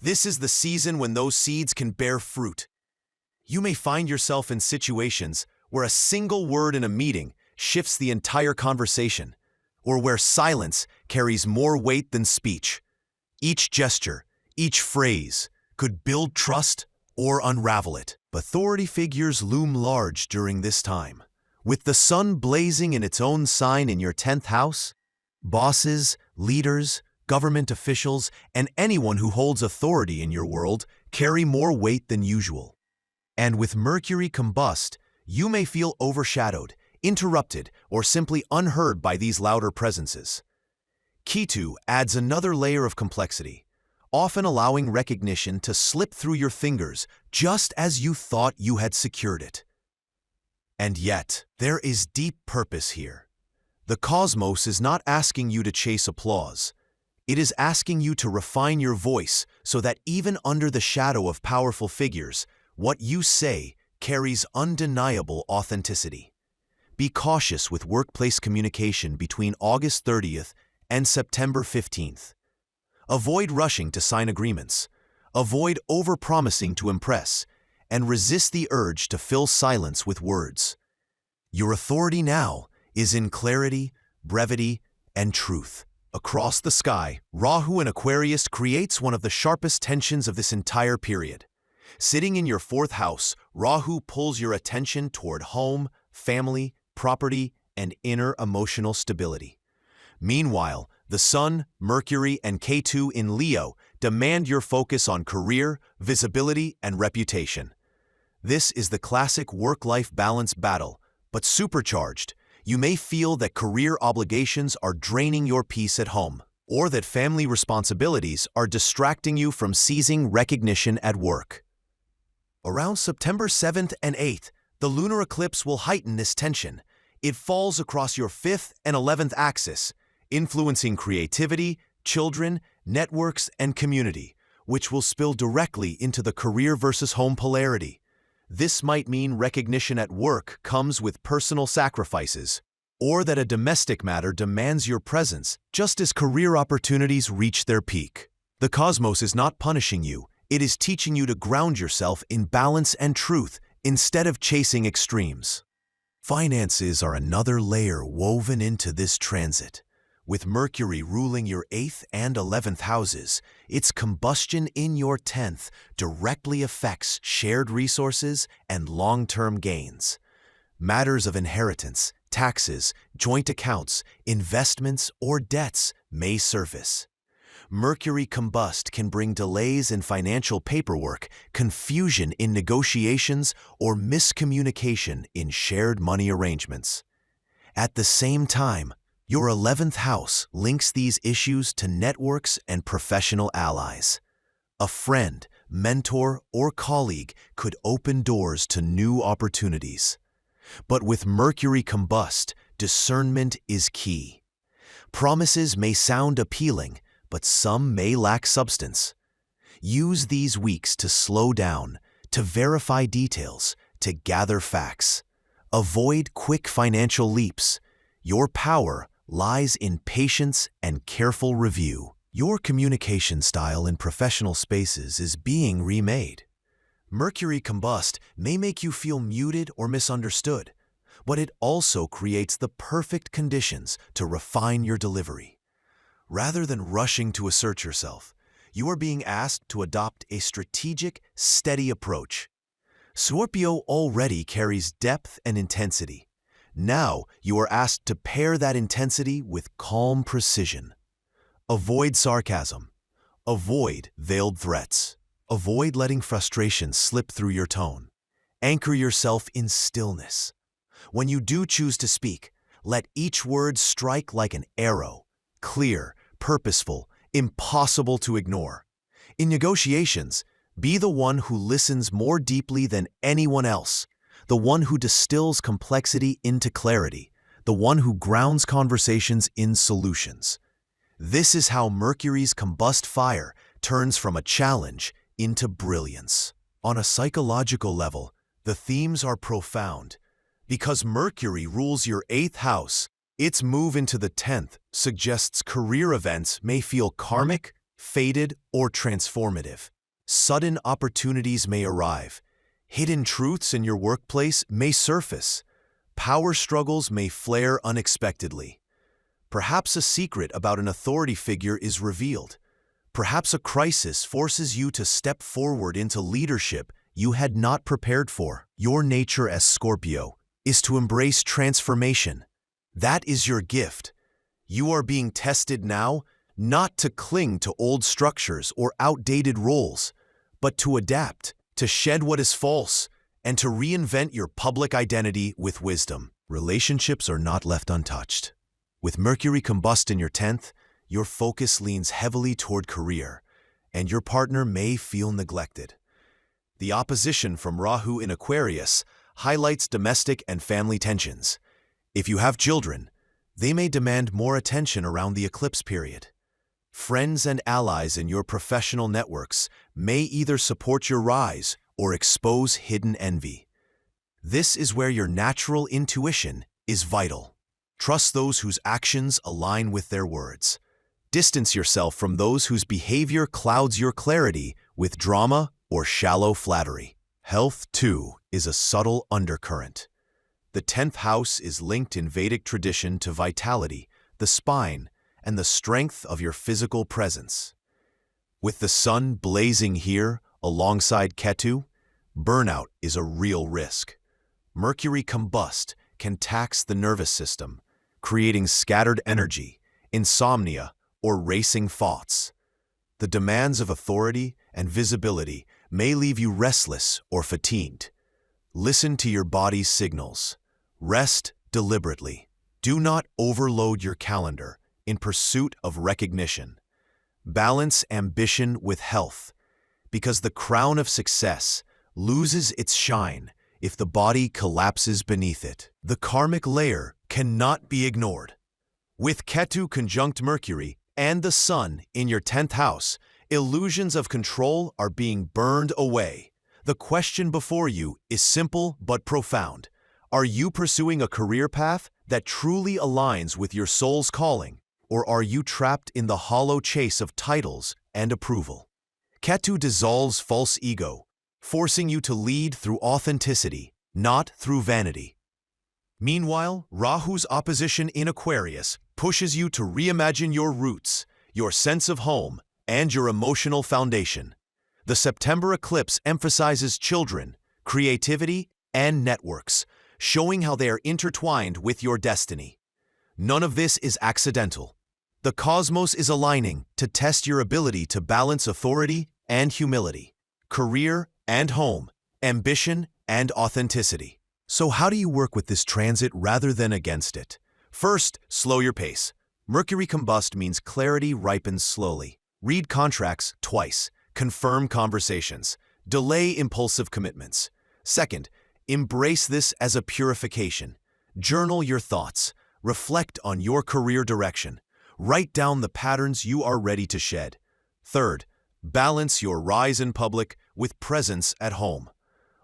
this is the season when those seeds can bear fruit. You may find yourself in situations where a single word in a meeting shifts the entire conversation, or where silence carries more weight than speech. Each gesture, each phrase, could build trust or unravel it. Authority figures loom large during this time. With the sun blazing in its own sign in your 10th house, bosses, leaders, government officials, and anyone who holds authority in your world carry more weight than usual. And with Mercury combust, you may feel overshadowed, interrupted, or simply unheard by these louder presences. Ketu adds another layer of complexity, often allowing recognition to slip through your fingers just as you thought you had secured it. And yet, there is deep purpose here. The cosmos is not asking you to chase applause. It is asking you to refine your voice so that even under the shadow of powerful figures, what you say carries undeniable authenticity. Be cautious with workplace communication between August 30th and September 15th. Avoid rushing to sign agreements. Avoid overpromising to impress, and resist the urge to fill silence with words. Your authority now is in clarity, brevity, and truth. Across the sky, Rahu in Aquarius creates one of the sharpest tensions of this entire period. Sitting in your 4th house, Rahu pulls your attention toward home, family, property, and inner emotional stability. Meanwhile, the Sun, Mercury, and K2 in Leo demand your focus on career, visibility, and reputation. This is the classic work-life balance battle, but supercharged. You may feel that career obligations are draining your peace at home, or that family responsibilities are distracting you from seizing recognition at work. Around September 7th and 8th, the lunar eclipse will heighten this tension. It falls across your 5th and 11th axis, influencing creativity, children, networks, and community, which will spill directly into the career versus home polarity. This might mean recognition at work comes with personal sacrifices, or that a domestic matter demands your presence just as career opportunities reach their peak. The cosmos is not punishing you, it is teaching you to ground yourself in balance and truth instead of chasing extremes. Finances are another layer woven into this transit. With Mercury ruling your 8th and 11th houses, its combustion in your 10th directly affects shared resources and long-term gains. Matters of inheritance, taxes, joint accounts, investments, or debts may surface. Mercury combust can bring delays in financial paperwork, confusion in negotiations, or miscommunication in shared money arrangements. At the same time, your 11th house links these issues to networks and professional allies. A friend, mentor, or colleague could open doors to new opportunities. But with Mercury combust, discernment is key. Promises may sound appealing, but some may lack substance. Use these weeks to slow down, to verify details, to gather facts. Avoid quick financial leaps. Your power lies in patience and careful review. Your communication style in professional spaces is being remade. Mercury combust may make you feel muted or misunderstood, but it also creates the perfect conditions to refine your delivery. Rather than rushing to assert yourself, you are being asked to adopt a strategic, steady approach. Scorpio already carries depth and intensity. Now you are asked to pair that intensity with calm precision. Avoid sarcasm. Avoid veiled threats. Avoid letting frustration slip through your tone. Anchor yourself in stillness. When you do choose to speak, let each word strike like an arrow, clear, purposeful, impossible to ignore. In negotiations, be the one who listens more deeply than anyone else, the one who distills complexity into clarity, the one who grounds conversations in solutions. This is how Mercury's combust fire turns from a challenge into brilliance. On a psychological level, the themes are profound. Because Mercury rules your 8th house, its move into the 10th suggests career events may feel karmic, fated, or transformative. Sudden opportunities may arrive. Hidden truths in your workplace may surface. Power struggles may flare unexpectedly. Perhaps a secret about an authority figure is revealed. Perhaps a crisis forces you to step forward into leadership you had not prepared for. Your nature as Scorpio is to embrace transformation. That is your gift. You are being tested now, not to cling to old structures or outdated roles, but to adapt, to shed what is false, and to reinvent your public identity with wisdom. Relationships are not left untouched. With Mercury combust in your 10th, your focus leans heavily toward career, and your partner may feel neglected. The opposition from Rahu in Aquarius highlights domestic and family tensions. If you have children, they may demand more attention around the eclipse period. Friends and allies in your professional networks may either support your rise or expose hidden envy. This is where your natural intuition is vital. Trust those whose actions align with their words. Distance yourself from those whose behavior clouds your clarity with drama or shallow flattery. Health, too, is a subtle undercurrent. The 10th house is linked in Vedic tradition to vitality, the spine, and the strength of your physical presence. With the sun blazing here alongside Ketu, burnout is a real risk. Mercury combust can tax the nervous system, creating scattered energy, insomnia, or racing thoughts. The demands of authority and visibility may leave you restless or fatigued. Listen to your body's signals. Rest deliberately. Do not overload your calendar in pursuit of recognition. Balance ambition with health, because the crown of success loses its shine if the body collapses beneath it. The karmic layer cannot be ignored. With Ketu conjunct Mercury and the Sun in your 10th house, illusions of control are being burned away. The question before you is simple but profound. Are you pursuing a career path that truly aligns with your soul's calling, or are you trapped in the hollow chase of titles and approval? Ketu dissolves false ego, forcing you to lead through authenticity, not through vanity. Meanwhile, Rahu's opposition in Aquarius pushes you to reimagine your roots, your sense of home, and your emotional foundation. The September eclipse emphasizes children, creativity, and networks, showing how they are intertwined with your destiny. None of this is accidental. The cosmos is aligning to test your ability to balance authority and humility, career and home, ambition and authenticity. So how do you work with this transit rather than against it? First, slow your pace. Mercury combust means clarity ripens slowly. Read contracts twice. Confirm conversations. Delay impulsive commitments. Second, embrace this as a purification. Journal your thoughts. Reflect on your career direction. Write down the patterns you are ready to shed. Third, balance your rise in public with presence at home.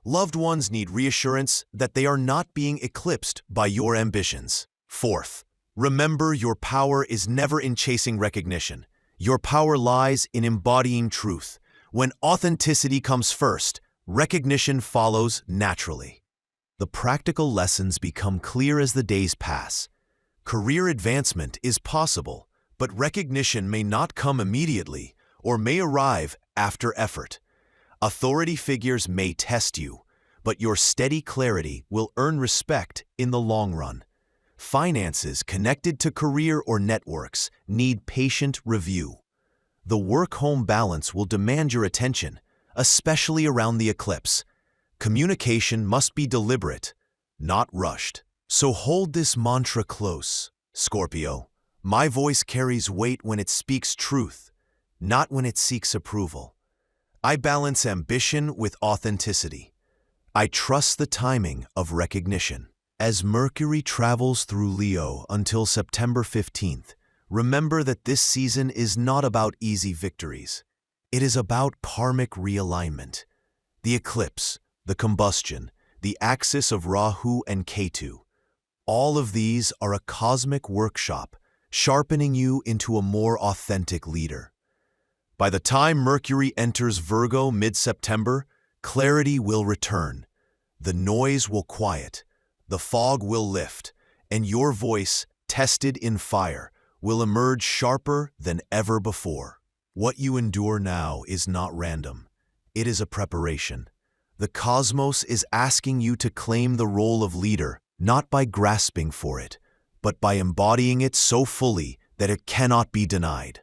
Loved ones need reassurance that they are not being eclipsed by your ambitions. Fourth, remember your power is never in chasing recognition. Your power lies in embodying truth. When authenticity comes first, recognition follows naturally. The practical lessons become clear as the days pass. Career advancement is possible, but recognition may not come immediately or may arrive after effort. Authority figures may test you, but your steady clarity will earn respect in the long run. Finances connected to career or networks need patient review. The work-home balance will demand your attention, especially around the eclipse. Communication must be deliberate, not rushed. So hold this mantra close, Scorpio. My voice carries weight when it speaks truth, not when it seeks approval. I balance ambition with authenticity. I trust the timing of recognition. As Mercury travels through Leo until September 15th, remember that this season is not about easy victories. It is about karmic realignment. The eclipse, the combustion, the axis of Rahu and Ketu. All of these are a cosmic workshop, sharpening you into a more authentic leader. By the time Mercury enters Virgo mid-September, clarity will return. The noise will quiet, the fog will lift, and your voice, tested in fire, will emerge sharper than ever before. What you endure now is not random. It is a preparation. The cosmos is asking you to claim the role of leader, not by grasping for it, but by embodying it so fully that it cannot be denied.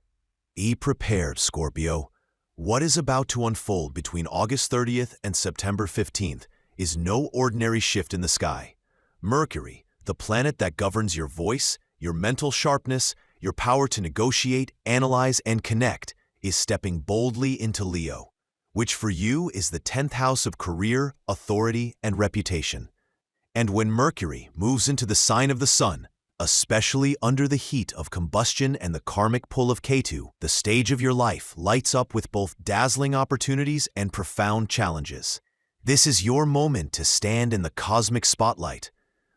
Be prepared, Scorpio. What is about to unfold between August 30th and September 15th is no ordinary shift in the sky. Mercury, the planet that governs your voice, your mental sharpness, your power to negotiate, analyze, and connect, is stepping boldly into Leo, which for you is the 10th house of career, authority, and reputation. And when Mercury moves into the sign of the sun, especially under the heat of combustion and the karmic pull of Ketu, the stage of your life lights up with both dazzling opportunities and profound challenges. This is your moment to stand in the cosmic spotlight.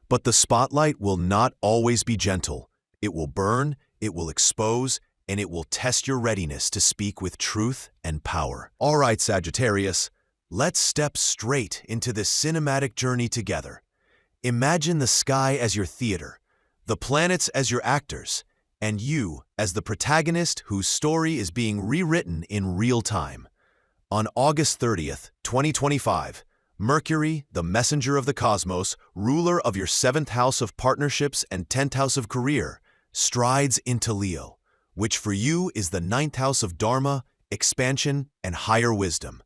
But the spotlight will not always be gentle. It will burn, it will expose, and it will test your readiness to speak with truth and power. All right, Sagittarius, let's step straight into this cinematic journey together. Imagine the sky as your theater, the planets as your actors, and you as the protagonist whose story is being rewritten in real time. On August 30th, 2025, Mercury, the messenger of the cosmos, ruler of your 7th house of partnerships and 10th house of career, strides into Leo, which for you is the 9th house of Dharma, expansion, and higher wisdom.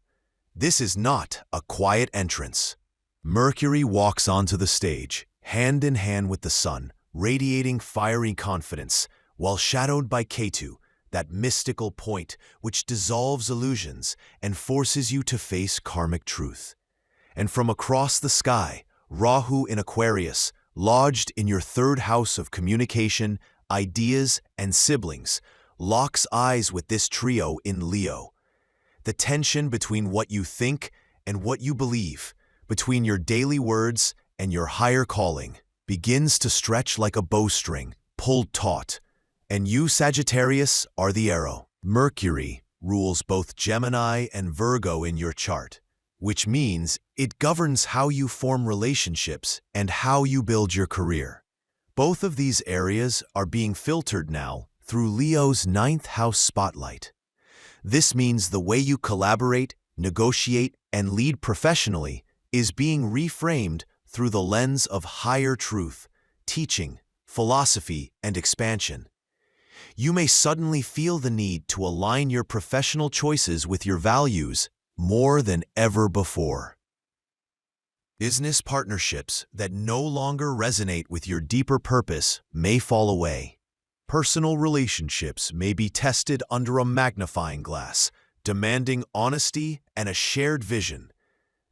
This is not a quiet entrance. Mercury walks onto the stage, hand in hand with the sun, radiating fiery confidence, while shadowed by Ketu, that mystical point which dissolves illusions and forces you to face karmic truth. And from across the sky, Rahu in Aquarius, lodged in your 3rd house of communication, ideas, and siblings, locks eyes with this trio in Leo. The tension between what you think and what you believe, between your daily words and your higher calling, begins to stretch like a bowstring, pulled taut. And you, Sagittarius, are the arrow. Mercury rules both Gemini and Virgo in your chart, which means it governs how you form relationships and how you build your career. Both of these areas are being filtered now through Leo's 9th house spotlight. This means the way you collaborate, negotiate, and lead professionally is being reframed through the lens of higher truth, teaching, philosophy, and expansion. You may suddenly feel the need to align your professional choices with your values more than ever before. Business partnerships that no longer resonate with your deeper purpose may fall away. Personal relationships may be tested under a magnifying glass, demanding honesty and a shared vision.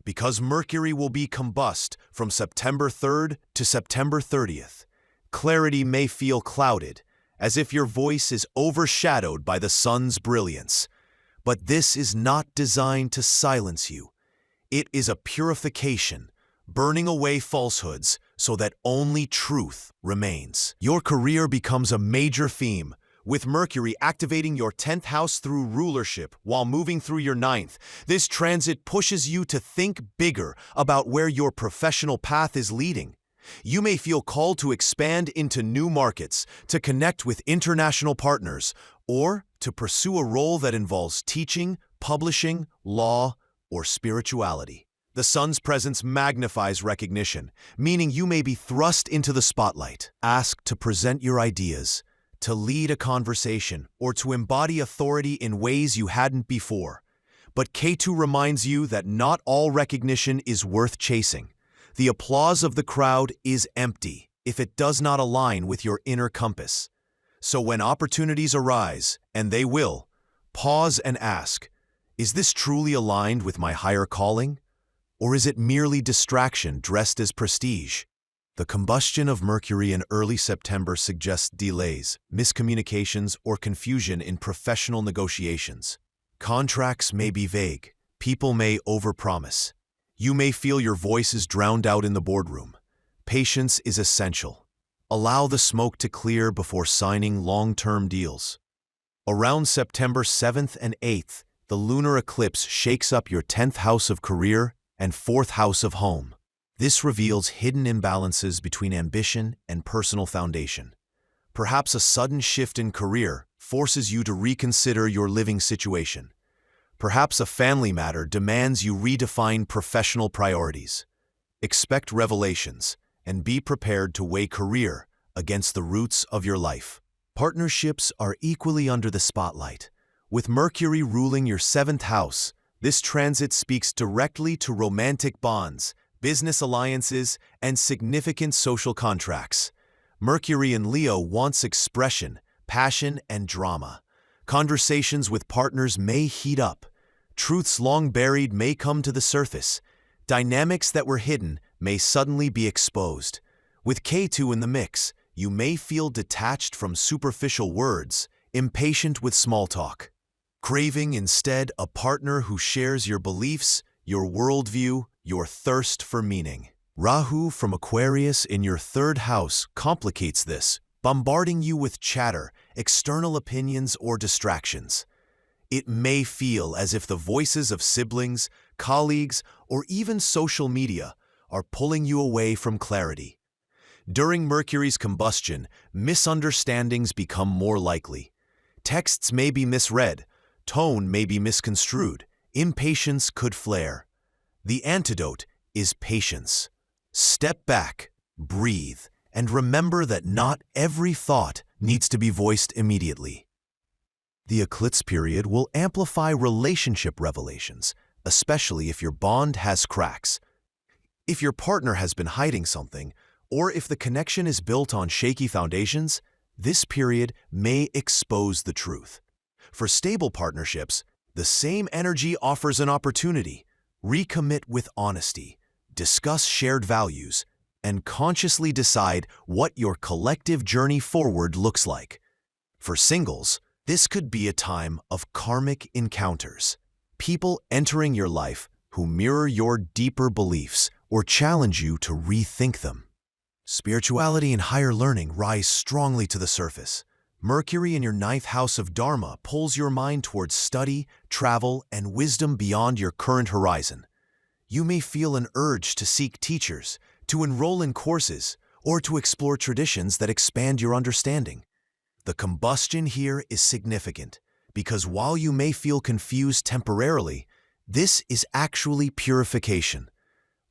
Because Mercury will be combust from September 3rd to September 30th, clarity may feel clouded, as if your voice is overshadowed by the sun's brilliance. But this is not designed to silence you. It is a purification, burning away falsehoods so that only truth remains. Your career becomes a major theme, with Mercury activating your 10th house through rulership while moving through your 9th. This transit pushes you to think bigger about where your professional path is leading. You may feel called to expand into new markets, to connect with international partners, or to pursue a role that involves teaching, publishing, law, or spirituality. The sun's presence magnifies recognition, meaning you may be thrust into the spotlight, asked to present your ideas, to lead a conversation, or to embody authority in ways you hadn't before. But K2 reminds you that not all recognition is worth chasing. The applause of the crowd is empty if it does not align with your inner compass. So when opportunities arise, and they will, pause and ask, is this truly aligned with my higher calling? Or is it merely distraction dressed as prestige? The combustion of Mercury in early September suggests delays, miscommunications, or confusion in professional negotiations. Contracts may be vague. People may overpromise. You may feel your voice is drowned out in the boardroom. Patience is essential. Allow the smoke to clear before signing long-term deals. Around September 7th and 8th, the lunar eclipse shakes up your 10th house of career and 4th house of home. This reveals hidden imbalances between ambition and personal foundation. Perhaps a sudden shift in career forces you to reconsider your living situation. Perhaps a family matter demands you redefine professional priorities. Expect revelations and be prepared to weigh career against the roots of your life. Partnerships are equally under the spotlight. With Mercury ruling your 7th house, this transit speaks directly to romantic bonds, business alliances, and significant social contracts. Mercury in Leo wants expression, passion, and drama. Conversations with partners may heat up. Truths long buried may come to the surface. Dynamics that were hidden may suddenly be exposed. With K2 in the mix, you may feel detached from superficial words, impatient with small talk. Craving instead a partner who shares your beliefs, your worldview, your thirst for meaning. Rahu from Aquarius in your 3rd house complicates this, bombarding you with chatter, external opinions, or distractions. It may feel as if the voices of siblings, colleagues, or even social media are pulling you away from clarity. During Mercury's combustion, misunderstandings become more likely. Texts may be misread, tone may be misconstrued, impatience could flare. The antidote is patience. Step back, breathe, and remember that not every thought needs to be voiced immediately. The eclipse period will amplify relationship revelations, especially if your bond has cracks. If your partner has been hiding something, or if the connection is built on shaky foundations, this period may expose the truth. For stable partnerships, the same energy offers an opportunity. Recommit with honesty, discuss shared values, and consciously decide what your collective journey forward looks like. For singles, this could be a time of karmic encounters. People entering your life who mirror your deeper beliefs or challenge you to rethink them. Spirituality and higher learning rise strongly to the surface. Mercury in your 9th house of Dharma pulls your mind towards study, travel, and wisdom beyond your current horizon. You may feel an urge to seek teachers, to enroll in courses, or to explore traditions that expand your understanding. The combustion here is significant because while you may feel confused temporarily, this is actually purification.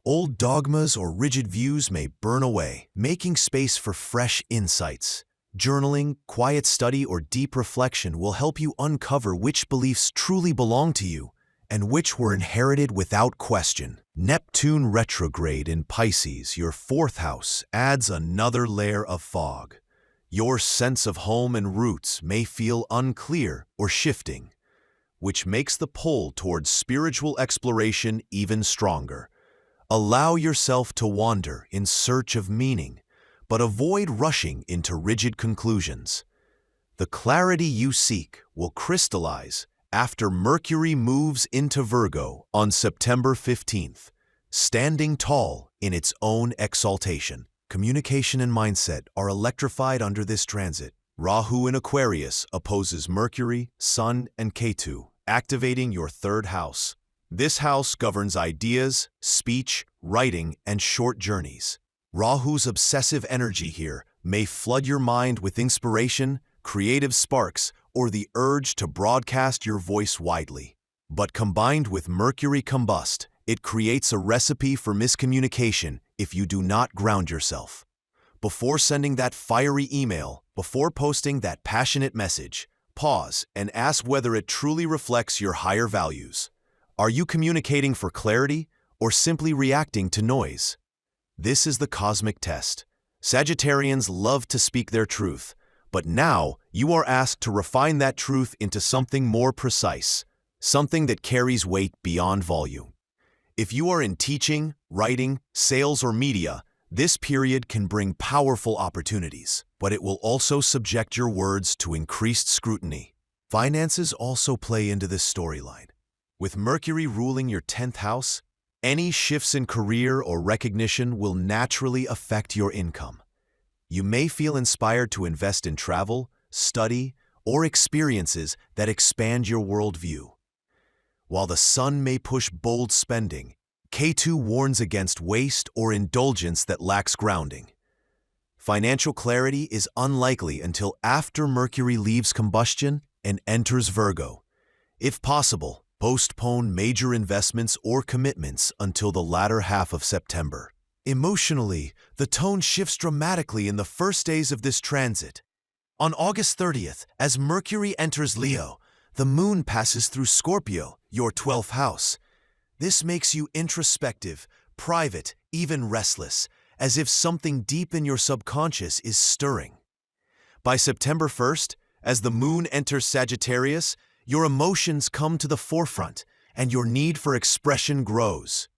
Old dogmas or rigid views may burn away, making space for fresh insights. Journaling, quiet study, or deep reflection will help you uncover which beliefs truly belong to you and which were inherited without question. Neptune retrograde in Pisces, your 4th house, adds another layer of fog. Your sense of home and roots may feel unclear or shifting, which makes the pull towards spiritual exploration even stronger. Allow yourself to wander in search of meaning, but avoid rushing into rigid conclusions. The clarity you seek will crystallize after Mercury moves into Virgo on September 15th, standing tall in its own exaltation. Communication and mindset are electrified under this transit. Rahu in Aquarius opposes Mercury, Sun, and Ketu, activating your 3rd house. This house governs ideas, speech, writing, and short journeys. Rahu's obsessive energy here may flood your mind with inspiration, creative sparks, or the urge to broadcast your voice widely. But combined with Mercury combust It creates a recipe for miscommunication if you do not ground yourself. Before sending that fiery email, before posting that passionate message, pause and ask whether it truly reflects your higher values. Are you communicating for clarity or simply reacting to noise? This is the cosmic test. Sagittarians love to speak their truth, but now you are asked to refine that truth into something more precise, something that carries weight beyond volume. If you are in teaching, writing, sales, or media, this period can bring powerful opportunities, but it will also subject your words to increased scrutiny. Finances also play into this storyline. With Mercury ruling your 10th house, any shifts in career or recognition will naturally affect your income. You may feel inspired to invest in travel, study, or experiences that expand your worldview. While the Sun may push bold spending, K2 warns against waste or indulgence that lacks grounding. Financial clarity is unlikely until after Mercury leaves combustion and enters Virgo. If possible, postpone major investments or commitments until the latter half of September. Emotionally, the tone shifts dramatically in the first days of this transit. On August 30th, as Mercury enters Leo, the Moon passes through Scorpio, your 12th house. This makes you introspective, private, even restless, as if something deep in your subconscious is stirring. By September 1st, as the Moon enters Sagittarius, your emotions come to the forefront and your need for expression grows.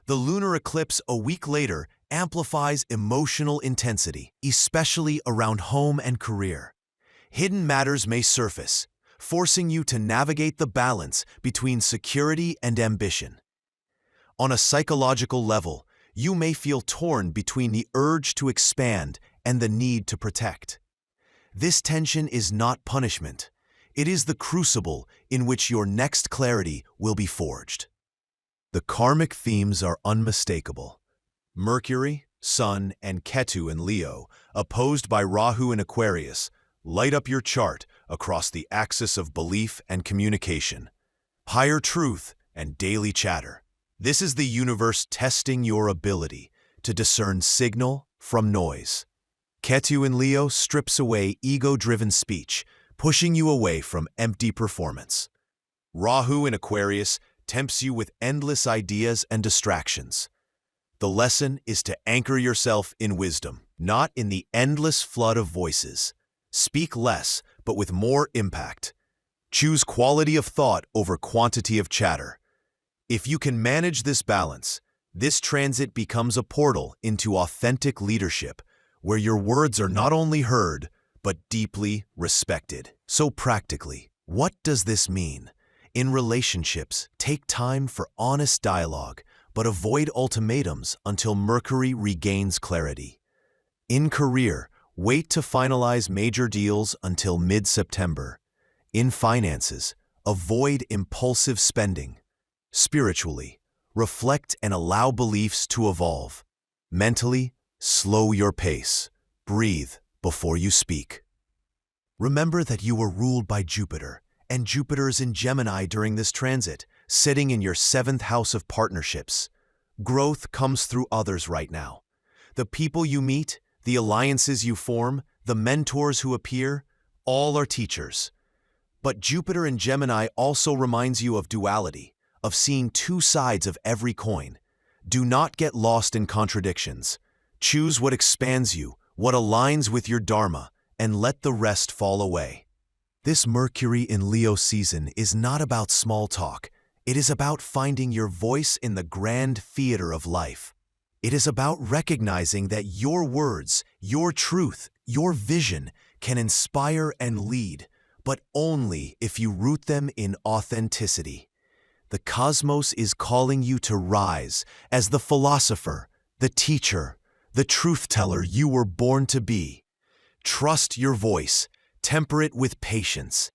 The lunar eclipse a week later amplifies emotional intensity, especially around home and career. Hidden matters may surface, forcing you to navigate the balance between security and ambition. On a psychological level, you may feel torn between the urge to expand and the need to protect. This tension is not punishment. It is the crucible in which your next clarity will be forged. The karmic themes are unmistakable. Mercury, Sun, and Ketu in Leo, opposed by Rahu in Aquarius, light up your chart across the axis of belief and communication. Higher truth and daily chatter. This is the universe testing your ability to discern signal from noise. Ketu in Leo strips away ego-driven speech, pushing you away from empty performance. Rahu in Aquarius tempts you with endless ideas and distractions. The lesson is to anchor yourself in wisdom, not in the endless flood of voices. Speak less, but with more impact. Choose quality of thought over quantity of chatter. If you can manage this balance, this transit becomes a portal into authentic leadership, where your words are not only heard, but deeply respected. So practically, what does this mean? In relationships, take time for honest dialogue, but avoid ultimatums until Mercury regains clarity. In career, wait to finalize major deals until mid-September. In finances, avoid impulsive spending. Spiritually, reflect and allow beliefs to evolve. Mentally, slow your pace. Breathe before you speak. Remember that you were ruled by Jupiter, and Jupiter is in Gemini during this transit, sitting in your 7th house of partnerships. Growth comes through others right now. The people you meet, the alliances you form, the mentors who appear, all are teachers. But Jupiter in Gemini also reminds you of duality, of seeing two sides of every coin. Do not get lost in contradictions. Choose what expands you, what aligns with your dharma, and let the rest fall away. This Mercury in Leo season is not about small talk. It is about finding your voice in the grand theater of life. It is about recognizing that your words, your truth, your vision can inspire and lead, but only if you root them in authenticity. The cosmos is calling you to rise as the philosopher, the teacher, the truth-teller you were born to be. Trust your voice, temper it with patience.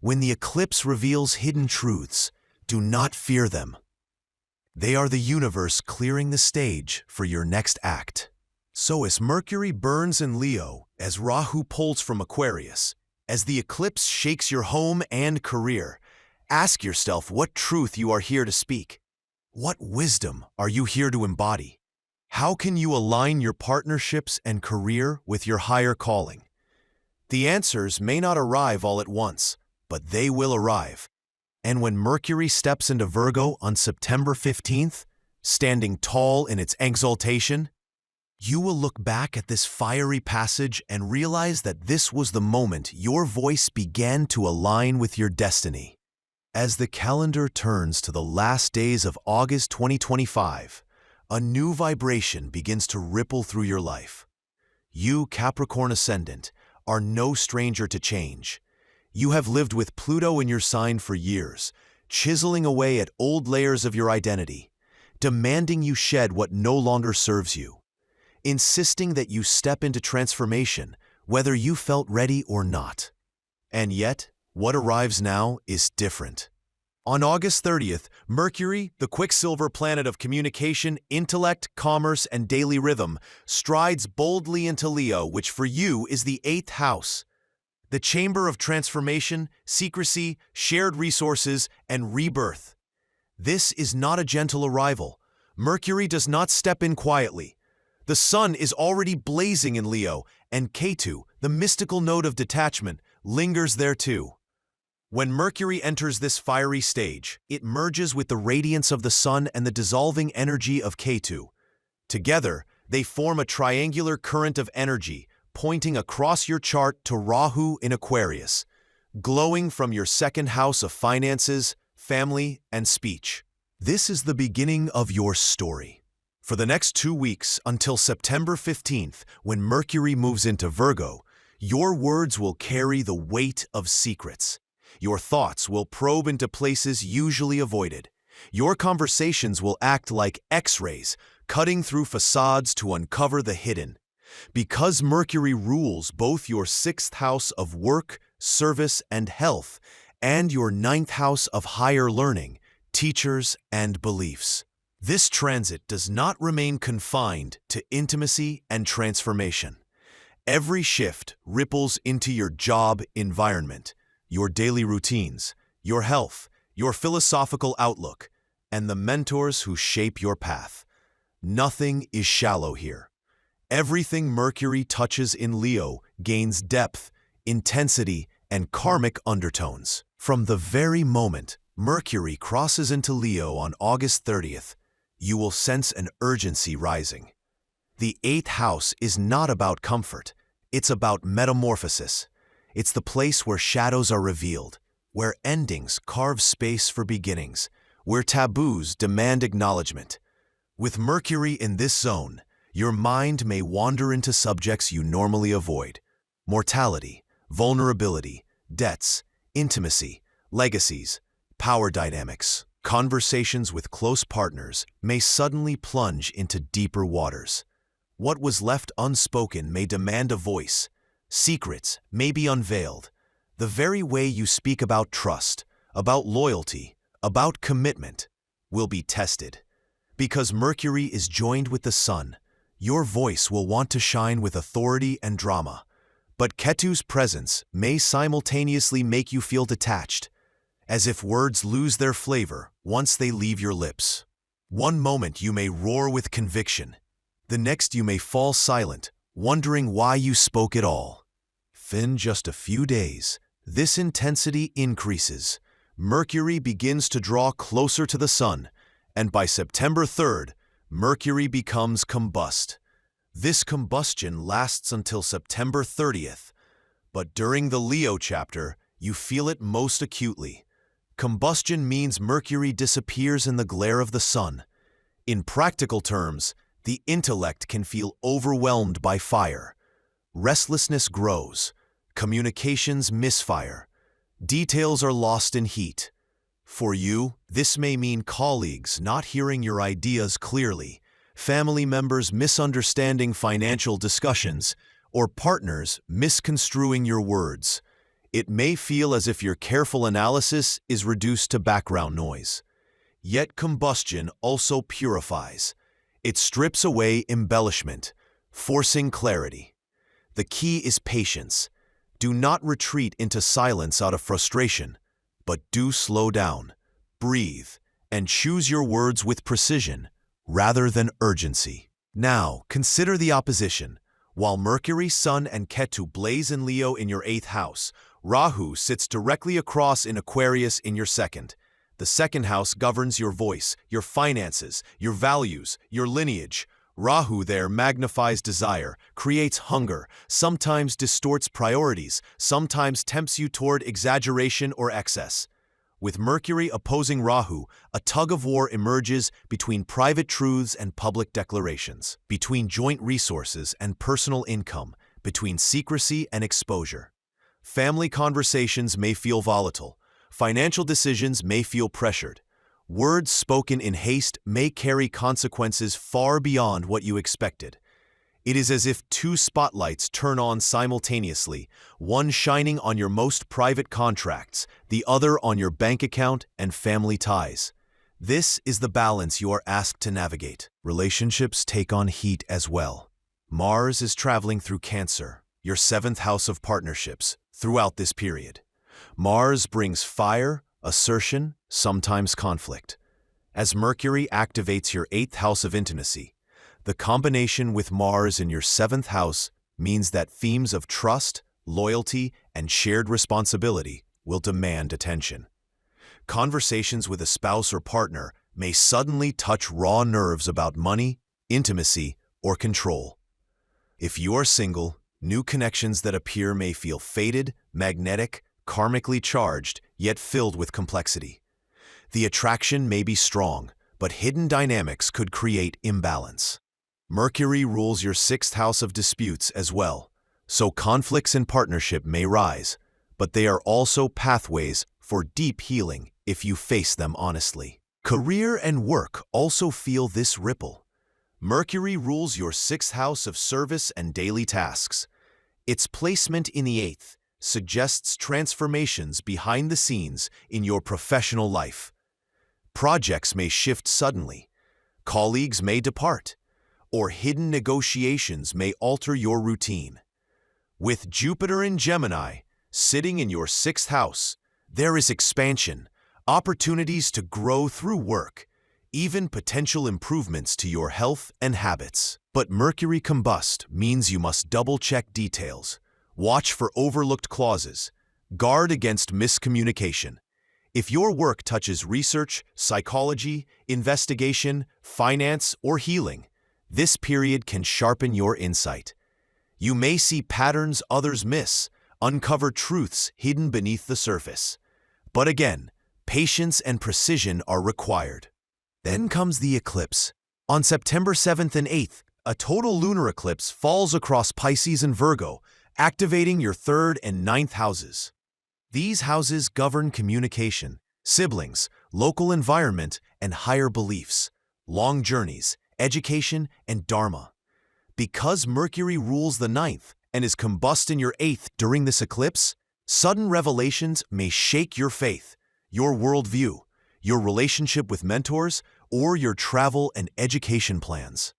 When the eclipse reveals hidden truths, do not fear them. They are the universe clearing the stage for your next act. So as Mercury burns in Leo, as Rahu pulls from Aquarius, as the eclipse shakes your home and career, ask yourself what truth you are here to speak. What wisdom are you here to embody? How can you align your partnerships and career with your higher calling? The answers may not arrive all at once, but they will arrive. And when Mercury steps into Virgo on September 15th, standing tall in its exaltation, you will look back at this fiery passage and realize that this was the moment your voice began to align with your destiny. As the calendar turns to the last days of August 2025, a new vibration begins to ripple through your life. You, Capricorn ascendant, are no stranger to change. You have lived with Pluto in your sign for years, chiseling away at old layers of your identity, demanding you shed what no longer serves you, insisting that you step into transformation, whether you felt ready or not. And yet, what arrives now is different. On August 30th, Mercury, the quicksilver planet of communication, intellect, commerce, and daily rhythm, strides boldly into Leo, which for you is the 8th house, the chamber of transformation, secrecy, shared resources, and rebirth. This is not a gentle arrival. Mercury does not step in quietly. The sun is already blazing in Leo, and Ketu, the mystical node of detachment, lingers there too. When Mercury enters this fiery stage, it merges with the radiance of the sun and the dissolving energy of Ketu. Together, they form a triangular current of energy, pointing across your chart to Rahu in Aquarius, glowing from your second house of finances, family, and speech. This is the beginning of your story. For the next 2 weeks, until September 15th, when Mercury moves into Virgo, your words will carry the weight of secrets. Your thoughts will probe into places usually avoided. Your conversations will act like X-rays, cutting through facades to uncover the hidden. Because Mercury rules both your 6th house of work, service, and health, and your 9th house of higher learning, teachers, and beliefs. This transit does not remain confined to intimacy and transformation. Every shift ripples into your job environment, your daily routines, your health, your philosophical outlook, and the mentors who shape your path. Nothing is shallow here. Everything Mercury touches in Leo gains depth, intensity, and karmic undertones. From the very moment Mercury crosses into Leo on August 30th, you will sense an urgency rising. The 8th house is not about comfort. It's about metamorphosis. It's the place where shadows are revealed, where endings carve space for beginnings, where taboos demand acknowledgement. With Mercury in this zone, your mind may wander into subjects you normally avoid: mortality, vulnerability, debts, intimacy, legacies, power dynamics. Conversations with close partners may suddenly plunge into deeper waters. What was left unspoken may demand a voice. Secrets may be unveiled. The very way you speak about trust, about loyalty, about commitment will be tested. Because Mercury is joined with the sun, your voice will want to shine with authority and drama. But Ketu's presence may simultaneously make you feel detached, as if words lose their flavor once they leave your lips. One moment you may roar with conviction. The next you may fall silent, wondering why you spoke at all. In just a few days, this intensity increases. Mercury begins to draw closer to the sun, and by September 3rd, Mercury becomes combust. This combustion lasts until September 30th, but during the Leo chapter, you feel it most acutely. Combustion means Mercury disappears in the glare of the sun. In practical terms, the intellect can feel overwhelmed by fire. Restlessness grows. Communications misfire. Details are lost in heat. For you, this may mean colleagues not hearing your ideas clearly, family members misunderstanding financial discussions, or partners misconstruing your words. It may feel as if your careful analysis is reduced to background noise. Yet combustion also purifies. It strips away embellishment, forcing clarity. The key is patience. Do not retreat into silence out of frustration, but do slow down, breathe, and choose your words with precision rather than urgency. Now, consider the opposition. While Mercury, Sun, and Ketu blaze in Leo in your 8th house, Rahu sits directly across in Aquarius in your 2nd. The 2nd house governs your voice, your finances, your values, your lineage. Rahu there magnifies desire, creates hunger, sometimes distorts priorities, sometimes tempts you toward exaggeration or excess. With Mercury opposing Rahu, a tug-of-war emerges between private truths and public declarations, between joint resources and personal income, between secrecy and exposure. Family conversations may feel volatile. Financial decisions may feel pressured. Words spoken in haste may carry consequences far beyond what you expected. It is as if two spotlights turn on simultaneously, one shining on your most private contracts, the other on your bank account and family ties. This is the balance you are asked to navigate. Relationships take on heat as well. Mars is traveling through Cancer, your 7th house of partnerships, throughout this period. Mars brings fire, assertion, sometimes conflict. As Mercury activates your 8th house of intimacy, the combination with Mars in your 7th house means that themes of trust, loyalty, and shared responsibility will demand attention. Conversations with a spouse or partner may suddenly touch raw nerves about money, intimacy, or control. If you are single, new connections that appear may feel fated, magnetic, karmically charged, yet filled with complexity. The attraction may be strong, but hidden dynamics could create imbalance. Mercury rules your 6th house of disputes as well, so conflicts in partnership may rise, but they are also pathways for deep healing if you face them honestly. Career and work also feel this ripple. Mercury rules your 6th house of service and daily tasks. Its placement in the 8th suggests transformations behind the scenes in your professional life. Projects may shift suddenly, colleagues may depart, or hidden negotiations may alter your routine. With Jupiter in Gemini sitting in your 6th house, there is expansion, opportunities to grow through work, even potential improvements to your health and habits. But Mercury Combust means you must double-check details, watch for overlooked clauses, guard against miscommunication. If your work touches research, psychology, investigation, finance, or healing, this period can sharpen your insight. You may see patterns others miss, uncover truths hidden beneath the surface. But again, patience and precision are required. Then comes the eclipse. On September 7th and 8th, a total lunar eclipse falls across Pisces and Virgo, activating your 3rd and 9th houses. These houses govern communication, siblings, local environment, and higher beliefs, long journeys, education, and dharma. Because Mercury rules the 9th and is combust in your 8th during this eclipse, sudden revelations may shake your faith, your worldview, your relationship with mentors, or your travel and education plans.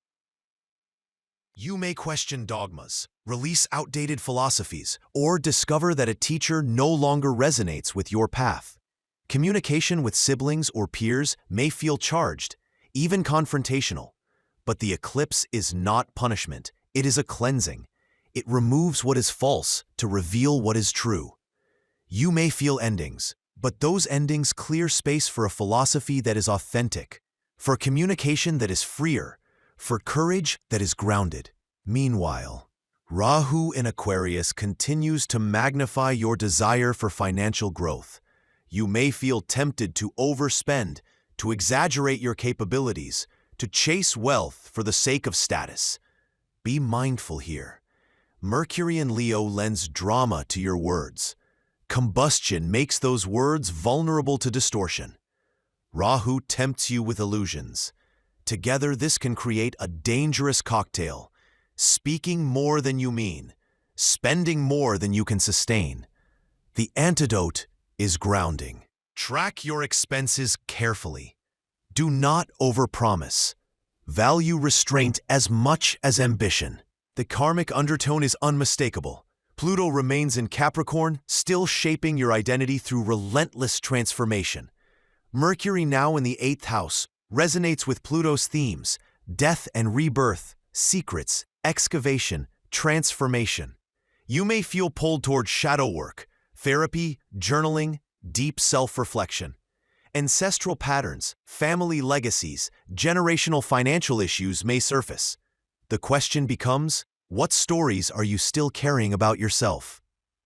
You may question dogmas, release outdated philosophies, or discover that a teacher no longer resonates with your path. Communication with siblings or peers may feel charged, even confrontational. But the eclipse is not punishment, it is a cleansing. It removes what is false to reveal what is true. You may feel endings, but those endings clear space for a philosophy that is authentic, for communication that is freer, for courage that is grounded. Meanwhile, Rahu in Aquarius continues to magnify your desire for financial growth. You may feel tempted to overspend, to exaggerate your capabilities, to chase wealth for the sake of status. Be mindful here. Mercury in Leo lends drama to your words. Combustion makes those words vulnerable to distortion. Rahu tempts you with illusions. Together, this can create a dangerous cocktail, speaking more than you mean, spending more than you can sustain. The antidote is grounding. Track your expenses carefully. Do not overpromise. Value restraint as much as ambition. The karmic undertone is unmistakable. Pluto remains in Capricorn, still shaping your identity through relentless transformation. Mercury, now in the 8th house, resonates with Pluto's themes: death and rebirth, secrets, excavation, transformation. You may feel pulled toward shadow work, therapy, journaling, deep self-reflection. Ancestral patterns, family legacies, generational financial issues may surface. The question becomes, what stories are you still carrying about yourself?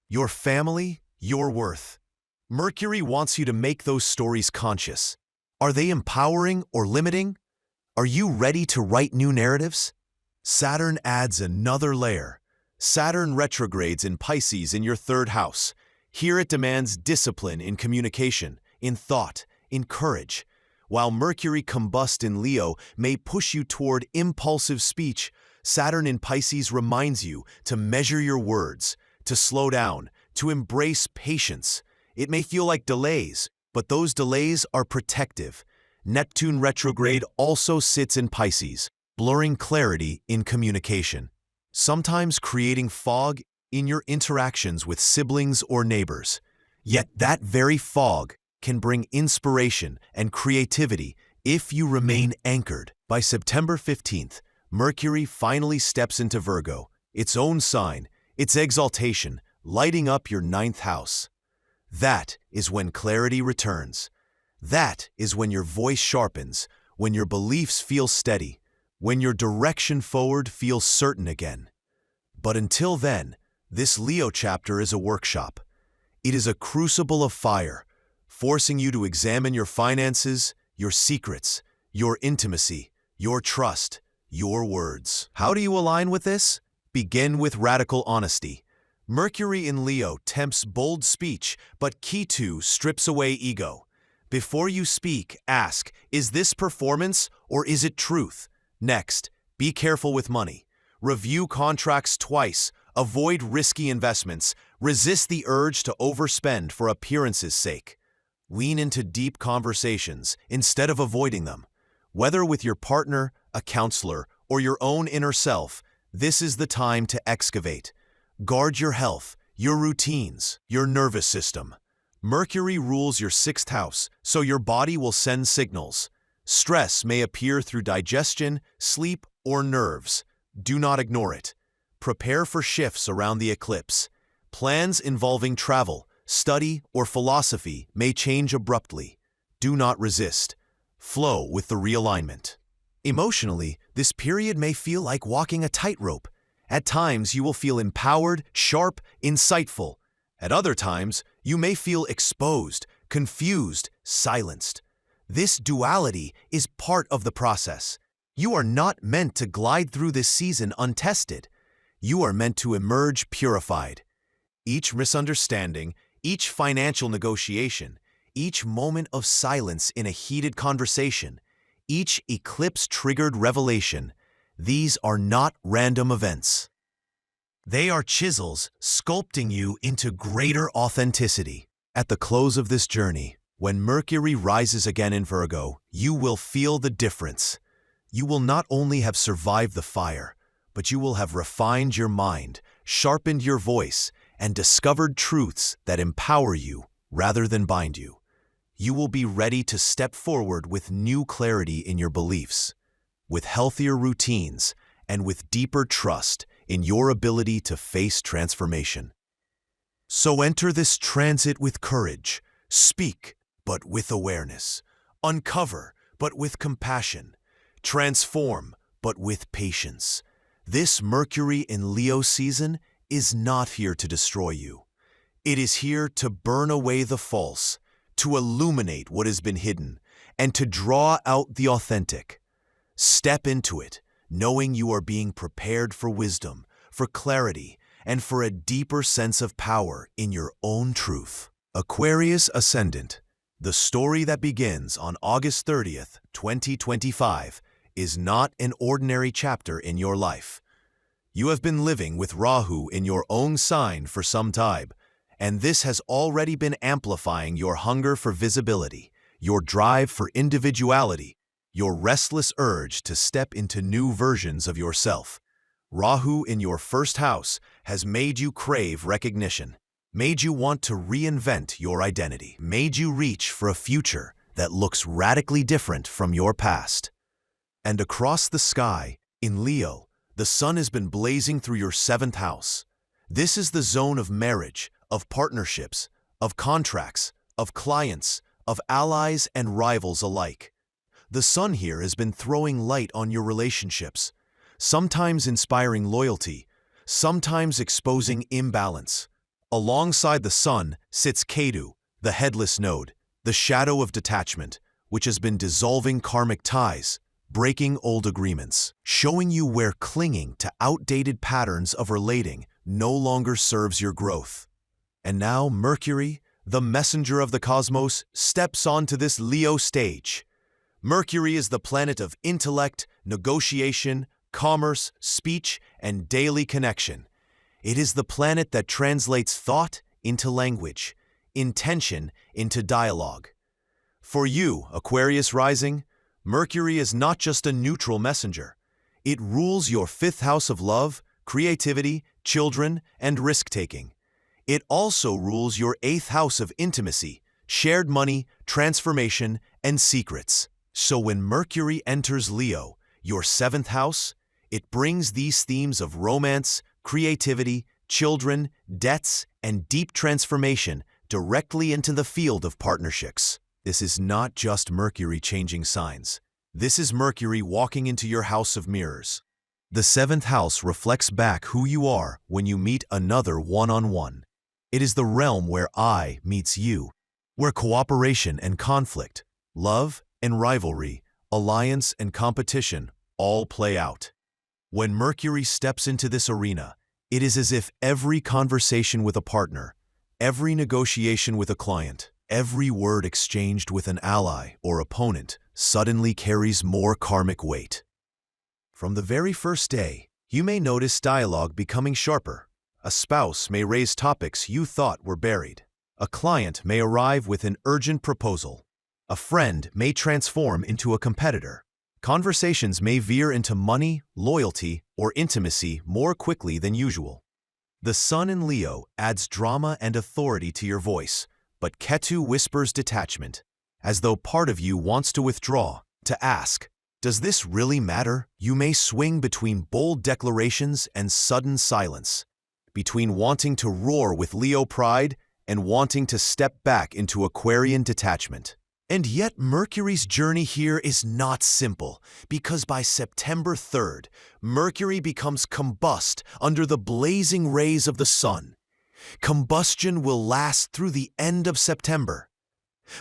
Your family, your worth. Mercury wants you to make those stories conscious. Are they empowering or limiting? Are you ready to write new narratives? Saturn adds another layer. Saturn retrogrades in Pisces in your 3rd house. Here it demands discipline in communication, in thought, in courage. While Mercury Combust in Leo may push you toward impulsive speech, Saturn in Pisces reminds you to measure your words, to slow down, to embrace patience. It may feel like delays, but those delays are protective. Neptune retrograde also sits in Pisces, blurring clarity in communication, sometimes creating fog in your interactions with siblings or neighbors. Yet that very fog can bring inspiration and creativity if you remain anchored. By September 15th, Mercury finally steps into Virgo, its own sign, its exaltation, lighting up your 9th house. That is when clarity returns. That is when your voice sharpens, when your beliefs feel steady, when your direction forward feels certain again. But until then, this Leo chapter is a workshop. It is a crucible of fire, forcing you to examine your finances, your secrets, your intimacy, your trust, your words. How do you align with this? Begin with radical honesty. Mercury in Leo tempts bold speech, but Ketu strips away ego. Before you speak, ask, is this performance or is it truth? Next, be careful with money. Review contracts twice, avoid risky investments, resist the urge to overspend for appearance's sake. Lean into deep conversations instead of avoiding them. Whether with your partner, a counselor, or your own inner self, this is the time to excavate. Guard your health, your routines, your nervous system. Mercury rules your 6th house, so your body will send signals. Stress may appear through digestion, sleep, or nerves. Do not ignore it. Prepare for shifts around the eclipse. Plans involving travel, study, or philosophy may change abruptly. Do not resist. Flow with the realignment. Emotionally, this period may feel like walking a tightrope. At times, you will feel empowered, sharp, insightful. At other times, you may feel exposed, confused, silenced. This duality is part of the process. You are not meant to glide through this season untested. You are meant to emerge purified. Each misunderstanding, each financial negotiation, each moment of silence in a heated conversation, each eclipse-triggered revelation, these are not random events. They are chisels sculpting you into greater authenticity. At the close of this journey, when Mercury rises again in Virgo, you will feel the difference. You will not only have survived the fire, but you will have refined your mind, sharpened your voice, and discovered truths that empower you rather than bind you. You will be ready to step forward with new clarity in your beliefs, with healthier routines, and with deeper trust in your ability to face transformation. So enter this transit with courage. Speak, but with awareness. Uncover, but with compassion. Transform, but with patience. This Mercury in Leo season is not here to destroy you. It is here to burn away the false, to illuminate what has been hidden, and to draw out the authentic. Step into it, knowing you are being prepared for wisdom, for clarity, and for a deeper sense of power in your own truth. Aquarius Ascendant, the story that begins on August 30th, 2025, is not an ordinary chapter in your life. You have been living with Rahu in your own sign for some time, and this has already been amplifying your hunger for visibility, your drive for individuality, your restless urge to step into new versions of yourself. Rahu in your 1st house has made you crave recognition, made you want to reinvent your identity, made you reach for a future that looks radically different from your past. And across the sky, in Leo, the sun has been blazing through your 7th house. This is the zone of marriage, of partnerships, of contracts, of clients, of allies and rivals alike. The sun here has been throwing light on your relationships, sometimes inspiring loyalty, sometimes exposing imbalance. Alongside the sun sits Ketu, the headless node, the shadow of detachment, which has been dissolving karmic ties, breaking old agreements, showing you where clinging to outdated patterns of relating no longer serves your growth. And now Mercury, the messenger of the cosmos, steps onto this Leo stage. Mercury is the planet of intellect, negotiation, commerce, speech, and daily connection. It is the planet that translates thought into language, intention into dialogue. For you, Aquarius rising, Mercury is not just a neutral messenger. It rules your 5th house of love, creativity, children, and risk-taking. It also rules your 8th house of intimacy, shared money, transformation, and secrets. So when Mercury enters Leo, your 7th house, it brings these themes of romance, creativity, children, debts, and deep transformation directly into the field of partnerships. This is not just Mercury changing signs. This is Mercury walking into your house of mirrors. The 7th house reflects back who you are when you meet another one-on-one. It is the realm where I meets you, where cooperation and conflict, love and rivalry, alliance and competition all play out. When Mercury steps into this arena, it is as if every conversation with a partner, every negotiation with a client, every word exchanged with an ally or opponent suddenly carries more karmic weight. From the very first day, you may notice dialogue becoming sharper. A spouse may raise topics you thought were buried. A client may arrive with an urgent proposal. A friend may transform into a competitor. Conversations may veer into money, loyalty, or intimacy more quickly than usual. The sun in Leo adds drama and authority to your voice, but Ketu whispers detachment, as though part of you wants to withdraw, to ask, does this really matter? You may swing between bold declarations and sudden silence, between wanting to roar with Leo pride and wanting to step back into Aquarian detachment. And yet Mercury's journey here is not simple, because by September 3rd, Mercury becomes combust under the blazing rays of the sun. Combustion will last through the end of September.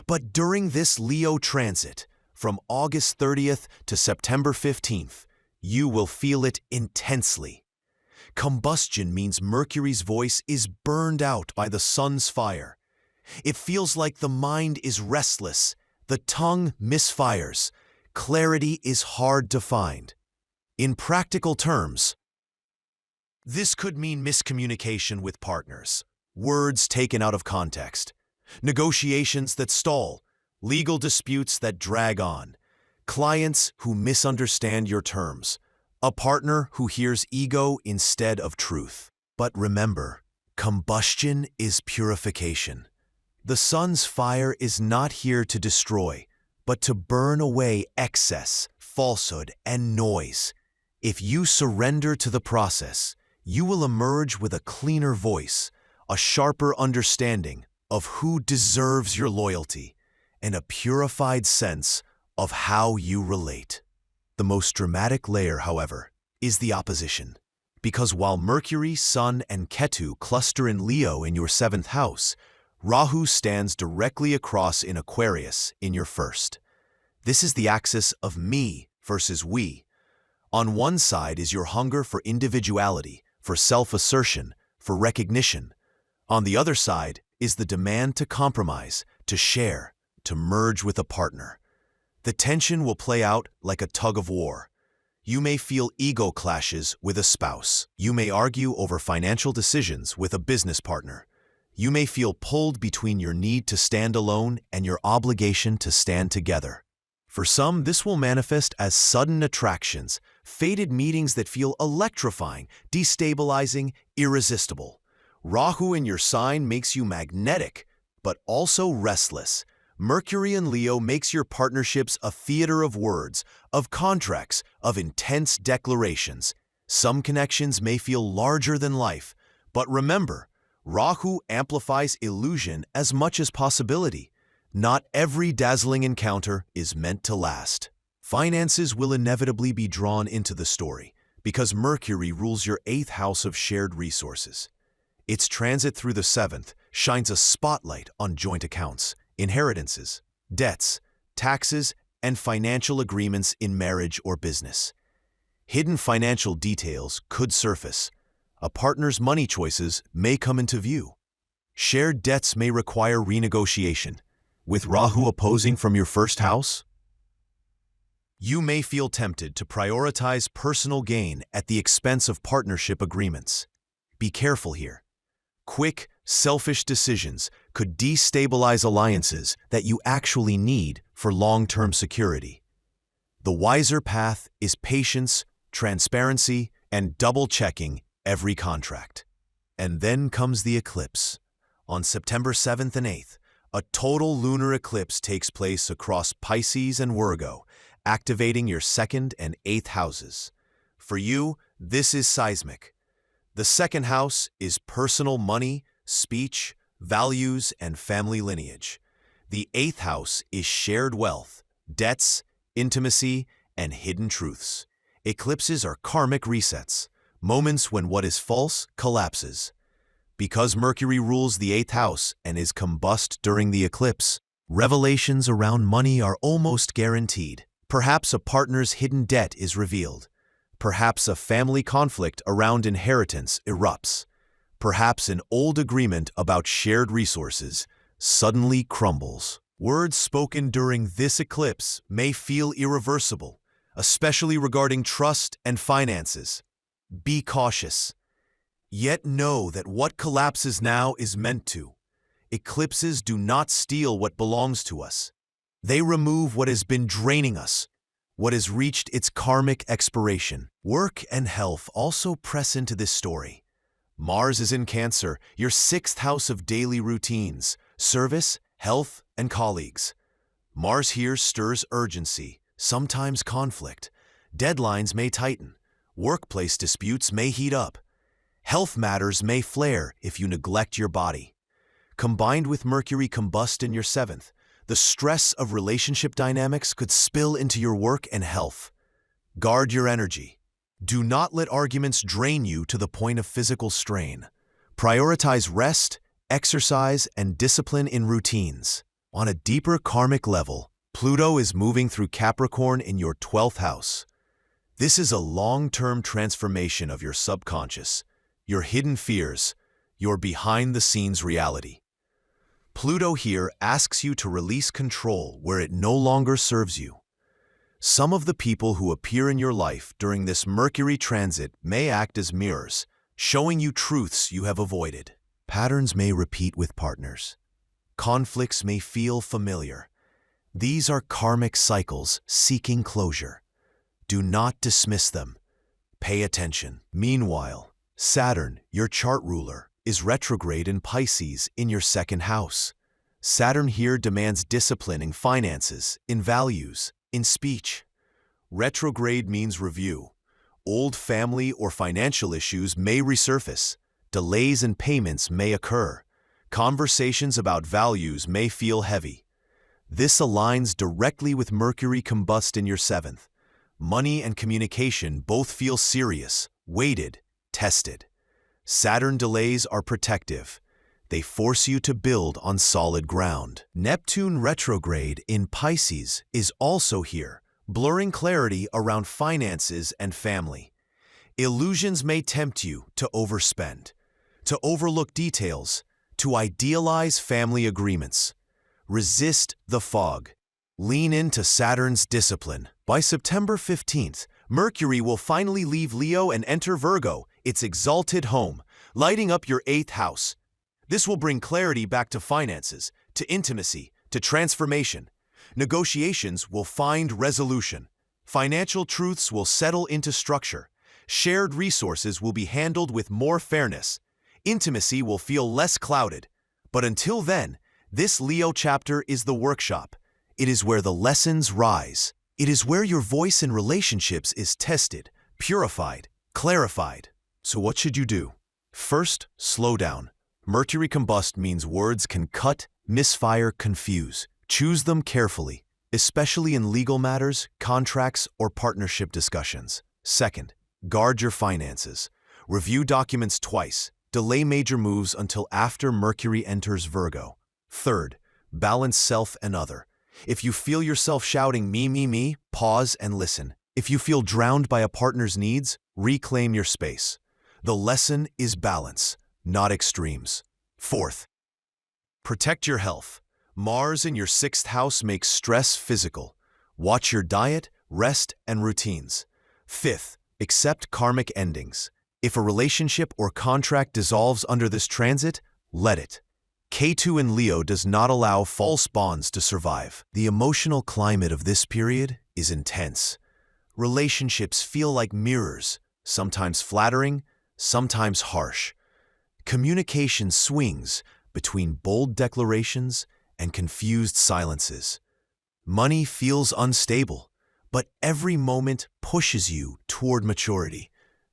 But during this Leo transit, from August 30th to September 15th, you will feel it intensely. Combustion means Mercury's voice is burned out by the sun's fire. It feels like the mind is restless, the tongue misfires, clarity is hard to find. In practical terms, this could mean miscommunication with partners, words taken out of context, negotiations that stall, legal disputes that drag on, clients who misunderstand your terms, a partner who hears ego instead of truth. But remember, combustion is purification. The sun's fire is not here to destroy, but to burn away excess, falsehood, and noise. If you surrender to the process, you will emerge with a cleaner voice, a sharper understanding of who deserves your loyalty, and a purified sense of how you relate. The most dramatic layer, however, is the opposition. Because while Mercury, Sun, and Ketu cluster in Leo in your 7th house, Rahu stands directly across in Aquarius in your 1st. This is the axis of me versus we. On one side is your hunger for individuality, for self-assertion, for recognition. On the other side is the demand to compromise, to share, to merge with a partner. The tension will play out like a tug of war. You may feel ego clashes with a spouse. You may argue over financial decisions with a business partner. You may feel pulled between your need to stand alone and your obligation to stand together. For some, this will manifest as sudden attractions, fated meetings that feel electrifying, destabilizing, irresistible. Rahu in your sign makes you magnetic, but also restless. Mercury in Leo makes your partnerships a theater of words, of contracts, of intense declarations. Some connections may feel larger than life, but remember, Rahu amplifies illusion as much as possibility. Not every dazzling encounter is meant to last. Finances will inevitably be drawn into the story because Mercury rules your 8th house of shared resources. Its transit through the 7th shines a spotlight on joint accounts, inheritances, debts, taxes, and financial agreements in marriage or business. Hidden financial details could surface. A partner's money choices may come into view. Shared debts may require renegotiation. With Rahu opposing from your 1st house, you may feel tempted to prioritize personal gain at the expense of partnership agreements. Be careful here. Quick, selfish decisions could destabilize alliances that you actually need for long-term security. The wiser path is patience, transparency, and double-checking every contract. And then comes the eclipse. On September 7th and 8th, a total lunar eclipse takes place across Pisces and Virgo, activating your 2nd and 8th houses. For you, this is seismic. The 2nd house is personal money, speech, values, and family lineage. The 8th house is shared wealth, debts, intimacy, and hidden truths. Eclipses are karmic resets, moments when what is false collapses. Because Mercury rules the 8th house and is combust during the eclipse, revelations around money are almost guaranteed. Perhaps a partner's hidden debt is revealed. Perhaps a family conflict around inheritance erupts. Perhaps an old agreement about shared resources suddenly crumbles. Words spoken during this eclipse may feel irreversible, especially regarding trust and finances. Be cautious. Yet know that what collapses now is meant to. Eclipses do not steal what belongs to us. They remove what has been draining us, what has reached its karmic expiration. Work and health also press into this story. Mars is in Cancer, your 6th house of daily routines, service, health, and colleagues. Mars here stirs urgency, sometimes conflict. Deadlines may tighten. Workplace disputes may heat up. Health matters may flare if you neglect your body. Combined with Mercury combust in your 7th, the stress of relationship dynamics could spill into your work and health. Guard your energy. Do not let arguments drain you to the point of physical strain. Prioritize rest, exercise, and discipline in routines. On a deeper karmic level, Pluto is moving through Capricorn in your 12th house. This is a long-term transformation of your subconscious, your hidden fears, your behind-the-scenes reality. Pluto here asks you to release control where it no longer serves you. Some of the people who appear in your life during this Mercury transit may act as mirrors, showing you truths you have avoided. Patterns may repeat with partners. Conflicts may feel familiar. These are karmic cycles seeking closure. Do not dismiss them. Pay attention. Meanwhile, Saturn, your chart ruler, is retrograde in Pisces in your 2nd house. Saturn here demands discipline in finances, in values, in speech. Retrograde means review. Old family or financial issues may resurface. Delays in payments may occur. Conversations about values may feel heavy. This aligns directly with Mercury combust in your 7th. Money and communication both feel serious, weighted, tested. Saturn delays are protective. They force you to build on solid ground. Neptune retrograde in Pisces is also here, blurring clarity around finances and family. Illusions may tempt you to overspend, to overlook details, to idealize family agreements. Resist the fog. Lean into Saturn's discipline. By September 15th, Mercury will finally leave Leo and enter Virgo, its exalted home, lighting up your 8th house. This will bring clarity back to finances, to intimacy, to transformation. Negotiations will find resolution. Financial truths will settle into structure. Shared resources will be handled with more fairness. Intimacy will feel less clouded. But until then, This Leo chapter is the workshop. It is where the lessons rise. It is where your voice in relationships is tested, purified, clarified. So what should you do? First, slow down. Mercury combust means words can cut, misfire, confuse. Choose them carefully, especially in legal matters, contracts, or partnership discussions. Second, guard your finances. Review documents twice. Delay major moves until after Mercury enters Virgo. Third, balance self and other. If you feel yourself shouting me, pause and listen. If you feel drowned by a partner's needs, reclaim your space. The lesson is balance, not extremes. Fourth, protect your health. Mars in your 6th house makes stress physical. Watch your diet, rest, and routines. Fifth, accept karmic endings. If a relationship or contract dissolves under this transit, let it. K2 in Leo does not allow false bonds to survive. The emotional climate of this period is intense. Relationships feel like mirrors, sometimes flattering, sometimes harsh. Communication swings between bold declarations and confused silences. Money feels unstable, but every moment pushes you toward maturity,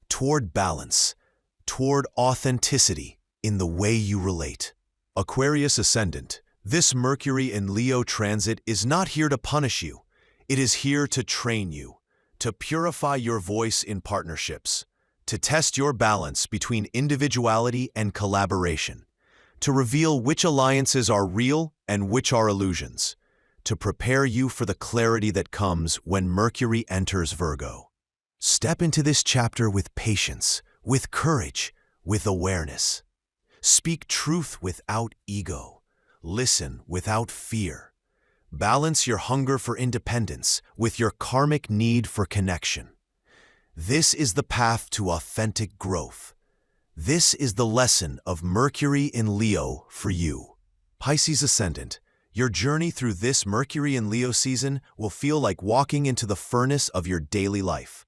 toward balance, toward authenticity in the way you relate. Aquarius ascendant, this Mercury in Leo transit is not here to punish you. It is here to train you, to purify your voice in partnerships, to test your balance between individuality and collaboration, to reveal which alliances are real and which are illusions, to prepare you for the clarity that comes when Mercury enters Virgo. Step into this chapter with patience, with courage, with awareness. Speak truth without ego. Listen without fear. Balance your hunger for independence with your karmic need for connection. This is the path to authentic growth. This is the lesson of Mercury in Leo for you. Pisces ascendant, your journey through this Mercury in Leo season will feel like walking into the furnace of your daily life.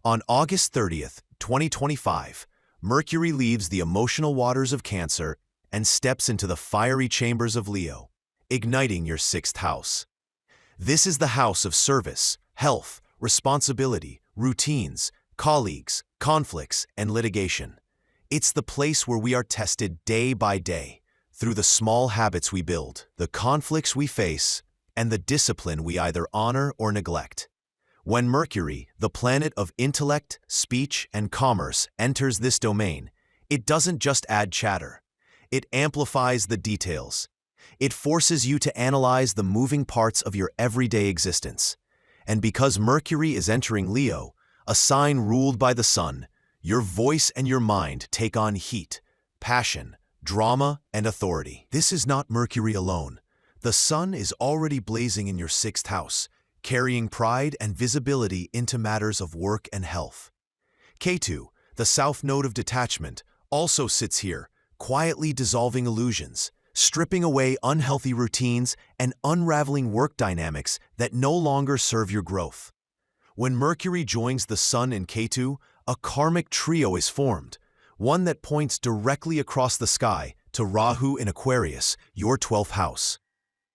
On August 30th, 2025, Mercury leaves the emotional waters of Cancer and steps into the fiery chambers of Leo, igniting your 6th house. This is the house of service, health, responsibility, routines, colleagues, conflicts, and litigation. It's the place where we are tested day by day through the small habits we build, the conflicts we face, and the discipline we either honor or neglect. When Mercury, the planet of intellect, speech, and commerce, enters this domain, it doesn't just add chatter. It amplifies the details. It forces you to analyze the moving parts of your everyday existence. And because Mercury is entering Leo, a sign ruled by the sun, your voice and your mind take on heat, passion, drama, and authority. This is not Mercury alone. The sun is already blazing in your 6th house, carrying pride and visibility into matters of work and health. K2, the south node of detachment, also sits here, quietly dissolving illusions, stripping away unhealthy routines and unraveling work dynamics that no longer serve your growth. When Mercury joins the sun in K2, a karmic trio is formed, one that points directly across the sky to Rahu in Aquarius, your 12th house.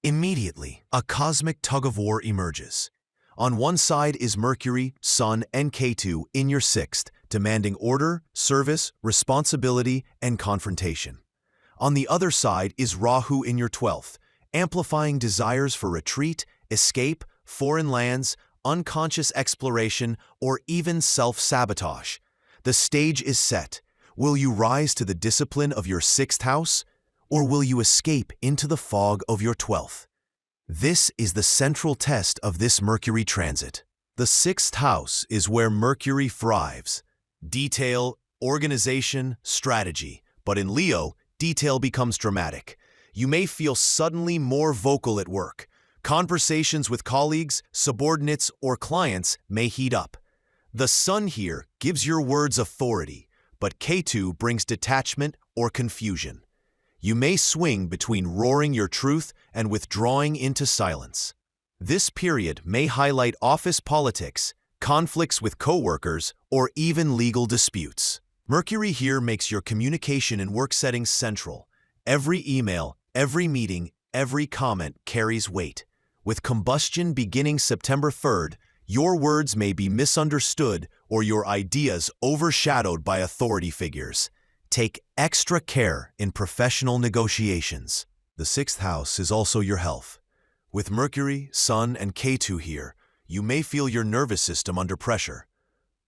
Immediately, a cosmic tug-of-war emerges. On one side is Mercury, Sun, and K2 in your 6th, demanding order, service, responsibility, and confrontation. On the other side is Rahu in your 12th, amplifying desires for retreat, escape, foreign lands, unconscious exploration, or even self-sabotage. The stage is set. Will you rise to the discipline of your 6th house? Or will you escape into the fog of your 12th? This is the central test of this Mercury transit. The 6th house is where Mercury thrives. Detail, organization, strategy. But in Leo, detail becomes dramatic. You may feel suddenly more vocal at work. Conversations with colleagues, subordinates, or clients may heat up. The sun here gives your words authority, but K2 brings detachment or confusion. You may swing between roaring your truth and withdrawing into silence. This period may highlight office politics, conflicts with coworkers, or even legal disputes. Mercury here makes your communication in work settings central. Every email, every meeting, Every comment carries weight. With combustion beginning September 3rd, your words may be misunderstood or your ideas overshadowed by authority figures. Take extra care in professional negotiations. The sixth house is also your health. With Mercury, Sun, and Ketu here, you may feel your nervous system under pressure.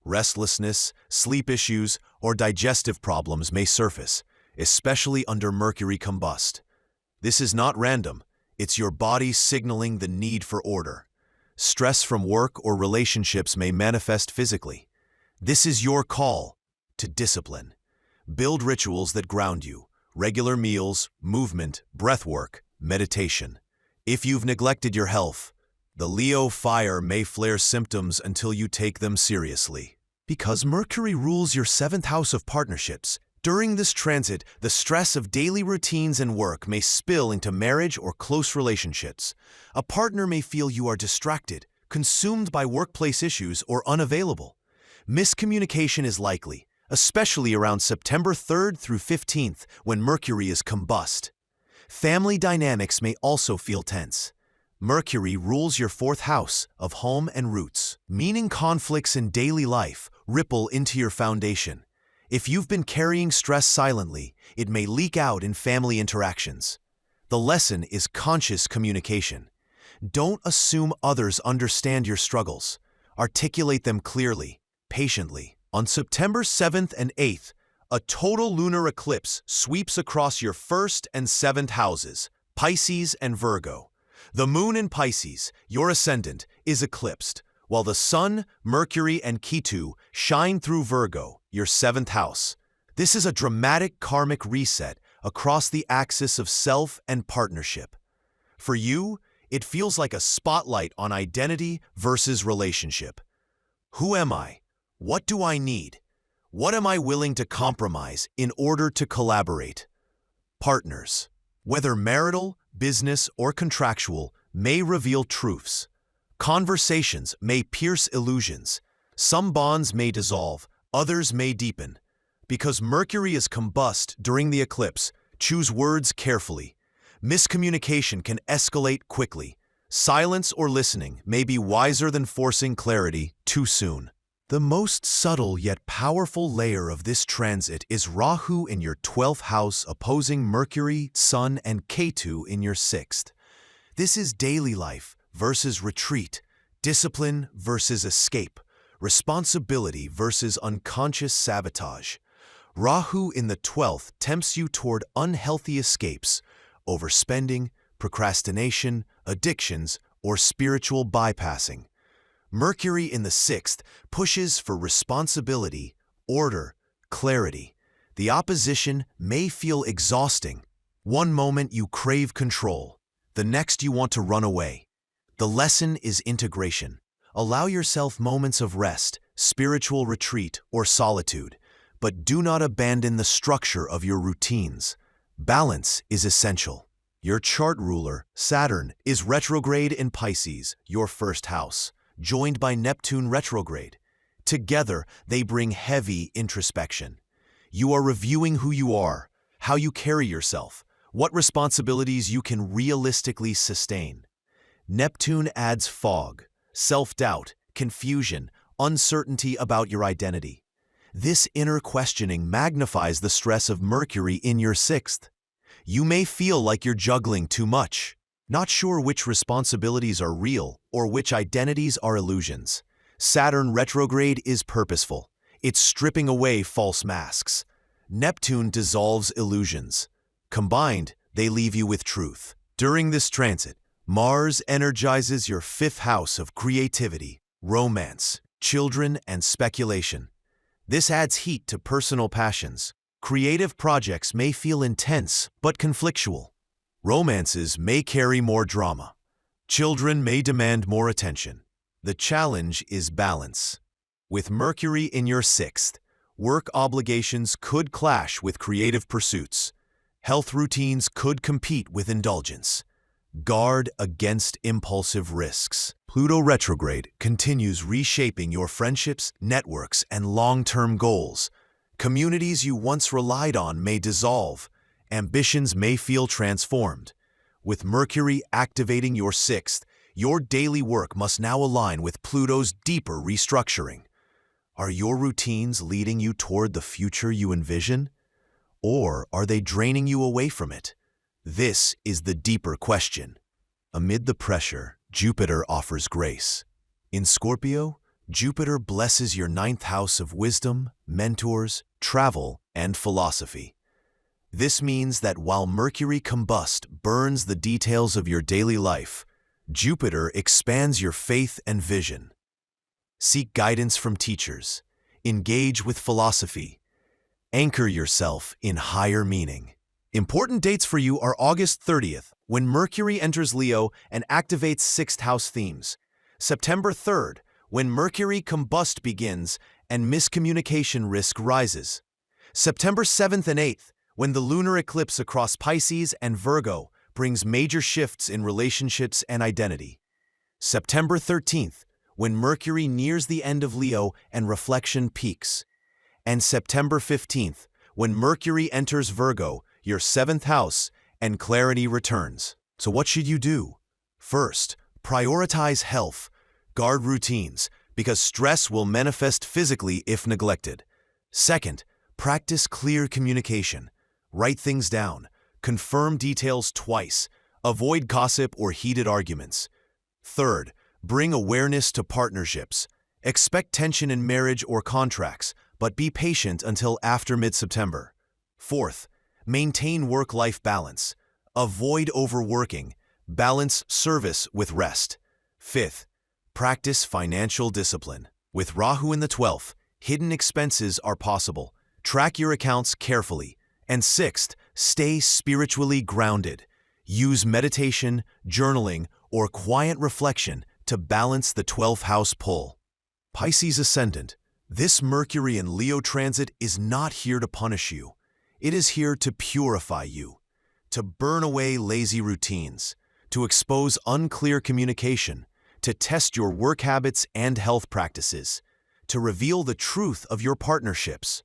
Restlessness, sleep issues, or digestive problems may surface, especially under Mercury combust. This is not random. It's your body signaling the need for order. Stress from work or relationships may manifest physically. This is your call to discipline. Build rituals that ground you: regular meals, movement, breathwork, meditation. If you've neglected your health, the Leo fire may flare symptoms until you take them seriously. Because Mercury rules your seventh house of partnerships, during this transit, the stress of daily routines and work may spill into marriage or close relationships. A partner may feel you are distracted, consumed by workplace issues, or unavailable. Miscommunication is likely, especially around September 3rd through 15th, when Mercury is combust. Family dynamics may also feel tense. Mercury rules your fourth house of home and roots, meaning conflicts in daily life ripple into your foundation. If you've been carrying stress silently, it may leak out in family interactions. The lesson is conscious communication. Don't assume others understand your struggles. Articulate them clearly, patiently. On September 7th and 8th, a total lunar eclipse sweeps across your first and seventh houses, Pisces and Virgo. The moon in Pisces, your ascendant, is eclipsed, while the Sun, Mercury, and Ketu shine through Virgo, your seventh house. This is a dramatic karmic reset across the axis of self and partnership. For you, it feels like a spotlight on identity versus relationship. Who am I? What do I need? What am I willing to compromise in order to collaborate? Partners, whether marital, business, or contractual, may reveal truths. Conversations may pierce illusions. Some bonds may dissolve, others may deepen. Because Mercury is combust during the eclipse, choose words carefully. Miscommunication can escalate quickly. Silence or listening may be wiser than forcing clarity too soon. The most subtle yet powerful layer of this transit is Rahu in your 12th house opposing Mercury, Sun, and Ketu in your 6th. This is daily life versus retreat, discipline versus escape, responsibility versus unconscious sabotage. Rahu in the 12th tempts you toward unhealthy escapes, overspending, procrastination, addictions, or spiritual bypassing. Mercury in the 6th pushes for responsibility, order, clarity. The opposition may feel exhausting. One moment you crave control, the next you want to run away. The lesson is integration. Allow yourself moments of rest, spiritual retreat, or solitude, but do not abandon the structure of your routines. Balance is essential. Your chart ruler, Saturn, is retrograde in Pisces, your first house, joined by Neptune retrograde. Together, they bring heavy introspection. You are reviewing who you are, how you carry yourself, what responsibilities you can realistically sustain. Neptune adds fog, self-doubt, confusion, uncertainty about your identity. This inner questioning magnifies the stress of Mercury in your 6th. You may feel like you're juggling too much, not sure which responsibilities are real or which identities are illusions. Saturn retrograde is purposeful. It's stripping away false masks. Neptune dissolves illusions. Combined, they leave you with truth. During this transit, Mars energizes your 5th house of creativity, romance, children, and speculation. This adds heat to personal passions. Creative projects may feel intense but conflictual. Romances may carry more drama. Children may demand more attention. The challenge is balance. With Mercury in your 6th, work obligations could clash with creative pursuits. Health routines could compete with indulgence. Guard against impulsive risks. Pluto retrograde continues reshaping your friendships, networks, and long-term goals. Communities you once relied on may dissolve. Ambitions may feel transformed. With Mercury activating your 6th, your daily work must now align with Pluto's deeper restructuring. Are your routines leading you toward the future you envision? Or are they draining you away from it? This is the deeper question. Amid the pressure, Jupiter offers grace. In Scorpio, Jupiter blesses your 9th house of wisdom, mentors, travel, and philosophy. This means that while Mercury Combust burns the details of your daily life, Jupiter expands your faith and vision. Seek guidance from teachers. Engage with philosophy. Anchor yourself in higher meaning. Important dates for you are August 30th, when Mercury enters Leo and activates 6th house themes. September 3rd, when Mercury Combust begins and miscommunication risk rises. September 7th and 8th, when the lunar eclipse across Pisces and Virgo brings major shifts in relationships and identity. September 13th, when Mercury nears the end of Leo and reflection peaks. And September 15th, when Mercury enters Virgo, your 7th house, and clarity returns. So what should you do? First, prioritize health. Guard routines, because stress will manifest physically if neglected. Second, practice clear communication. Write things down. Confirm details twice. Avoid gossip or heated arguments. Third, bring awareness to partnerships. Expect tension in marriage or contracts, but be patient until after mid-September. Fourth, maintain work-life balance. Avoid overworking. Balance service with rest. Fifth, practice financial discipline. With Rahu in the 12th, hidden expenses are possible. Track your accounts carefully. And sixth, stay spiritually grounded. Use meditation, journaling, or quiet reflection to balance the 12th house pull. Pisces Ascendant. This Mercury and Leo transit is not here to punish you. It is here to purify you, to burn away lazy routines, to expose unclear communication, to test your work habits and health practices, to reveal the truth of your partnerships.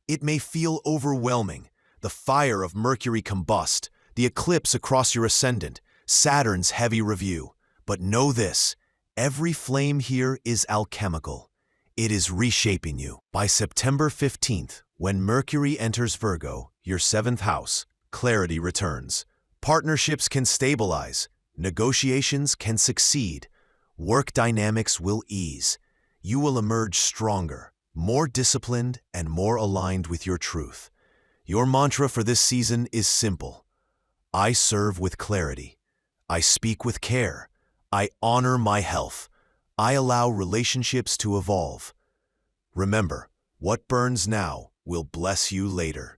It may feel overwhelming, the fire of Mercury Combust, the eclipse across your ascendant, Saturn's heavy review. But know this, every flame here is alchemical. It is reshaping you. By September 15th, when Mercury enters Virgo, your 7th house, clarity returns. Partnerships can stabilize. Negotiations can succeed. Work dynamics will ease. You will emerge stronger, more disciplined, and more aligned with your truth. Your mantra for this season is simple. I serve with clarity. I speak with care. I honor my health. I allow relationships to evolve. Remember, what burns now will bless you later.